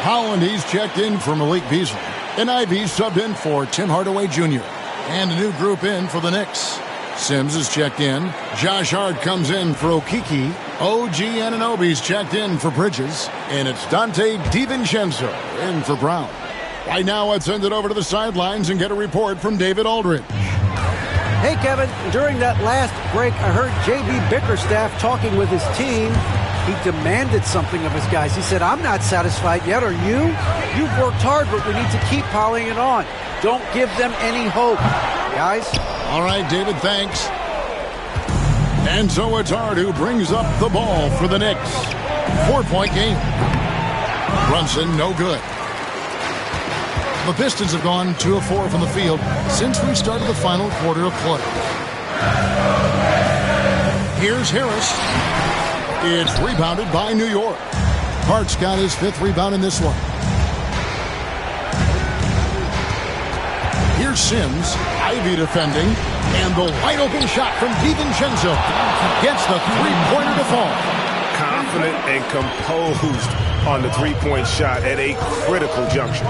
Howland, he's checked in for Malik Beasley. And Ivy subbed in for Tim Hardaway Jr. And a new group in for the Knicks. Sims is checked in. Josh Hart comes in for Okiki. OG Anunoby's checked in for Bridges. And it's Dante DiVincenzo in for Brown. Right now, let's send it over to the sidelines and get a report from David Aldridge. Hey, Kevin, during that last break, I heard J.B. Bickerstaff talking with his team. He demanded something of his guys. He said, I'm not satisfied yet, are you? You've worked hard, but we need to keep piling it on. Don't give them any hope, guys. All right, David, thanks. And so it's Hart who brings up the ball for the Knicks. 4-point game. Brunson, no good. The Pistons have gone 2 of 4 from the field since we started the final quarter of play. Here's Harris. It's rebounded by New York. Hart's got his 5th rebound in this one. Here's Sims. Ivy defending. And the wide open shot from DiVincenzo gets the three-pointer to fall. Confident and composed on the three-point shot at a critical juncture.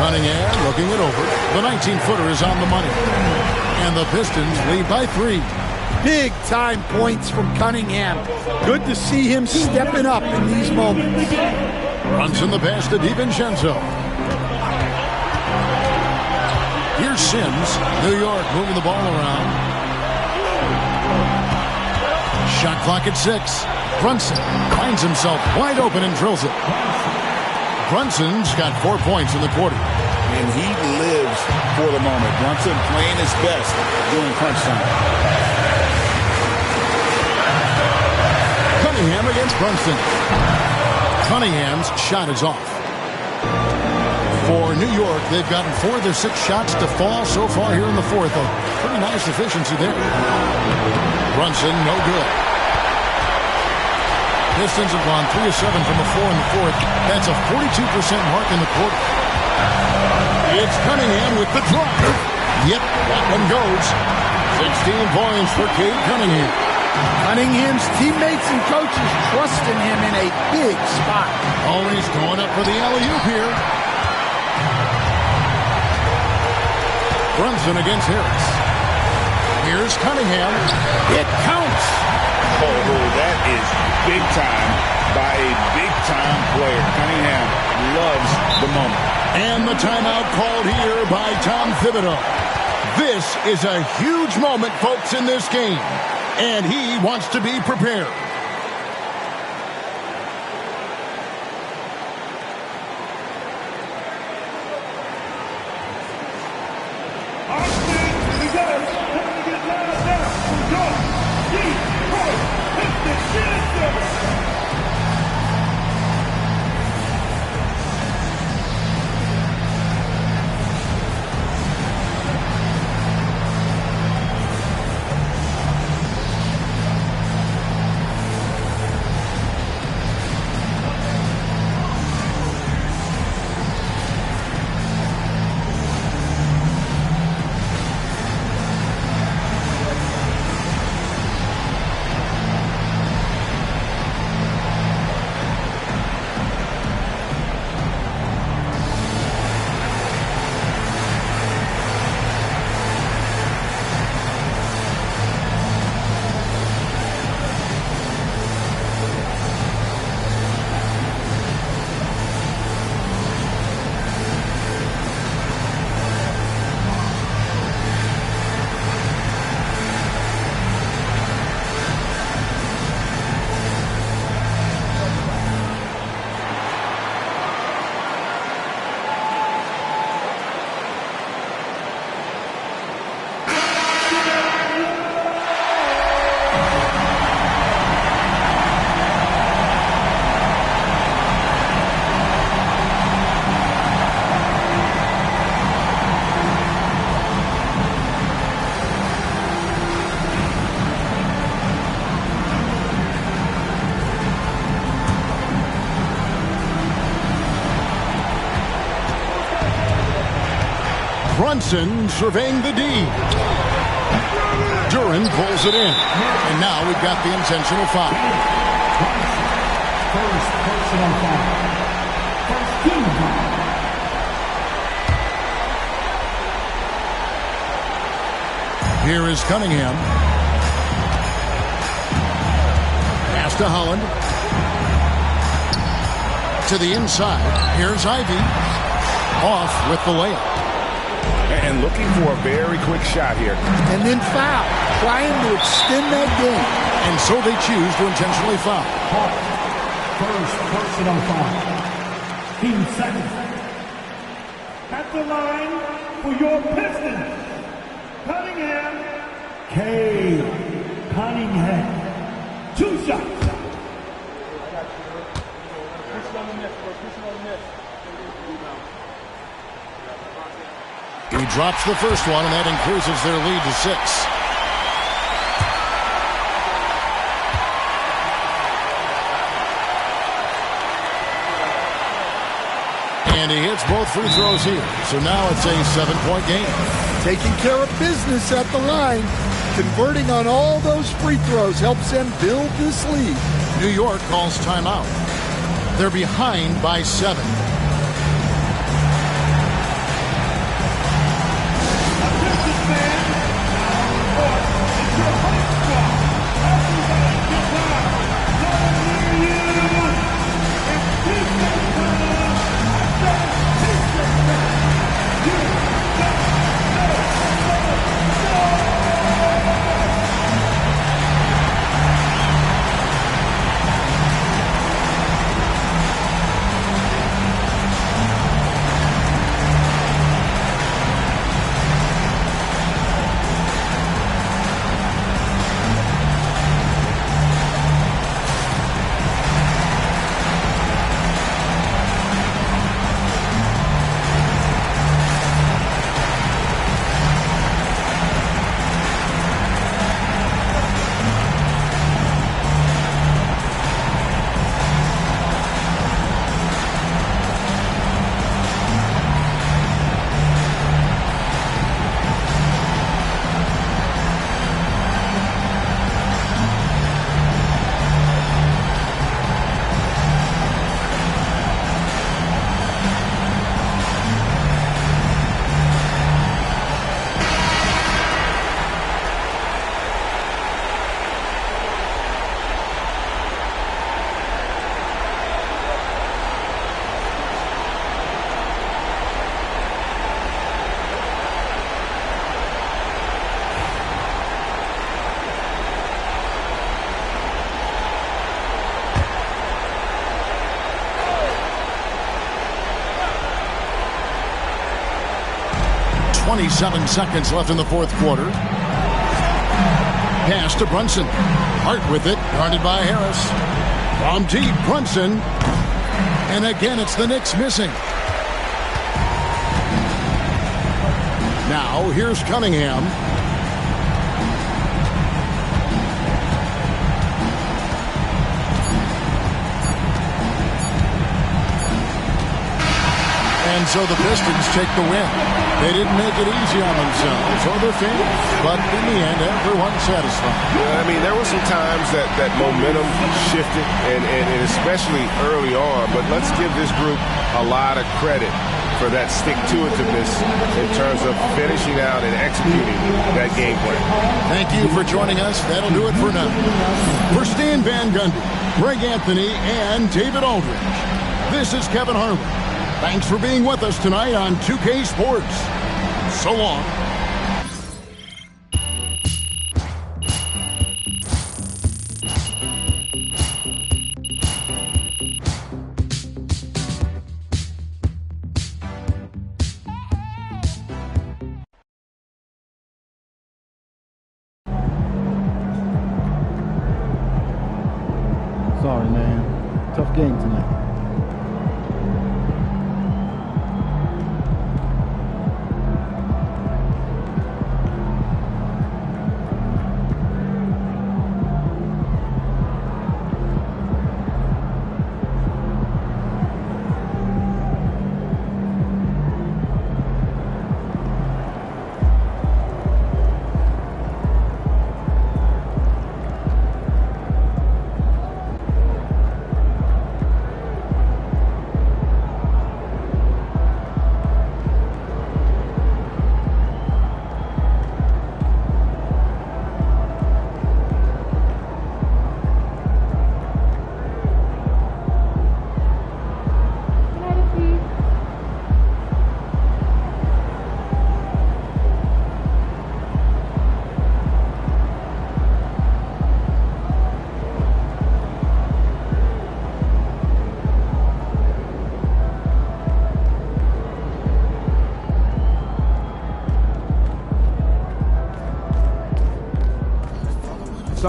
Cunningham looking it over. The 19-footer is on the money. And the Pistons lead by 3. Big-time points from Cunningham. Good to see him stepping up in these moments. Runs in the pass to DiVincenzo. Here's Sims. New York moving the ball around. Shot clock at 6. Brunson finds himself wide open and drills it. Brunson's got 4 points in the quarter. And he lives for the moment. Brunson playing his best during crunch time. Cunningham against Brunson. Cunningham's shot is off. For New York, they've gotten 4 of their 6 shots to fall so far here in the fourth. A pretty nice efficiency there. Brunson, no good. Pistons have gone 3 of 7 from the floor in the fourth. That's a 42% mark in the quarter. It's Cunningham with the drive. Yep, that one goes. 16 points for Cade Cunningham. Cunningham's teammates and coaches trusting him in a big spot. Always going up for the alley-oop here. Brunson against Harris. Here's Cunningham. It counts. Oh, that is big time by a big-time player. Cunningham loves the moment. And the timeout called here by Tom Thibodeau. This is a huge moment, folks, in this game. And he wants to be prepared. Brunson surveying the D. Duren pulls it in. And now we've got the intentional foul. First personal foul. First team foul. Here is Cunningham. Pass to Holland. To the inside. Here's Ivy. Off with the layup. And looking for a very quick shot here. And then foul. Trying to extend that game. And so they choose to intentionally foul. First personal foul. Team second. At the line for your Pistons. Cunningham. K. Cunningham. 2 shots. He drops the first one, and that increases their lead to 6. And he hits both free throws here. So now it's a 7-point game. Taking care of business at the line. Converting on all those free throws helps them build this lead. New York calls timeout. They're behind by 7. .27 seconds left in the fourth quarter. Pass to Brunson. Hart with it, guarded by Harris. From deep, Brunson. And again, it's the Knicks missing. Now, here's Cunningham. And so the Pistons take the win. They didn't make it easy on themselves or their fans, but in the end, everyone's satisfied. Yeah, I mean, there were some times that momentum shifted, and especially early on, but let's give this group a lot of credit for that stick-to-itiveness in terms of finishing out and executing that game plan. Thank you for joining us. That'll do it for now. For Stan Van Gundy, Greg Anthony, and David Aldridge, this is Kevin Harlan. Thanks for being with us tonight on 2K Sports. So long. Sorry, man. Tough game tonight.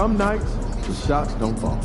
some nights, the shots don't fall.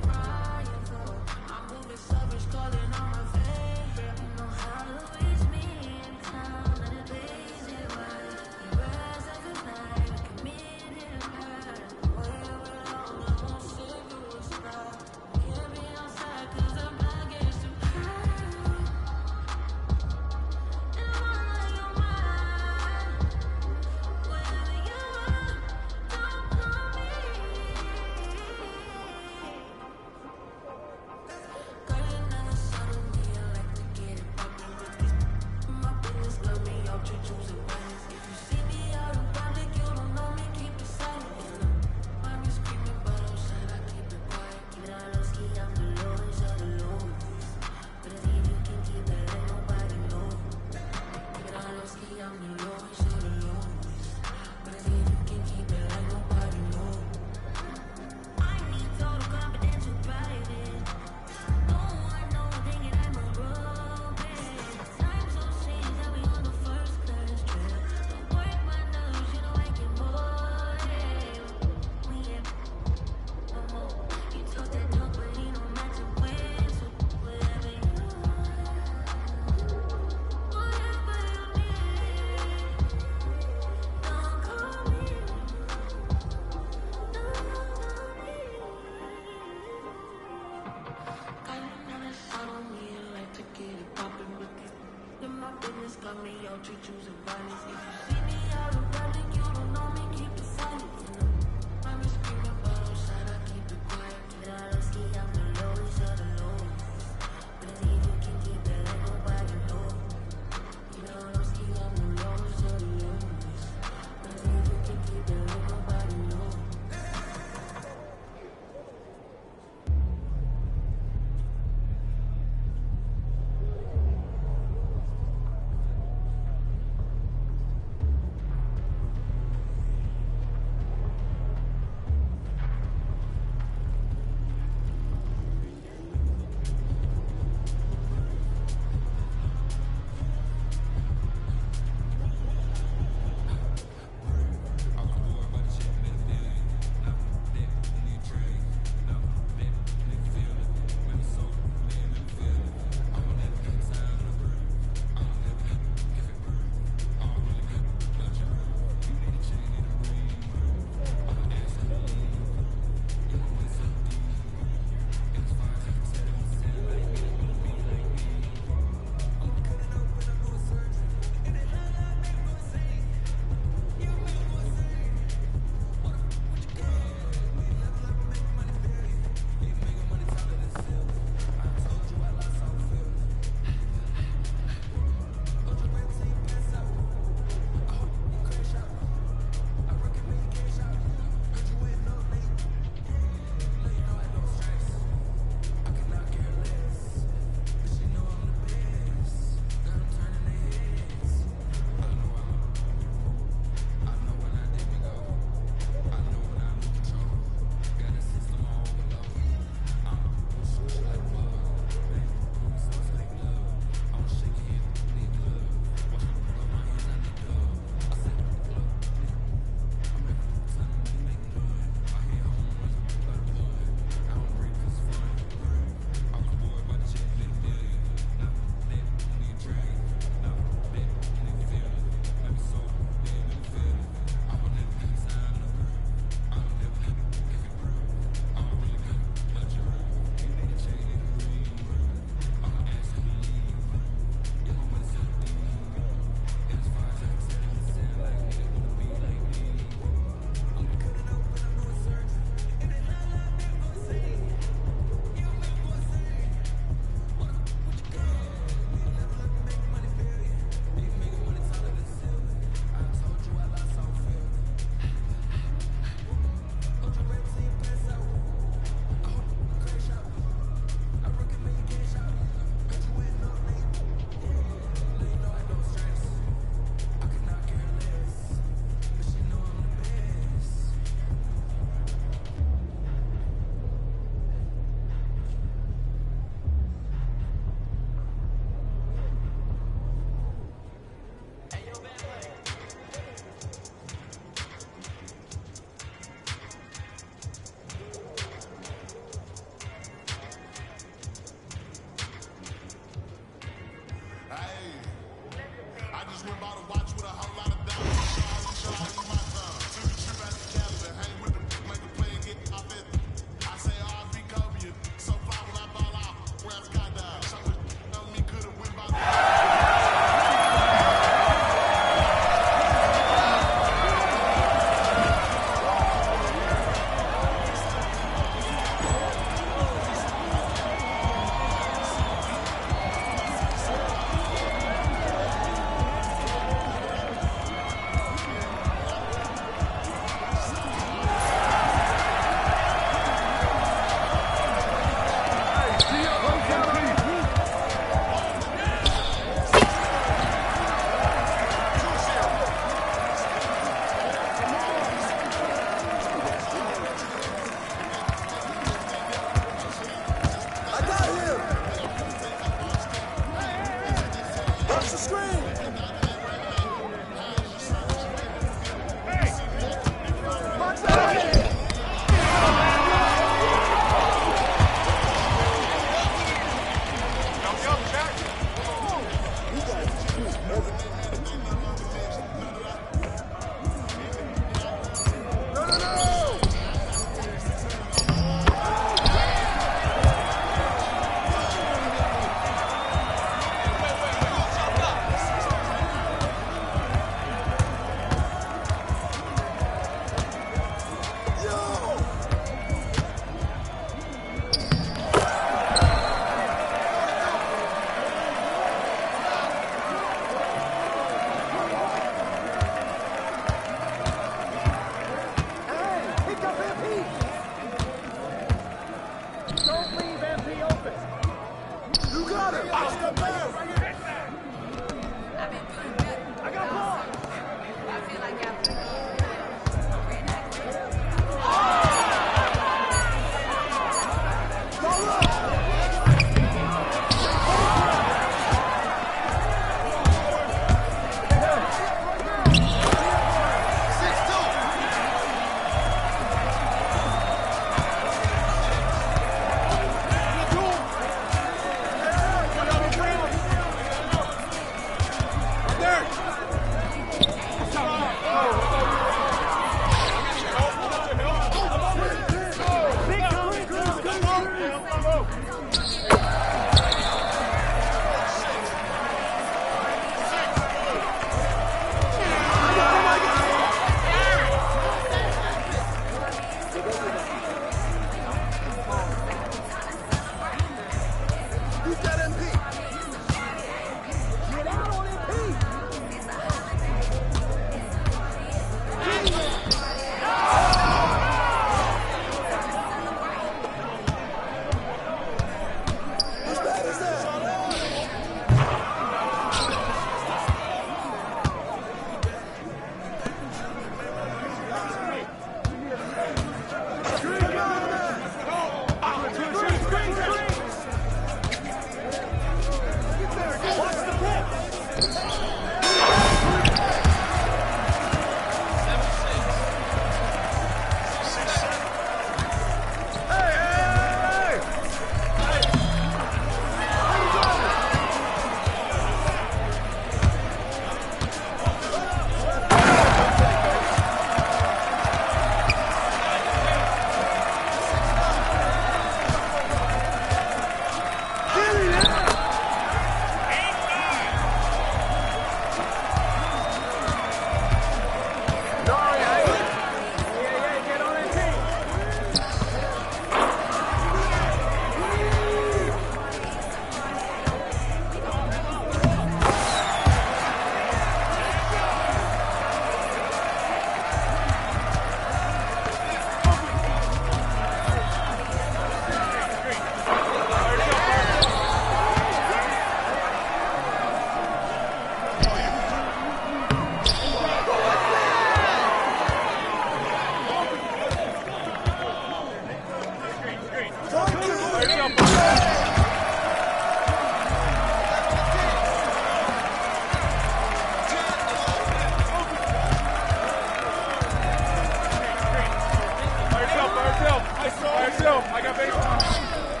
I got baseline.